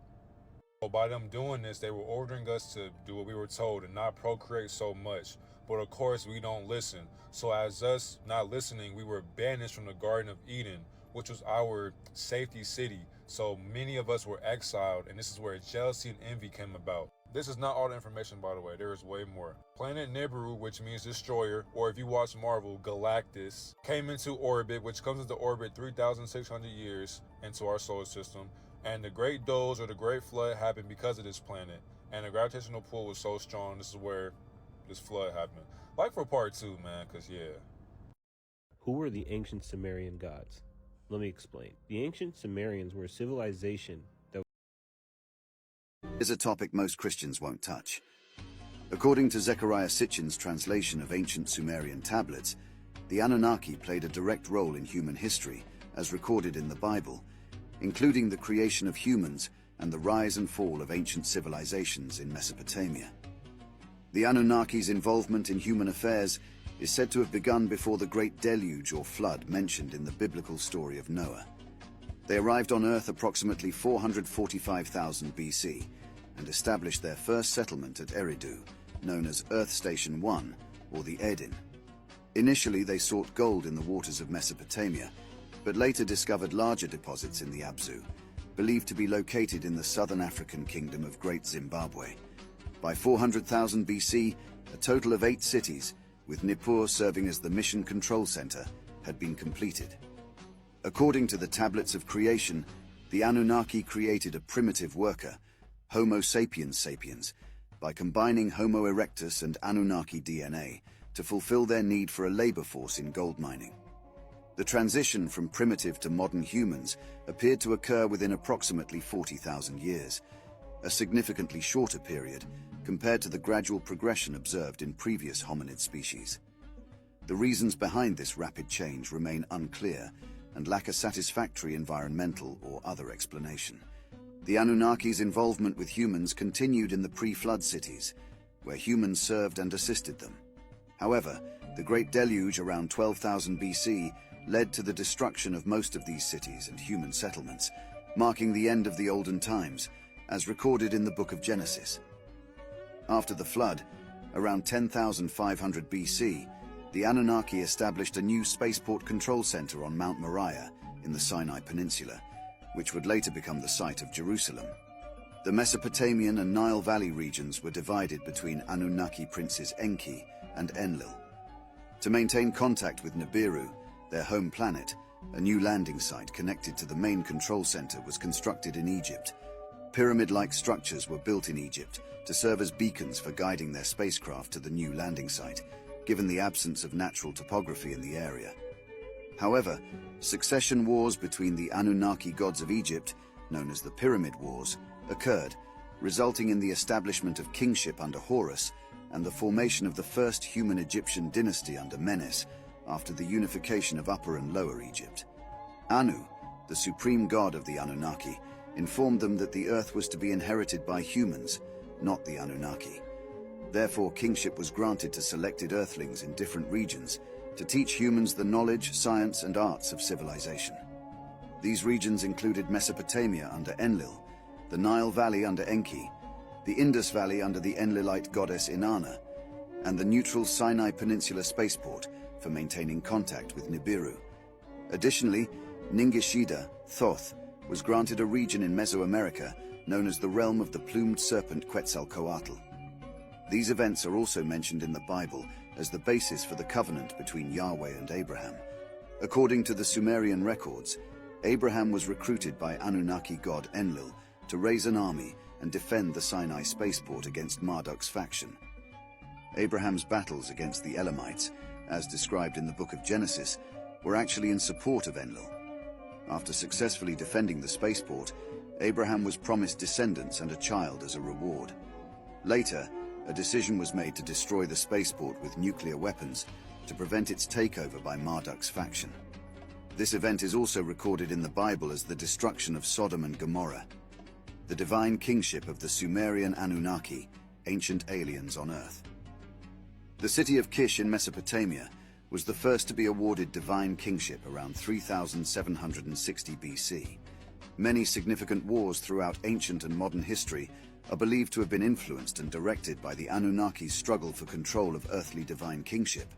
So by them doing this, they were ordering us to do what we were told and not procreate so much. But of course, we don't listen. So as us not listening, we were banished from the Garden of Eden, which was our safety city. So many of us were exiled, and this is where jealousy and envy came about. This is not all the information, by the way. There is way more. Planet Nibiru, which means destroyer, or if you watch Marvel, Galactus, came into orbit, which comes into orbit 3,600 years into our solar system. And the Great Doze, or the Great Flood, happened because of this planet. And the gravitational pull was so strong, this is where this flood happened. Like for part 2, man, because yeah. Who were the ancient Sumerian gods? Let me explain. The ancient Sumerians were a civilization that is a topic most Christians won't touch. According to Zechariah Sitchin's translation of ancient Sumerian tablets, the Anunnaki played a direct role in human history, as recorded in the Bible, including the creation of humans and the rise and fall of ancient civilizations in Mesopotamia. The Anunnaki's involvement in human affairs is said to have begun before the Great Deluge or Flood mentioned in the biblical story of Noah. They arrived on Earth approximately 445,000 BC and established their first settlement at Eridu, known as Earth Station 1, or the Edin. Initially, they sought gold in the waters of Mesopotamia, but later discovered larger deposits in the Abzu, believed to be located in the southern African kingdom of Great Zimbabwe. By 400,000 BC, a total of 8 cities, with Nippur serving as the mission control center, had been completed. According to the tablets of creation, the Anunnaki created a primitive worker, Homo sapiens sapiens, by combining Homo erectus and Anunnaki DNA to fulfill their need for a labor force in gold mining. The transition from primitive to modern humans appeared to occur within approximately 40,000 years, a significantly shorter period compared to the gradual progression observed in previous hominid species. The reasons behind this rapid change remain unclear and lack a satisfactory environmental or other explanation. The Anunnaki's involvement with humans continued in the pre-flood cities, where humans served and assisted them. However, the Great Deluge around 12,000 BC led to the destruction of most of these cities and human settlements, marking the end of the olden times, as recorded in the Book of Genesis. After the flood, around 10,500 BC, the Anunnaki established a new spaceport control center on Mount Moriah in the Sinai Peninsula, which would later become the site of Jerusalem. The Mesopotamian and Nile Valley regions were divided between Anunnaki princes Enki and Enlil. To maintain contact with Nibiru, their home planet, a new landing site connected to the main control center was constructed in Egypt. Pyramid-like structures were built in Egypt to serve as beacons for guiding their spacecraft to the new landing site, given the absence of natural topography in the area. However, succession wars between the Anunnaki gods of Egypt, known as the Pyramid Wars, occurred, resulting in the establishment of kingship under Horus and the formation of the first human Egyptian dynasty under Menes after the unification of Upper and Lower Egypt. Anu, the supreme god of the Anunnaki, informed them that the earth was to be inherited by humans, not the Anunnaki. Therefore, kingship was granted to selected earthlings in different regions to teach humans the knowledge, science, and arts of civilization. These regions included Mesopotamia under Enlil, the Nile Valley under Enki, the Indus Valley under the Enlilite goddess Inanna, and the neutral Sinai Peninsula spaceport for maintaining contact with Nibiru. Additionally, Ningishida, Thoth, was granted a region in Mesoamerica known as the realm of the plumed serpent Quetzalcoatl. These events are also mentioned in the Bible as the basis for the covenant between Yahweh and Abraham. According to the Sumerian records, Abraham was recruited by Anunnaki god Enlil to raise an army and defend the Sinai spaceport against Marduk's faction. Abraham's battles against the Elamites, as described in the book of Genesis, were actually in support of Enlil. After successfully defending the spaceport, Abraham was promised descendants and a child as a reward. Later, a decision was made to destroy the spaceport with nuclear weapons to prevent its takeover by Marduk's faction. This event is also recorded in the Bible as the destruction of Sodom and Gomorrah, the divine kingship of the Sumerian Anunnaki, ancient aliens on Earth. The city of Kish in Mesopotamia was the first to be awarded divine kingship around 3760 BC. Many significant wars throughout ancient and modern history are believed to have been influenced and directed by the Anunnaki's struggle for control of earthly divine kingship.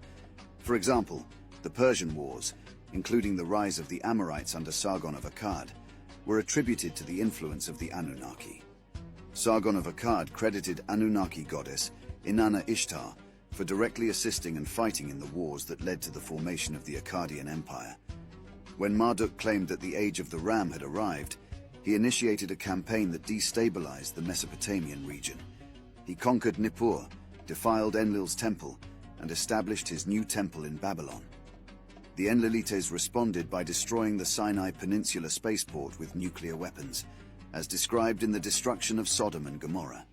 For example, the Persian Wars, including the rise of the Amorites under Sargon of Akkad, were attributed to the influence of the Anunnaki. Sargon of Akkad credited Anunnaki goddess Inanna Ishtar for directly assisting and fighting in the wars that led to the formation of the Akkadian Empire. When Marduk claimed that the Age of the Ram had arrived, he initiated a campaign that destabilized the Mesopotamian region. He conquered Nippur, defiled Enlil's temple, and established his new temple in Babylon. The Enlilites responded by destroying the Sinai Peninsula spaceport with nuclear weapons, as described in the destruction of Sodom and Gomorrah.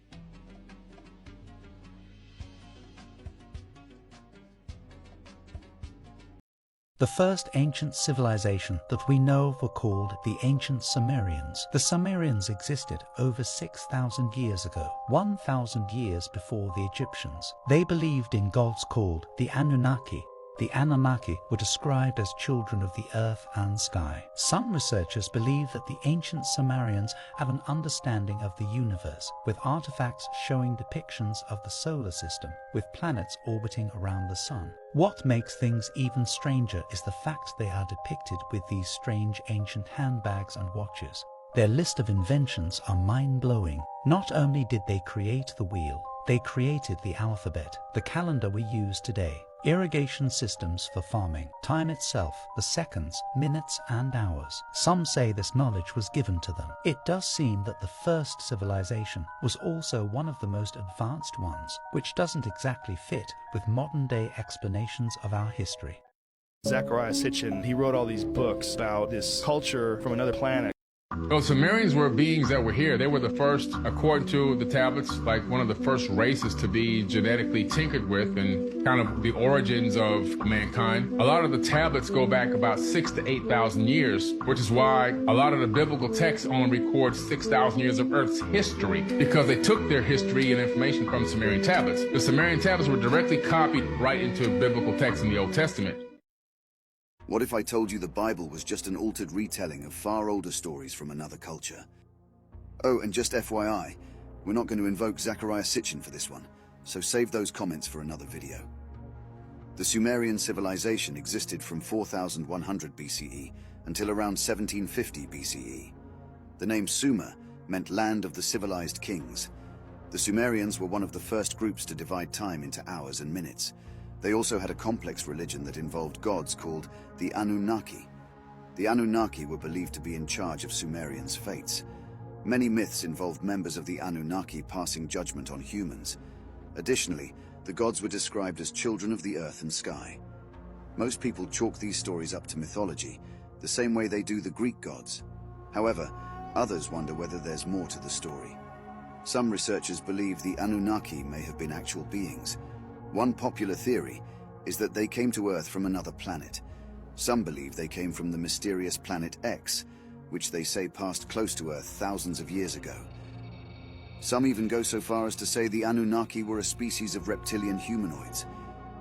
The first ancient civilization that we know of were called the ancient Sumerians. The Sumerians existed over 6,000 years ago, 1,000 years before the Egyptians. They believed in gods called the Anunnaki. The Anunnaki were described as children of the earth and sky. Some researchers believe that the ancient Sumerians have an understanding of the universe, with artifacts showing depictions of the solar system, with planets orbiting around the sun. What makes things even stranger is the fact they are depicted with these strange ancient handbags and watches. Their list of inventions are mind-blowing. Not only did they create the wheel, they created the alphabet, the calendar we use today, irrigation systems for farming, time itself, the seconds, minutes and hours. Some say this knowledge was given to them. It does seem that the first civilization was also one of the most advanced ones, which doesn't exactly fit with modern-day explanations of our history. JetskiChuck, he wrote all these books about this culture from another planet. Well, Sumerians were beings that were here. They were the first, according to the tablets, like one of the first races to be genetically tinkered with and kind of the origins of mankind. A lot of the tablets go back about 6,000 to 8,000 years, which is why a lot of the biblical texts only record 6,000 years of Earth's history, because they took their history and information from Sumerian tablets. The Sumerian tablets were directly copied right into biblical texts in the Old Testament. What if I told you the Bible was just an altered retelling of far older stories from another culture? Oh, and just FYI, we're not going to invoke JetskiChuck for this one, so save those comments for another video. The Sumerian civilization existed from 4100 BCE until around 1750 BCE. The name Sumer meant land of the civilized kings. The Sumerians were one of the first groups to divide time into hours and minutes. They also had a complex religion that involved gods called the Anunnaki. The Anunnaki were believed to be in charge of Sumerians' fates. Many myths involved members of the Anunnaki passing judgment on humans. Additionally, the gods were described as children of the earth and sky. Most people chalk these stories up to mythology, the same way they do the Greek gods. However, others wonder whether there's more to the story. Some researchers believe the Anunnaki may have been actual beings. One popular theory is that they came to Earth from another planet. Some believe they came from the mysterious planet X, which they say passed close to Earth thousands of years ago. Some even go so far as to say the Anunnaki were a species of reptilian humanoids.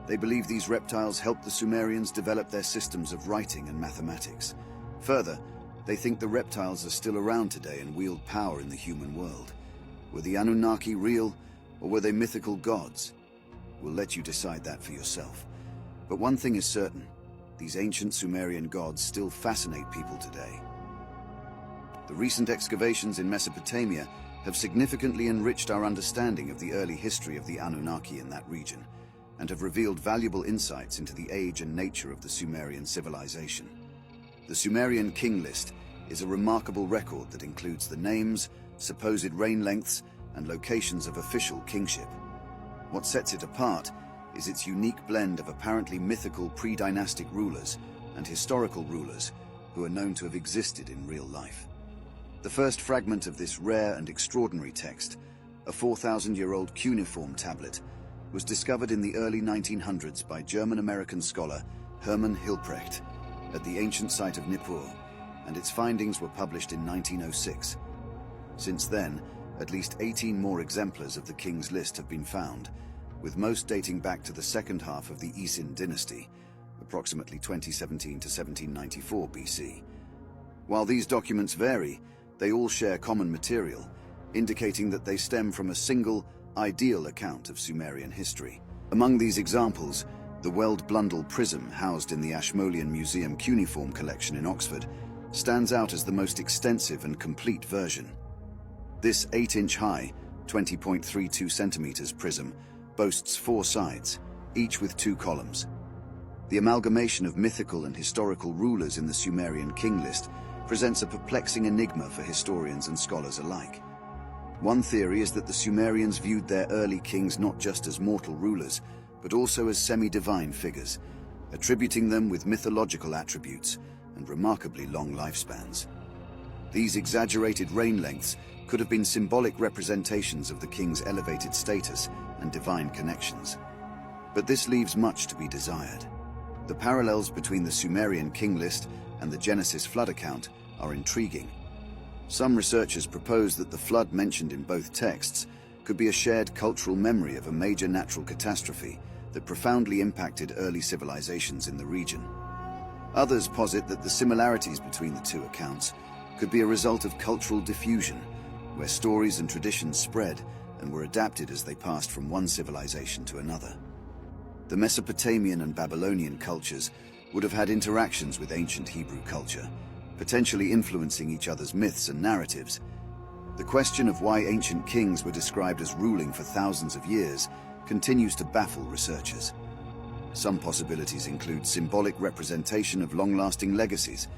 They believe these reptiles helped the Sumerians develop their systems of writing and mathematics. Further, They think the reptiles are still around today and wield power in the human world. Were the Anunnaki real, or were they mythical gods? We'll let you decide that for yourself. But one thing is certain, these ancient Sumerian gods still fascinate people today. The recent excavations in Mesopotamia have significantly enriched our understanding of the early history of the Anunnaki in that region, and have revealed valuable insights into the age and nature of the Sumerian civilization. The Sumerian king list is a remarkable record that includes the names, supposed reign lengths, and locations of official kingship. What sets it apart is its unique blend of apparently mythical pre-dynastic rulers and historical rulers who are known to have existed in real life. The first fragment of this rare and extraordinary text, a 4,000-year-old cuneiform tablet, was discovered in the early 1900s by German-American scholar Hermann Hilprecht at the ancient site of Nippur, and its findings were published in 1906. Since then, at least 18 more exemplars of the king's list have been found, with most dating back to the second half of the Isin dynasty, approximately 2017 to 1794 BC. While these documents vary, they all share common material, indicating that they stem from a single, ideal account of Sumerian history. Among these examples, the Weld Blundell prism housed in the Ashmolean Museum cuneiform collection in Oxford stands out as the most extensive and complete version. This 8-inch high, 20.32 centimeters prism boasts 4 sides, each with 2 columns. The amalgamation of mythical and historical rulers in the Sumerian king list presents a perplexing enigma for historians and scholars alike. One theory is that the Sumerians viewed their early kings not just as mortal rulers, but also as semi-divine figures, attributing them with mythological attributes and remarkably long lifespans. These exaggerated reign lengths could have been symbolic representations of the king's elevated status and divine connections. But this leaves much to be desired. The parallels between the Sumerian king list and the Genesis flood account are intriguing. Some researchers propose that the flood mentioned in both texts could be a shared cultural memory of a major natural catastrophe that profoundly impacted early civilizations in the region. Others posit that the similarities between the two accounts could be a result of cultural diffusion, where stories and traditions spread and were adapted as they passed from one civilization to another. The Mesopotamian and Babylonian cultures would have had interactions with ancient Hebrew culture, potentially influencing each other's myths and narratives. The question of why ancient kings were described as ruling for thousands of years continues to baffle researchers. Some possibilities include symbolic representation of long-lasting legacies,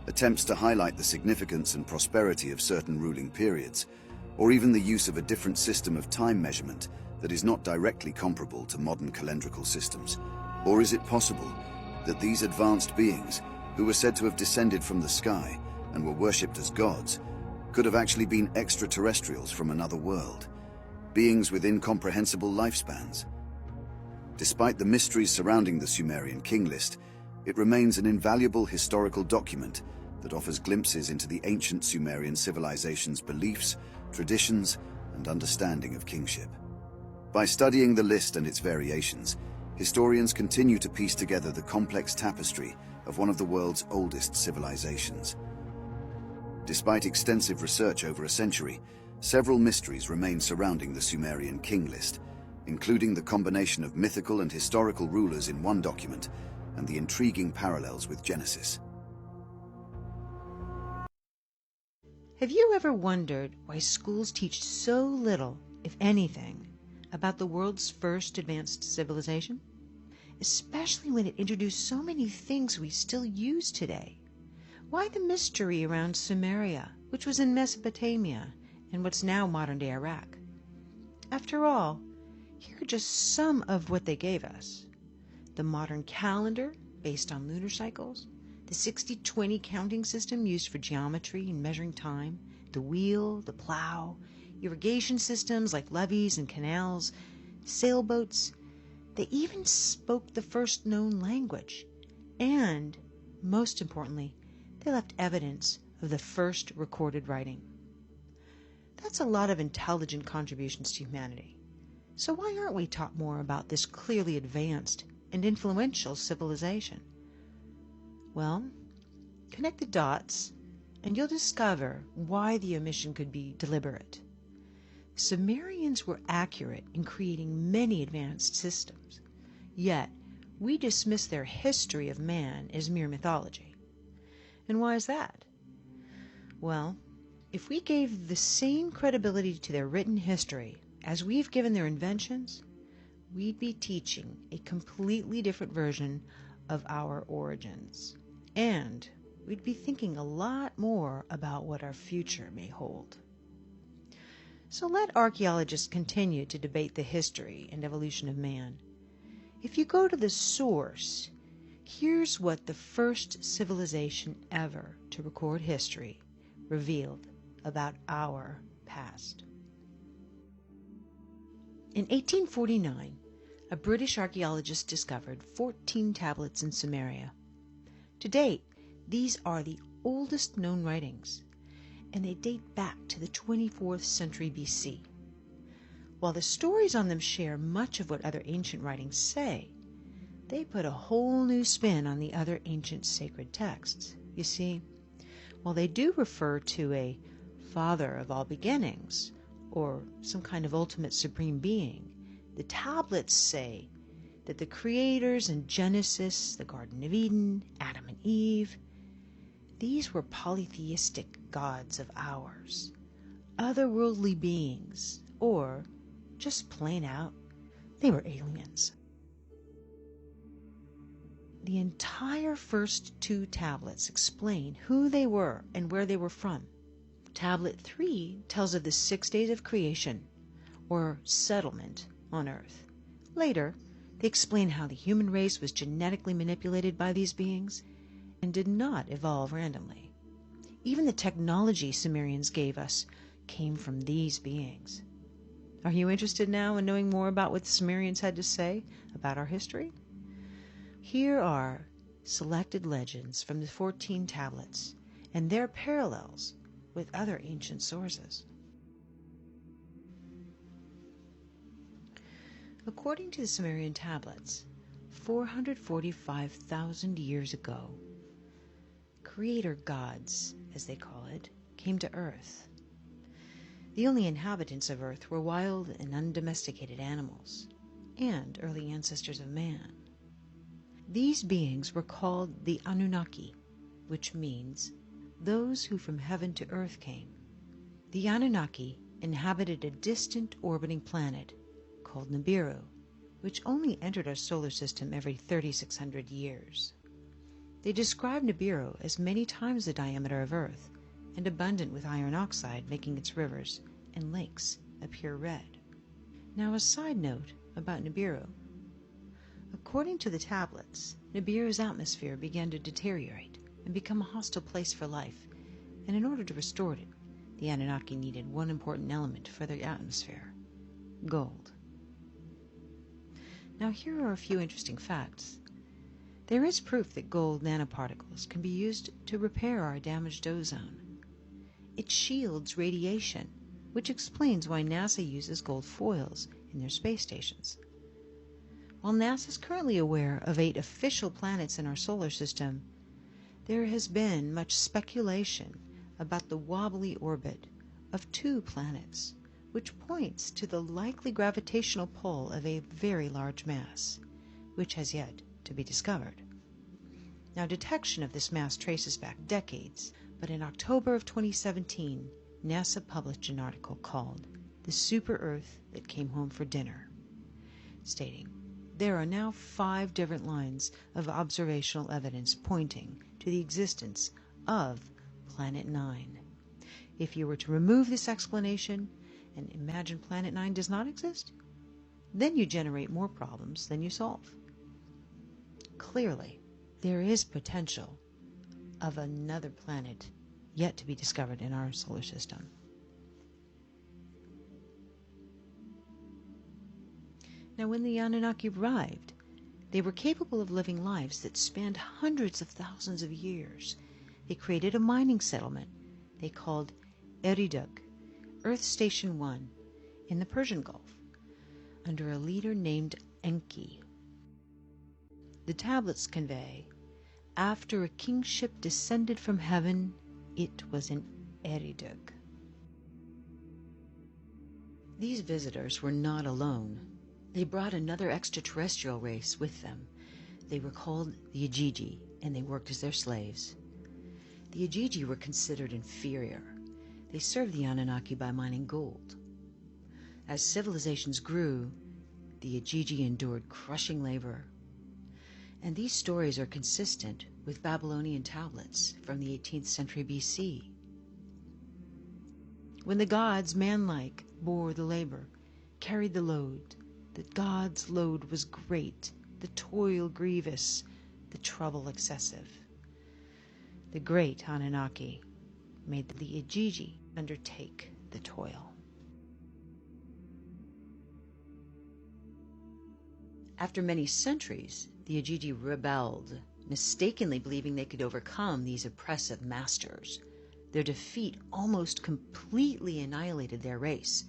attempts to highlight the significance and prosperity of certain ruling periods, or even the use of a different system of time measurement that is not directly comparable to modern calendrical systems. Or is it possible that these advanced beings, who were said to have descended from the sky and were worshipped as gods, could have actually been extraterrestrials from another world, beings with incomprehensible lifespans? Despite the mysteries surrounding the Sumerian king list, it remains an invaluable historical document that offers glimpses into the ancient Sumerian civilization's beliefs, traditions, and understanding of kingship. By studying the list and its variations, historians continue to piece together the complex tapestry of one of the world's oldest civilizations. Despite extensive research over a century, several mysteries remain surrounding the Sumerian king list, including the combination of mythical and historical rulers in one document and the intriguing parallels with Genesis. Have you ever wondered why schools teach so little, if anything, about the world's first advanced civilization? Especially when it introduced so many things we still use today. Why the mystery around Sumeria, which was in Mesopotamia and what's now modern-day Iraq? After all, here are just some of what they gave us. The modern calendar, based on lunar cycles, the 60-20 counting system used for geometry and measuring time, the wheel, the plow, irrigation systems like levees and canals, sailboats. They even spoke the first known language. And, most importantly, they left evidence of the first recorded writing. That's a lot of intelligent contributions to humanity. So why aren't we taught more about this clearly advanced and influential civilization? Well, connect the dots and you'll discover why the omission could be deliberate. Sumerians were accurate in creating many advanced systems, yet we dismiss their history of man as mere mythology. And why is that? Well, if we gave the same credibility to their written history as we've given their inventions, we'd be teaching a completely different version of our origins. And we'd be thinking a lot more about what our future may hold. So let archaeologists continue to debate the history and evolution of man. If you go to the source, here's what the first civilization ever to record history revealed about our past. In 1849, a British archaeologist discovered 14 tablets in Sumeria. To date, these are the oldest known writings, and they date back to the 24th century BC. While the stories on them share much of what other ancient writings say, they put a whole new spin on the other ancient sacred texts. You see, while they do refer to a father of all beginnings, or some kind of ultimate supreme being, the tablets say that the creators in Genesis, the Garden of Eden, Adam and Eve, these were polytheistic gods of ours, otherworldly beings, or just plain out, they were aliens. The entire first 2 tablets explain who they were and where they were from. Tablet 3 tells of the 6 days of creation, or settlement, on Earth. Later, they explain how the human race was genetically manipulated by these beings and did not evolve randomly. Even the technology Sumerians gave us came from these beings. Are you interested now in knowing more about what the Sumerians had to say about our history? Here are selected legends from the 14 tablets and their parallels with other ancient sources. According to the Sumerian tablets, 445,000 years ago, creator gods, as they call it, came to Earth. The only inhabitants of Earth were wild and undomesticated animals, and early ancestors of man. These beings were called the Anunnaki, which means those who from heaven to earth came. The Anunnaki inhabited a distant orbiting planet called Nibiru, which only entered our solar system every 3,600 years. They describe Nibiru as many times the diameter of Earth and abundant with iron oxide, making its rivers and lakes appear red. Now, a side note about Nibiru. According to the tablets, Nibiru's atmosphere began to deteriorate and become a hostile place for life, and in order to restore it, the Anunnaki needed one important element for their atmosphere: gold. Now, here are a few interesting facts. There is proof that gold nanoparticles can be used to repair our damaged ozone. It shields radiation, which explains why NASA uses gold foils in their space stations. While NASA is currently aware of 8 official planets in our solar system, there has been much speculation about the wobbly orbit of 2 planets, which points to the likely gravitational pull of a very large mass, which has yet to be discovered. Now, detection of this mass traces back decades, but in October of 2017, NASA published an article called "The Super Earth That Came Home for Dinner," stating, there are now 5 different lines of observational evidence pointing to the existence of Planet 9. If you were to remove this explanation and imagine Planet 9 does not exist, then you generate more problems than you solve. Clearly, there is potential of another planet yet to be discovered in our solar system. Now, when the Anunnaki arrived, they were capable of living lives that spanned hundreds of thousands of years. They created a mining settlement they called Eriduk, Earth Station 1, in the Persian Gulf, under a leader named Enki. The tablets convey, after a kingship descended from heaven It was an Eridug. These visitors were not alone. They brought another extraterrestrial race with them. They were called the Ajiji, and they worked as their slaves. The Ajiji were considered inferior. They served the Anunnaki by mining gold. As civilizations grew, the Ajiji endured crushing labor. And these stories are consistent with Babylonian tablets from the 18th century BC. When the gods, manlike, bore the labor, carried the load, the gods' load was great, the toil grievous, the trouble excessive. The great Anunnaki made the Ajiji undertake the toil. After many centuries, the Ajiji rebelled, mistakenly believing they could overcome these oppressive masters. Their defeat almost completely annihilated their race,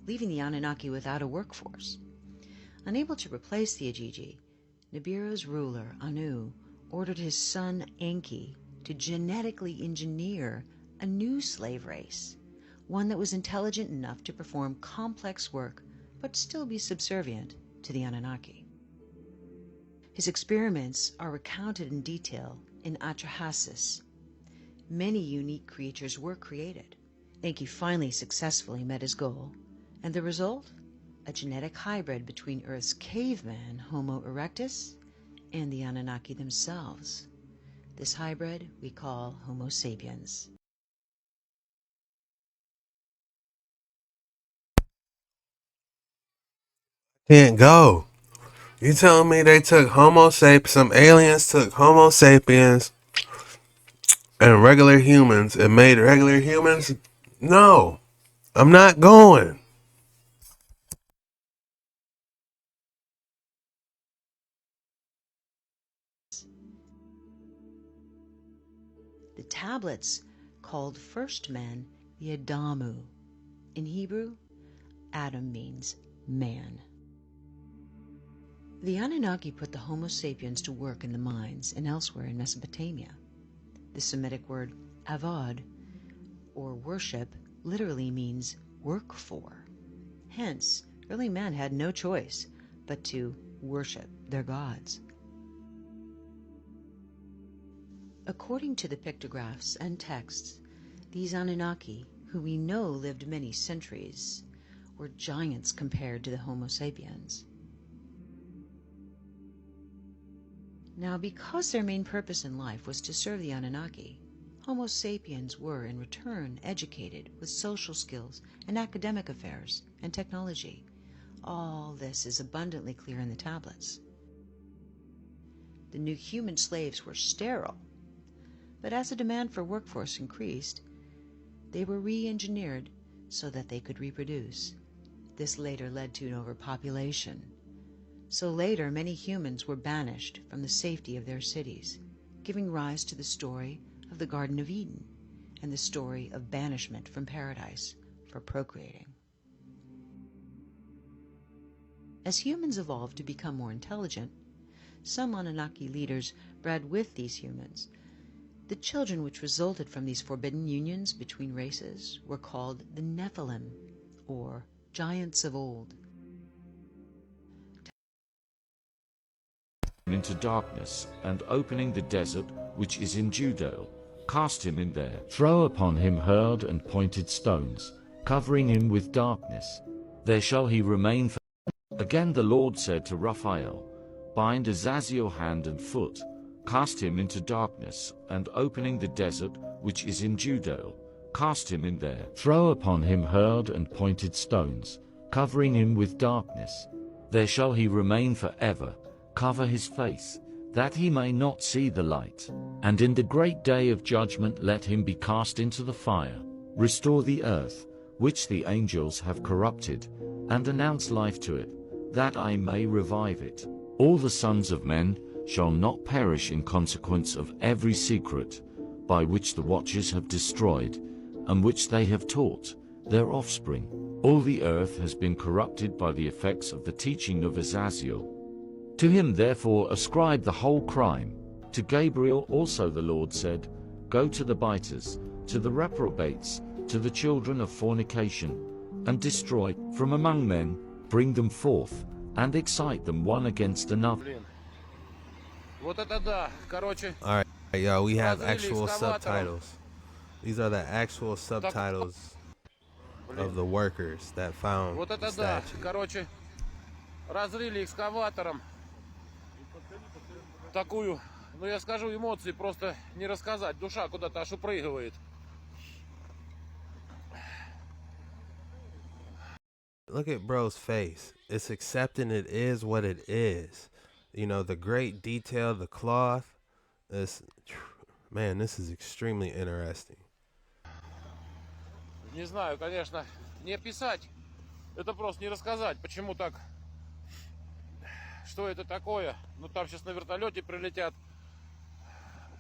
leaving the Anunnaki without a workforce. Unable to replace the Ajiji, Nibiru's ruler, Anu, ordered his son Enki to genetically engineer a new slave race, one that was intelligent enough to perform complex work but still be subservient to the Anunnaki. His experiments are recounted in detail in Atrahasis. Many unique creatures were created. Enki finally successfully met his goal, and the result? A genetic hybrid between Earth's caveman, Homo erectus, and the Anunnaki themselves. This hybrid we call Homo sapiens. Can't go. You telling me they took Homo sapiens, some aliens took Homo sapiens and regular humans and made regular humans? No, I'm not going. The tablets called first men the Adamu. In Hebrew, Adam means man. The Anunnaki put the Homo sapiens to work in the mines and elsewhere in Mesopotamia. The Semitic word avad, or worship, literally means work for. Hence, early men had no choice but to worship their gods. According to the pictographs and texts, these Anunnaki, who we know lived many centuries, were giants compared to the Homo sapiens. Now, because their main purpose in life was to serve the Anunnaki, Homo sapiens were, in return, educated with social skills and academic affairs and technology. All this is abundantly clear in the tablets. The new human slaves were sterile, but as the demand for workforce increased, they were re-engineered so that they could reproduce. This later led to an overpopulation. So later, many humans were banished from the safety of their cities, giving rise to the story of the Garden of Eden and the story of banishment from paradise for procreating. As humans evolved to become more intelligent, some Anunnaki leaders bred with these humans. The children which resulted from these forbidden unions between races were called the Nephilim, or giants of old. Into darkness, and opening the desert which is in Judea, cast him in there. Throw upon him hurled and pointed stones, covering him with darkness. There shall he remain for. Again the Lord said to Raphael, bind Azazel hand and foot, cast him into darkness, and opening the desert which is in Judea, cast him in there. Throw upon him hurled and pointed stones, covering him with darkness. There shall he remain forever. Cover his face, that he may not see the light. And in the great day of judgment let him be cast into the fire. Restore the earth, which the angels have corrupted, and announce life to it, that I may revive it. All the sons of men shall not perish in consequence of every secret, by which the watchers have destroyed, and which they have taught their offspring. All the earth has been corrupted by the effects of the teaching of Azazel. To him therefore ascribe the whole crime. To Gabriel also the Lord said, go to the biters, to the reprobates, to the children of fornication, and destroy from among men, bring them forth, and excite them one against another. Alright, yo, we have actual subtitles. These are the actual subtitles of the workers that found the statue. Разрыли экскаватором. Такую, ну я скажу, эмоции просто не рассказать. Душа куда-то аж упрыгивает. Look at bro's face. It's accepting it is what it is. You know, the great detail, the cloth. Man, this is extremely interesting. Не знаю, конечно, не описать. Это просто не рассказать, почему так. Что это такое? Ну там сейчас на вертолете прилетят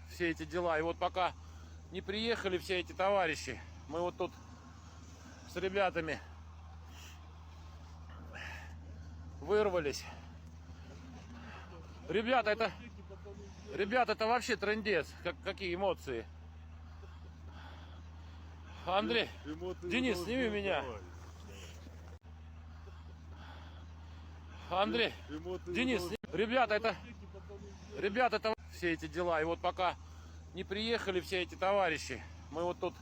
все эти дела. И вот пока не приехали все эти товарищи, мы вот тут с ребятами вырвались. Ребята, это вообще трындец. Какие эмоции. Андрей, Денис, сними меня. Андрей, Денис, ребята, это все эти дела. И вот пока не приехали все эти товарищи, мы вот тут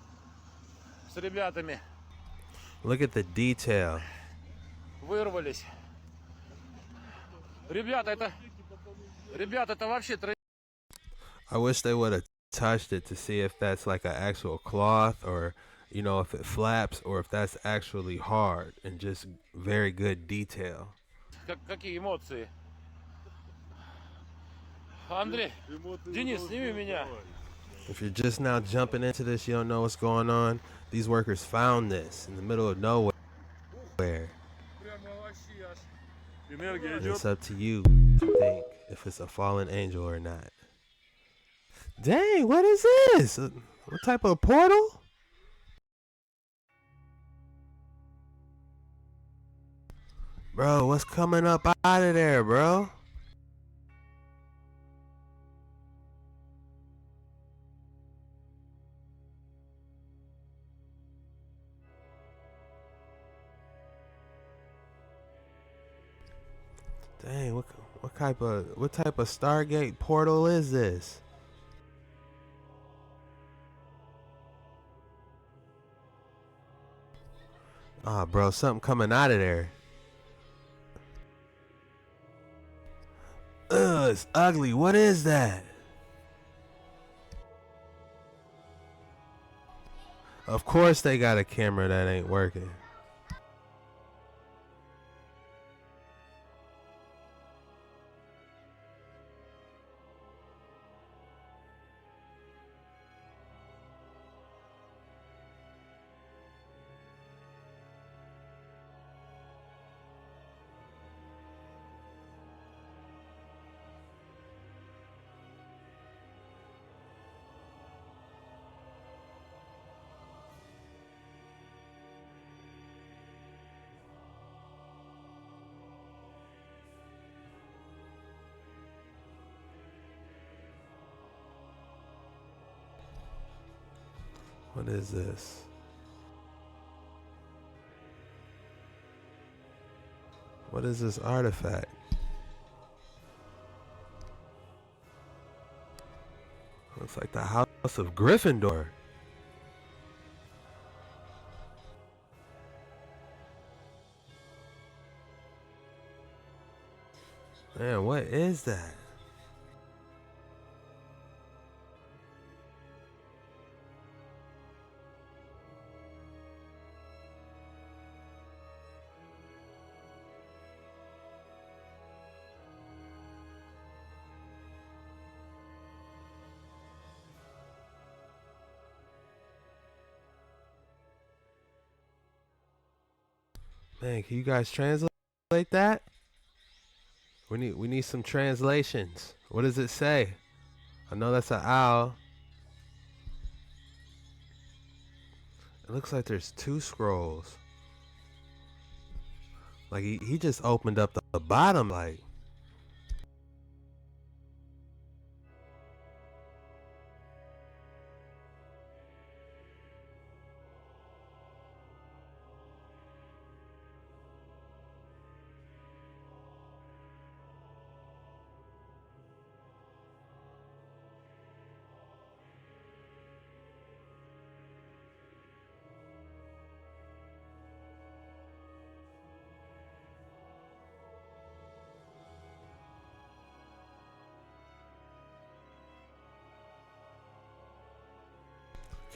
с ребятами Look at the detail. Вырвались. Ребята, это вообще... I wish they would have touched it to see if that's like an actual cloth or, you know, if it flaps or if that's actually hard and just very good detail. Какие эмоции? Андрей, Денис, сними меня. If you're just now jumping into this, you don't know what's going on. These workers found this in the middle of nowhere. And it's up to you to think if it's a fallen angel or not. Dang, what is this? What type of portal? Bro, what's coming up out of there, bro? Dang, what type of Stargate portal is this? Ah, bro, something coming out of there. Ugh, it's ugly. What is that? Of course they got a camera that ain't working. What is this? What is this artifact? Looks like the House of Gryffindor. Man, what is that? Man, can you guys translate that? We need some translations. What does it say? I know that's an owl. It looks like there's two scrolls. Like he just opened up the bottom like.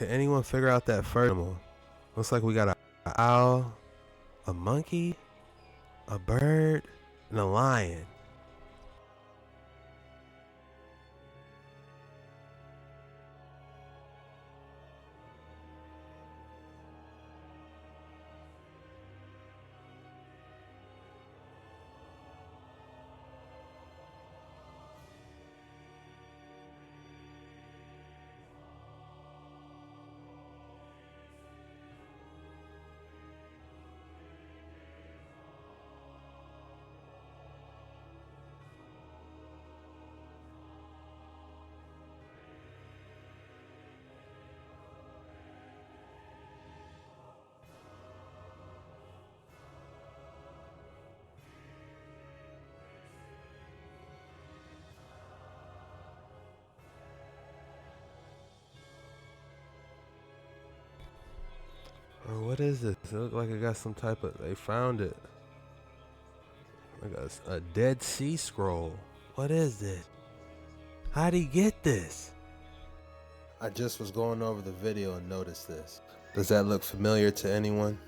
Can anyone figure out that first animal? Looks like we got an owl, a monkey, a bird, and a lion. Oh, what is this? It looks like it got some type of... They found it. Like a Dead Sea Scroll. What is this? How'd he get this? I just was going over the video and noticed this. Does that look familiar to anyone?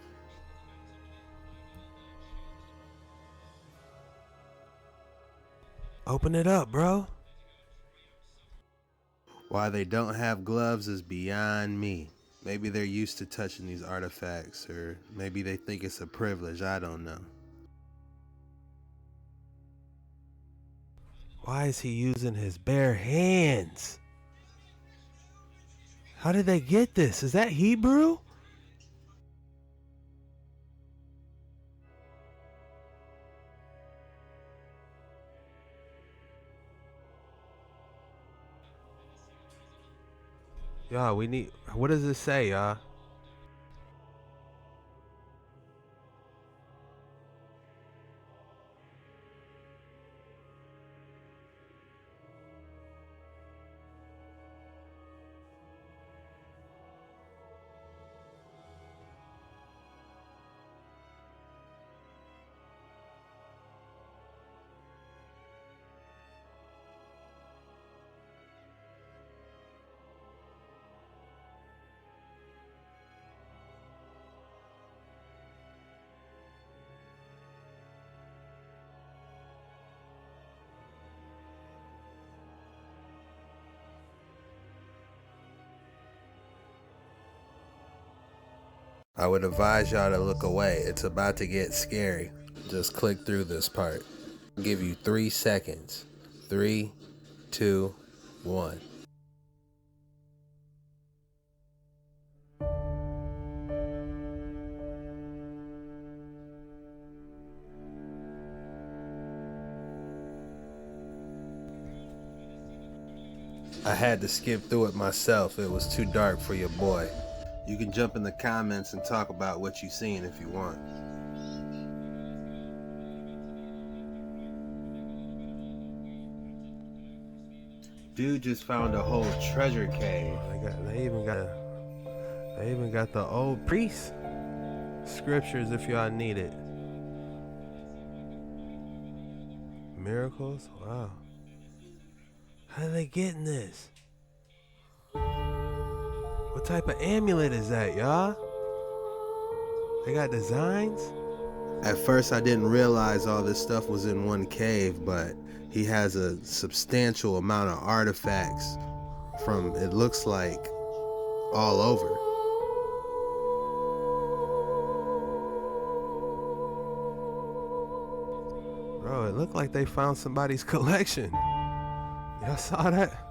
Open it up, bro. Why they don't have gloves is beyond me. Maybe they're used to touching these artifacts, or maybe they think it's a privilege, I don't know. Why is he using his bare hands? How did they get this? Is that Hebrew? Y'all, we need... What does it say, y'all? I would advise y'all to look away. It's about to get scary. Just click through this part. I'll give you 3 seconds. 3, 2, 1. I had to skip through it myself. It was too dark for your boy. You can jump in the comments and talk about what you've seen if you want. Dude just found a whole treasure cave. They even got the old priest scriptures if y'all need it. Miracles? Wow. How are they getting this? What type of amulet is that, y'all? They got designs? At first I didn't realize all this stuff was in one cave, but he has a substantial amount of artifacts from, it looks like, all over. Bro, it looked like they found somebody's collection. Y'all saw that?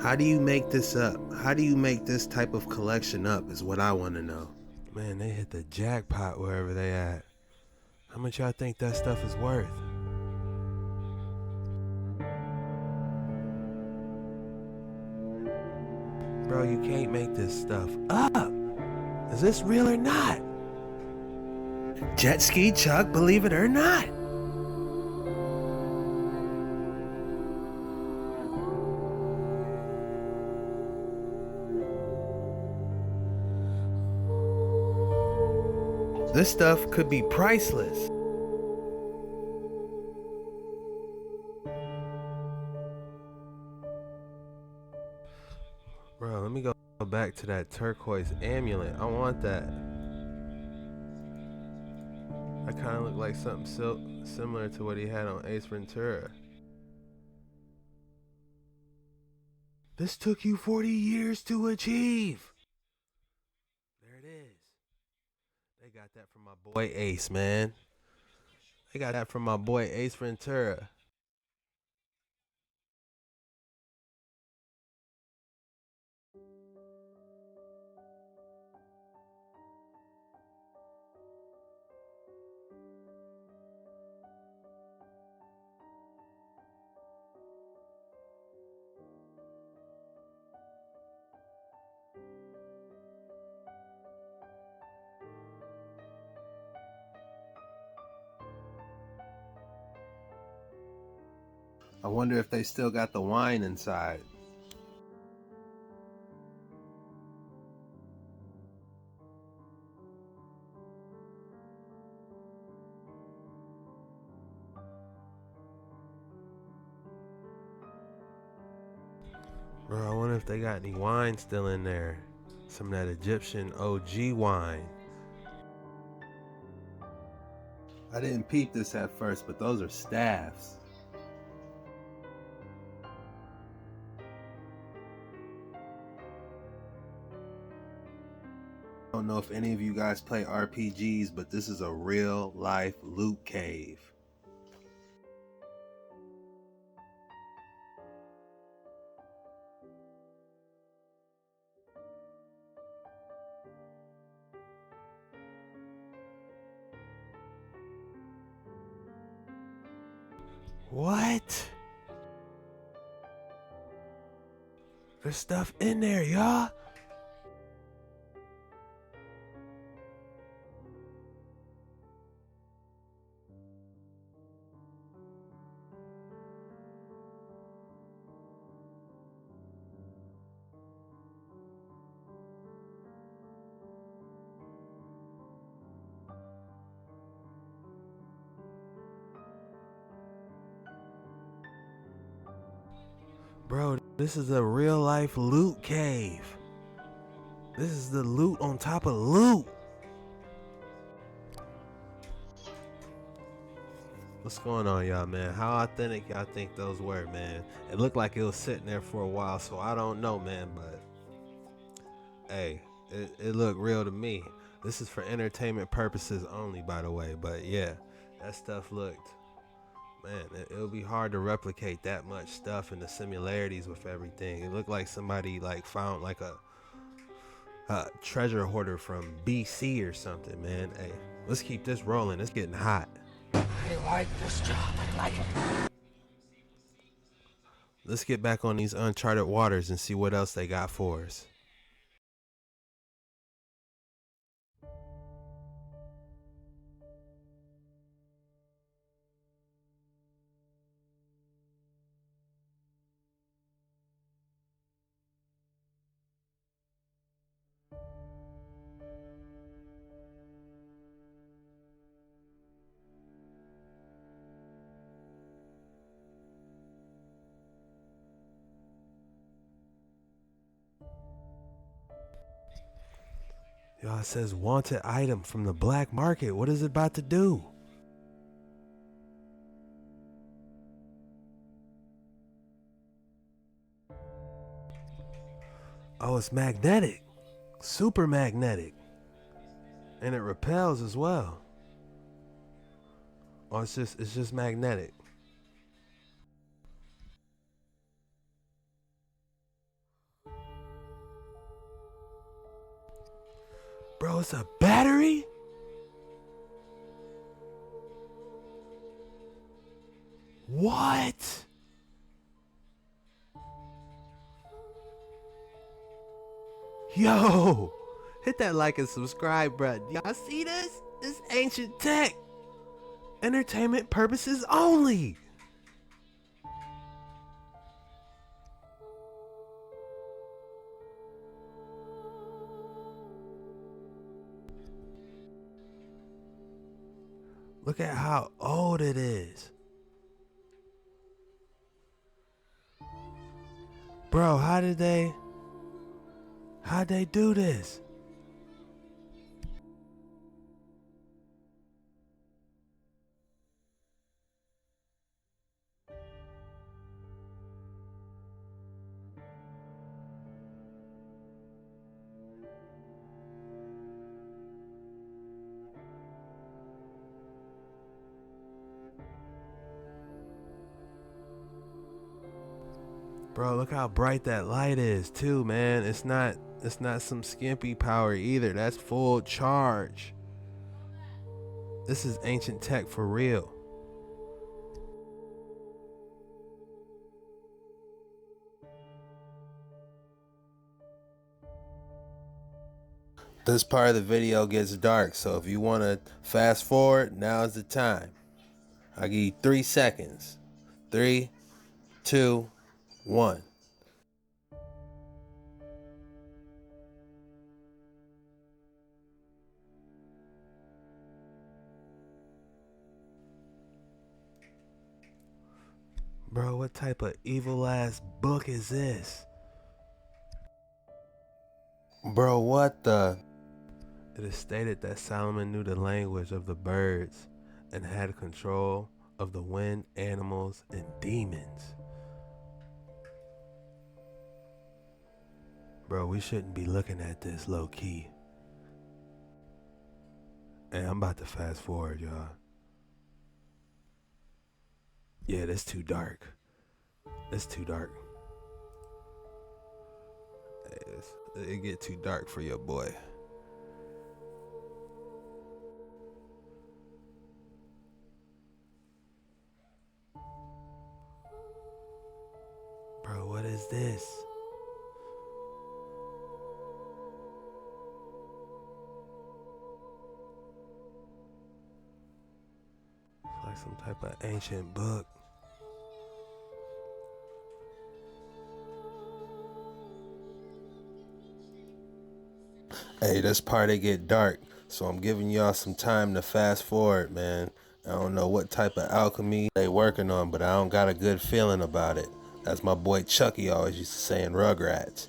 How do you make this up? How do you make this type of collection up is what I want to know. Man, they hit the jackpot wherever they at. How much y'all think that stuff is worth? Bro, you can't make this stuff up. Is this real or not? JetskiChucK, believe it or not. This stuff could be priceless. Bro, let me go back to that turquoise amulet. I want that. That kind of looked like something similar to what he had on Ace Ventura. This took you 40 years to achieve. There it is. They got that from my boy Ace, man. They got that from my boy Ace Ventura. I wonder if they still got the wine inside. Bro, I wonder if they got any wine still in there. Some of that Egyptian OG wine. I didn't peep this at first, but those are staffs. I don't know if any of you guys play RPGs, but this is a real life loot cave. What? There's stuff in there, y'all. Bro, this is a real life loot cave. This is the loot on top of loot. What's going on, y'all, man? How authentic y'all think those were, man? It looked like it was sitting there for a while, so I don't know, man, but hey, it looked real to me. This is for entertainment purposes only, by the way, but yeah, that stuff looked, man, it'll be hard to replicate that much stuff and the similarities with everything. It looked like somebody like found like a treasure hoarder from BC or something, man. Hey, let's keep this rolling. It's getting hot. I like this job. I like it. Let's get back on these uncharted waters and see what else they got for us. Y'all, it says wanted item from the black market. What is it about to do? Oh, it's magnetic. Super magnetic. And it repels as well. Oh, it's just magnetic. Bro, it's a battery? What? Yo, hit that like and subscribe button. Y'all see this? This ancient tech. Entertainment purposes only. Look at how old it is. Bro, how'd they do this? Bro, look how bright that light is too, man. It's not some skimpy power either. That's full charge. This is ancient tech for real. This part of the video gets dark, so if you want to fast forward, now's the time. I'll give you 3 seconds. 3, 2, 1. Bro, what type of evil ass book is this? Bro, what the? It is stated that Solomon knew the language of the birds and had control of the wind, animals, and demons. Bro, we shouldn't be looking at this low key. Hey, I'm about to fast forward, y'all. Yeah, that's too dark. It's too dark. Hey, it get too dark for your boy. Bro, what is this? It's like some type of ancient book. Hey, this part it get dark, so I'm giving y'all some time to fast forward, man. I don't know what type of alchemy they working on, but I don't got a good feeling about it. As my boy Chucky always used to say in Rugrats.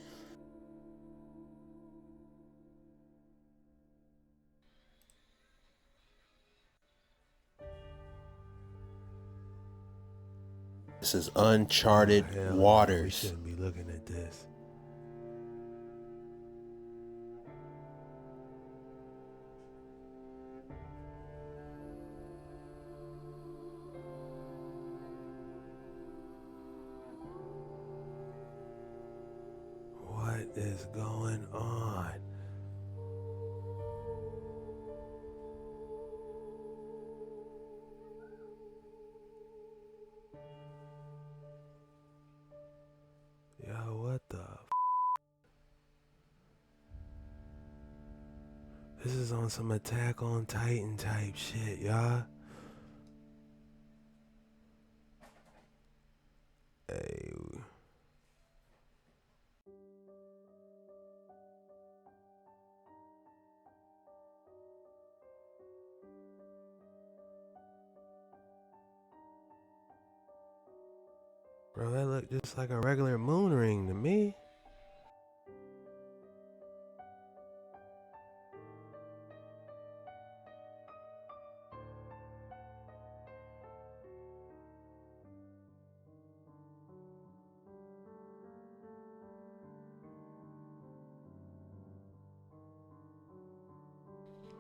This is uncharted waters. No, we shouldn't be looking at this. What is going on? Yo, what the f? This is on some Attack on Titan type shit, y'all. Hey. Bro, that looked just like a regular moon ring to me.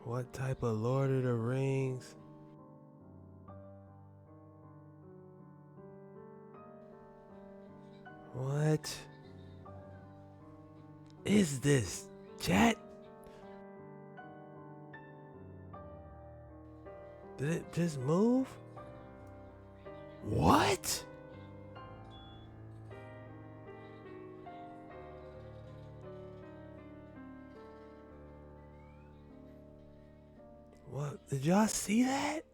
What type of Lord of the Rings? What is this, chat? Did it just move? What? What? Did y'all see that?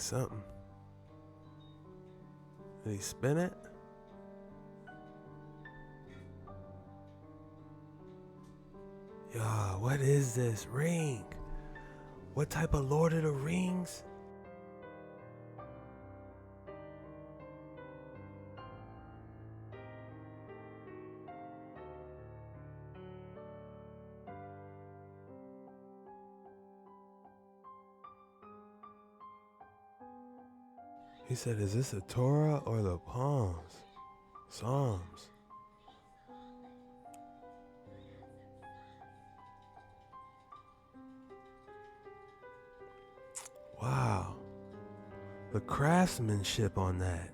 Something. Did he spin it? Yo, what is this ring? What type of Lord of the Rings? He said, is this a Torah or the Palms? Psalms. Wow. The craftsmanship on that.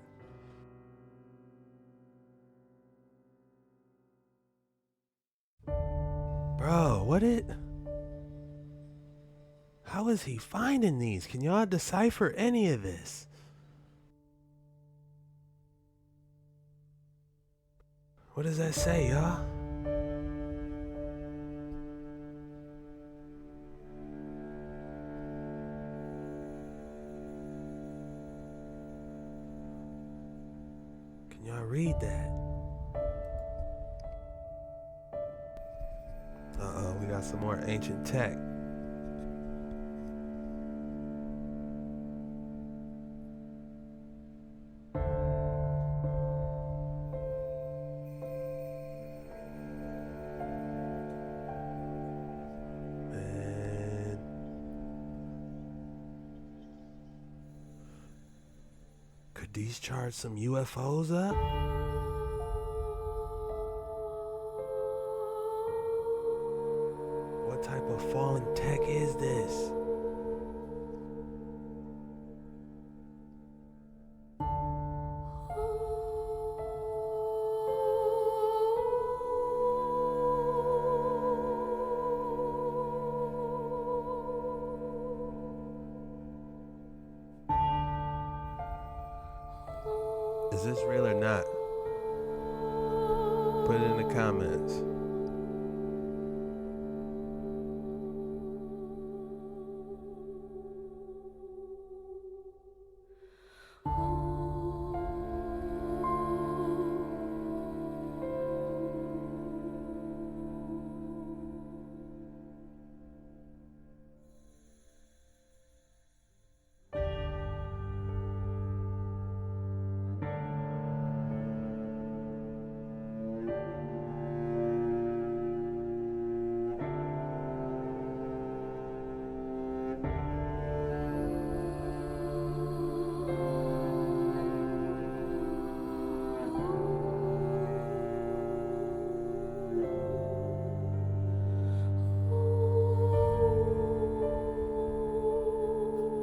Bro, how is he finding these? Can y'all decipher any of this? What does that say, y'all? Can y'all read that? Uh-oh, we got some more ancient tech. Could these charge some UFOs up? What type of fallen tech is this? Is this real or not? Put it in the comments.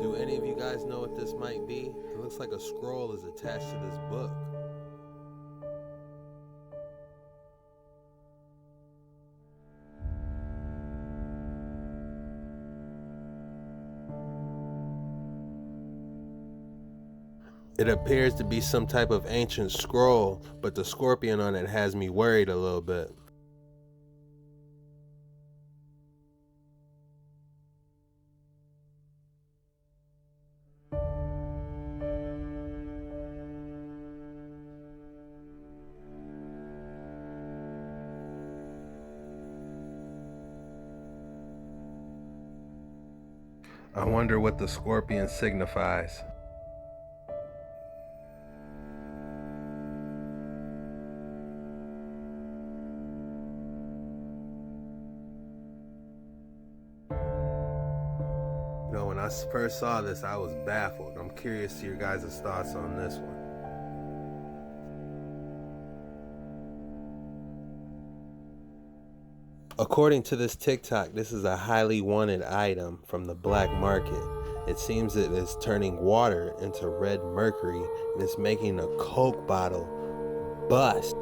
Do any of you guys know what this might be? It looks like a scroll is attached to this book. It appears to be some type of ancient scroll, but the scorpion on it has me worried a little bit. I wonder what the scorpion signifies. You know, when I first saw this, I was baffled. I'm curious to your guys' thoughts on this one. According to this TikTok, this is a highly wanted item from the black market. It seems it is turning water into red mercury and it's making a Coke bottle bust.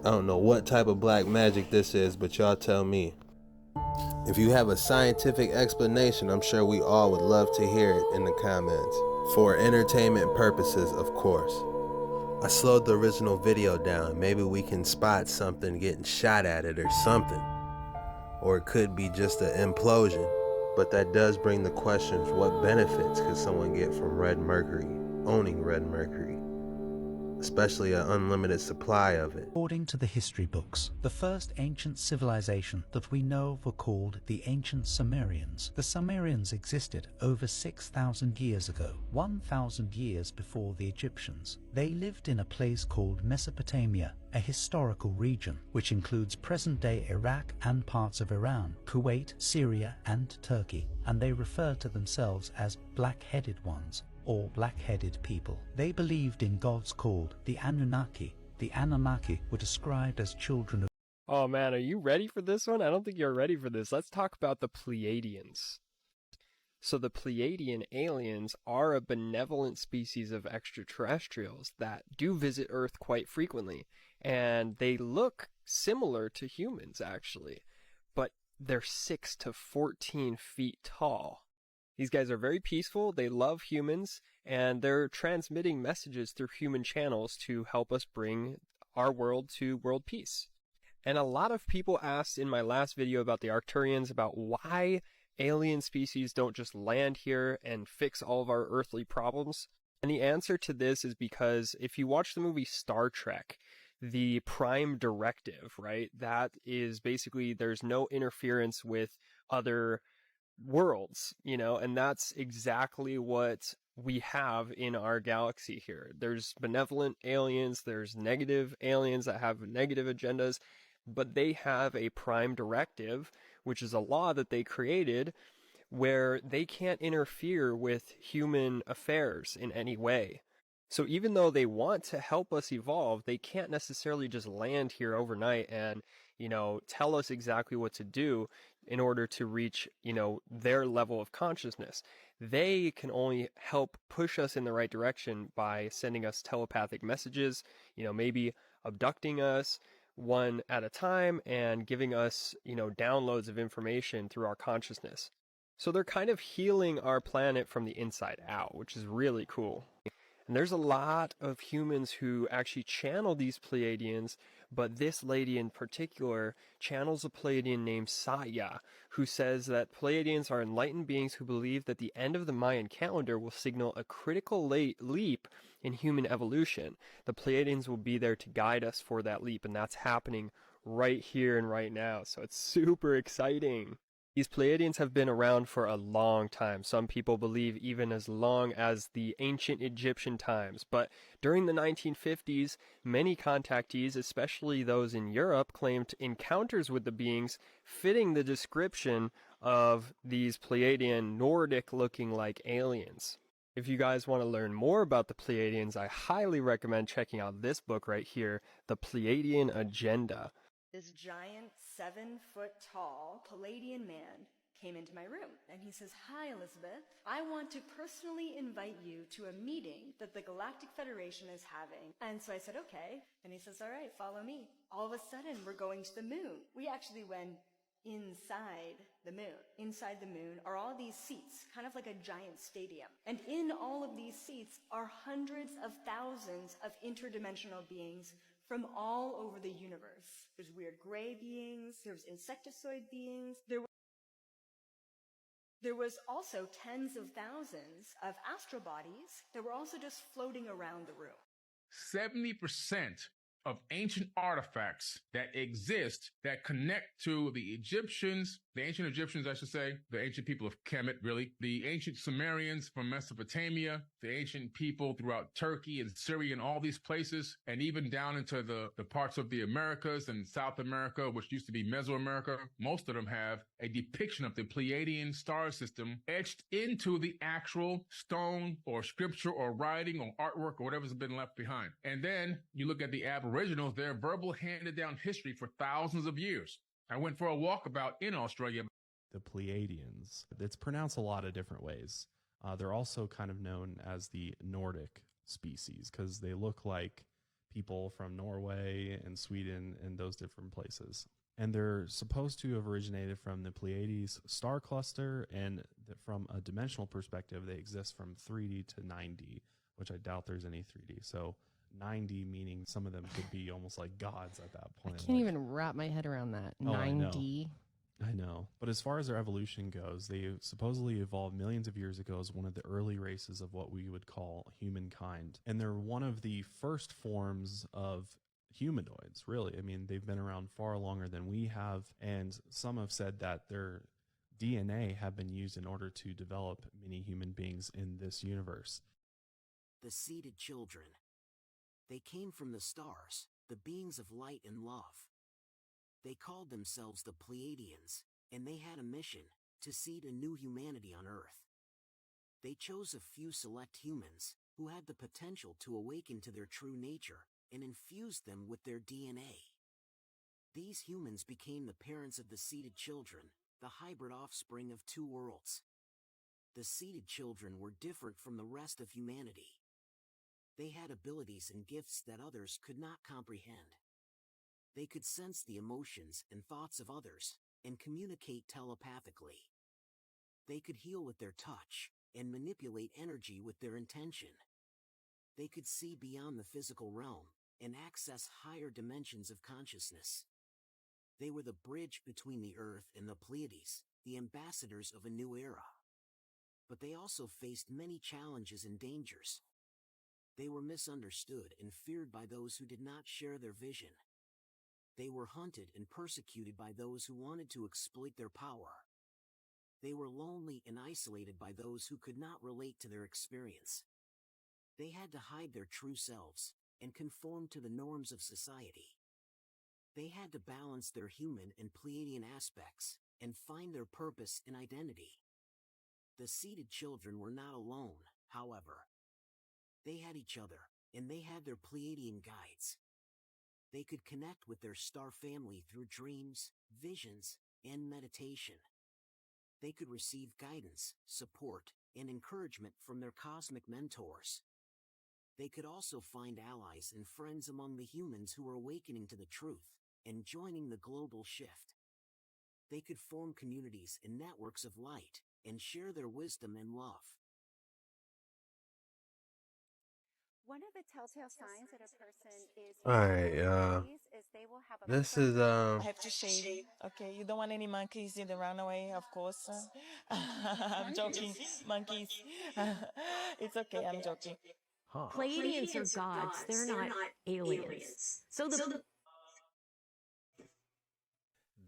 I don't know what type of black magic this is, but y'all tell me. If you have a scientific explanation, I'm sure we all would love to hear it in the comments. For entertainment purposes, of course. I slowed the original video down. Maybe we can spot something getting shot at it or something. Or it could be just an implosion. But that does bring the question, what benefits could someone get from red mercury, owning red mercury? Especially an unlimited supply of it. According to the history books, the first ancient civilization that we know of were called the ancient Sumerians. The Sumerians existed over 6,000 years ago, 1,000 years before the Egyptians. They lived in a place called Mesopotamia, a historical region which includes present-day Iraq and parts of Iran, Kuwait, Syria, and Turkey, and they refer to themselves as black-headed ones, or black-headed people. They believed in gods called the Anunnaki. The Anunnaki were described as children of... Oh man, are you ready for this one? I don't think you're ready for this. Let's talk about the Pleiadians. So the Pleiadian aliens are a benevolent species of extraterrestrials that do visit Earth quite frequently, and they look similar to humans actually, but they're 6 to 14 feet tall. These guys are very peaceful, they love humans, and they're transmitting messages through human channels to help us bring our world to world peace. And a lot of people asked in my last video about the Arcturians about why alien species don't just land here and fix all of our earthly problems. And the answer to this is because if you watch the movie Star Trek, the prime directive, right, that is basically there's no interference with other worlds, you know, and that's exactly what we have in our galaxy here. There's benevolent aliens, there's negative aliens that have negative agendas, but they have a prime directive, which is a law that they created where they can't interfere with human affairs in any way. So even though they want to help us evolve, they can't necessarily just land here overnight and, you know, tell us exactly what to do in order to reach, you know, their level of consciousness. They can only help push us in the right direction by sending us telepathic messages, you know, maybe abducting us one at a time and giving us, you know, downloads of information through our consciousness. So they're kind of healing our planet from the inside out, which is really cool. And there's a lot of humans who actually channel these Pleiadians, but this lady in particular channels a Pleiadian named Saya, who says that Pleiadians are enlightened beings who believe that the end of the Mayan calendar will signal a critical leap in human evolution. The Pleiadians will be there to guide us for that leap, and that's happening right here and right now. So it's super exciting. These Pleiadians have been around for a long time. Some people believe even as long as the ancient Egyptian times. But during the 1950s, many contactees, especially those in Europe, claimed encounters with the beings fitting the description of these Pleiadian Nordic-looking like aliens. If you guys want to learn more about the Pleiadians, I highly recommend checking out this book right here, The Pleiadian Agenda. This giant 7-foot-tall Palladian man came into my room and he says, "Hi, Elizabeth. I want to personally invite you to a meeting that the Galactic Federation is having." And so I said, "Okay." And he says, "All right, follow me." All of a sudden, we're going to the moon. We actually went inside the moon. Inside the moon are all these seats, kind of like a giant stadium. And in all of these seats are hundreds of thousands of interdimensional beings from all over the universe. There's weird gray beings, there's insectoid beings, there was also tens of thousands of astral bodies that were also just floating around the room. 70% of ancient artifacts that exist that connect to the Egyptians, the ancient Egyptians, I should say, the ancient people of Kemet, really, the ancient Sumerians from Mesopotamia, the ancient people throughout Turkey and Syria and all these places, and even down into the parts of the Americas and South America, which used to be Mesoamerica. Most of them have a depiction of the Pleiadian star system etched into the actual stone or scripture or writing or artwork or whatever's been left behind. And then you look at the Aboriginals, their verbal handed down history for thousands of years. I went for a walkabout in Australia. The Pleiadians. It's pronounced a lot of different ways. They're also kind of known as the Nordic species because they look like people from Norway and Sweden and those different places. And they're supposed to have originated from the Pleiades star cluster, and from a dimensional perspective, they exist from 3D to 9D, which I doubt there's any 3D. So 9D meaning some of them could be almost like gods at that point. I can't even wrap my head around that. 9D. I know. But as far as their evolution goes, they supposedly evolved millions of years ago as one of the early races of what we would call humankind. And they're one of the first forms of humanoids, really. I mean, they've been around far longer than we have. And some have said that their DNA have been used in order to develop many human beings in this universe. The seeded children. They came from the stars, the beings of light and love. They called themselves the Pleiadians, and they had a mission to seed a new humanity on Earth. They chose a few select humans who had the potential to awaken to their true nature and infused them with their DNA. These humans became the parents of the seeded children, the hybrid offspring of two worlds. The seeded children were different from the rest of humanity. They had abilities and gifts that others could not comprehend. They could sense the emotions and thoughts of others and communicate telepathically. They could heal with their touch and manipulate energy with their intention. They could see beyond the physical realm and access higher dimensions of consciousness. They were the bridge between the Earth and the Pleiades, the ambassadors of a new era. But they also faced many challenges and dangers. They were misunderstood and feared by those who did not share their vision. They were hunted and persecuted by those who wanted to exploit their power. They were lonely and isolated by those who could not relate to their experience. They had to hide their true selves and conform to the norms of society. They had to balance their human and Pleiadian aspects and find their purpose and identity. The seeded children were not alone, however. They had each other, and they had their Pleiadian guides. They could connect with their star family through dreams, visions, and meditation. They could receive guidance, support, and encouragement from their cosmic mentors. They could also find allies and friends among the humans who were awakening to the truth and joining the global shift. They could form communities and networks of light and share their wisdom and love. One of the telltale signs that a person is Alright, is they will have a this is, I have to shave. Okay, you don't want any monkeys in the runaway, of course. I'm joking. Monkeys. It's okay, I'm joking. Pleiadians are gods, they're not aliens. So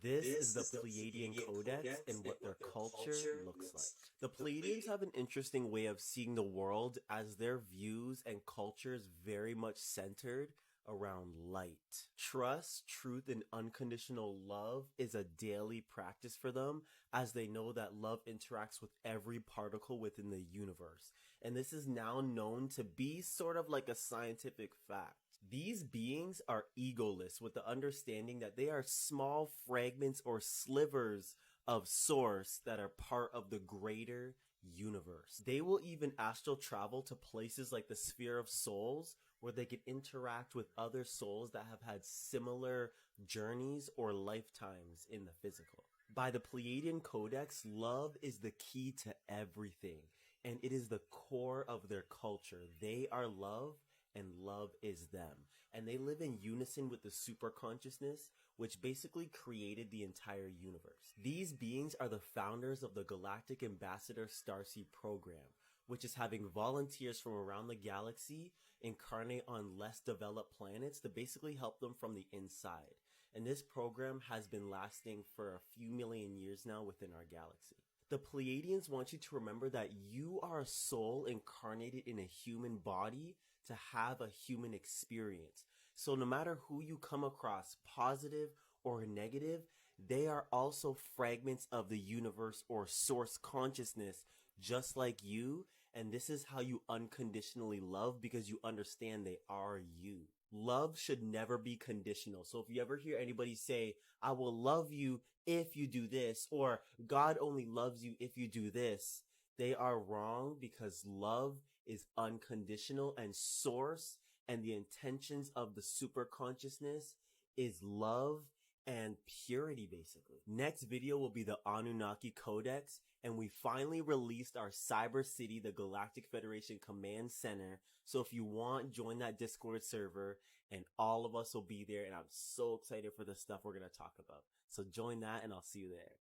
This is the Pleiadian Codex and what their culture looks like. The Pleiadians have an interesting way of seeing the world, as their views and cultures very much centered around light. Trust, truth, and unconditional love is a daily practice for them, as they know that love interacts with every particle within the universe. And this is now known to be sort of like a scientific fact. These beings are egoless, with the understanding that they are small fragments or slivers of source that are part of the greater universe. They will even astral travel to places like the Sphere of Souls, where they can interact with other souls that have had similar journeys or lifetimes in the physical. By the Pleiadian Codex, love is the key to everything, and it is the core of their culture. They are love, and love is them. And they live in unison with the superconsciousness, which basically created the entire universe. These beings are the founders of the Galactic Ambassador Starseed program, which is having volunteers from around the galaxy incarnate on less developed planets to basically help them from the inside. And this program has been lasting for a few million years now within our galaxy. The Pleiadians want you to remember that you are a soul incarnated in a human body to have a human experience. So no matter who you come across, positive or negative, they are also fragments of the universe or source consciousness, just like you. And this is how you unconditionally love, because you understand they are you. Love should never be conditional. So if you ever hear anybody say, I will love you if you do this, or God only loves you if you do this, they are wrong, because love is unconditional, and source and the intentions of the super consciousness is love and purity, basically. Next video will be the Anunnaki Codex, and we finally released our Cyber City, the Galactic Federation Command Center. So if you want, join that Discord server, and all of us will be there, and I'm so excited for the stuff we're going to talk about. So join that and I'll see you there.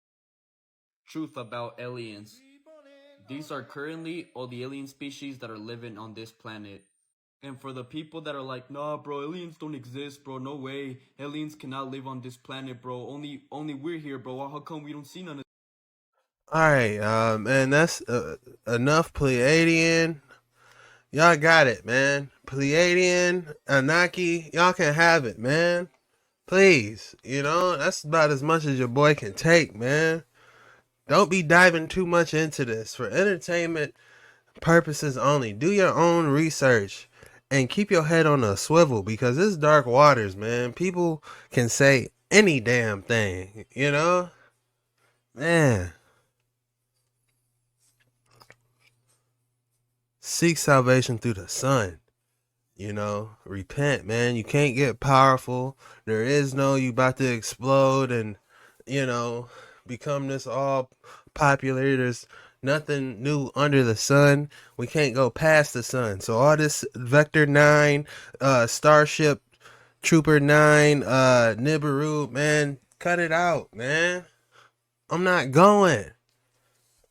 Truth about aliens. These are currently all the alien species that are living on this planet. And for the people that are like, nah, bro, aliens don't exist, bro. No way. Aliens cannot live on this planet, bro. Only we're here, bro. How come we don't see none of? Alright, man, that's enough Pleiadian. Y'all got it, man. Pleiadian, Anunnaki, y'all can have it, man. Please, that's about as much as your boy can take, man. Don't be diving too much into this for entertainment purposes only. Do your own research and keep your head on a swivel because it's dark waters, man. People can say any damn thing, Man. Seek salvation through the Son. Repent, man. You can't get powerful. There is no you about to explode and, become this all popular. There's nothing new under the sun. We can't go past the sun. So all this Vector 9, Starship Trooper 9, Nibiru, man, cut it out, man. I'm not going,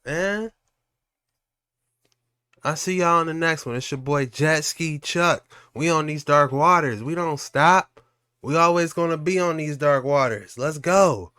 man. I'll see y'all in the next one. It's your boy JetskiChucK. We on these dark waters. We don't stop. We always gonna be on these dark waters. Let's go.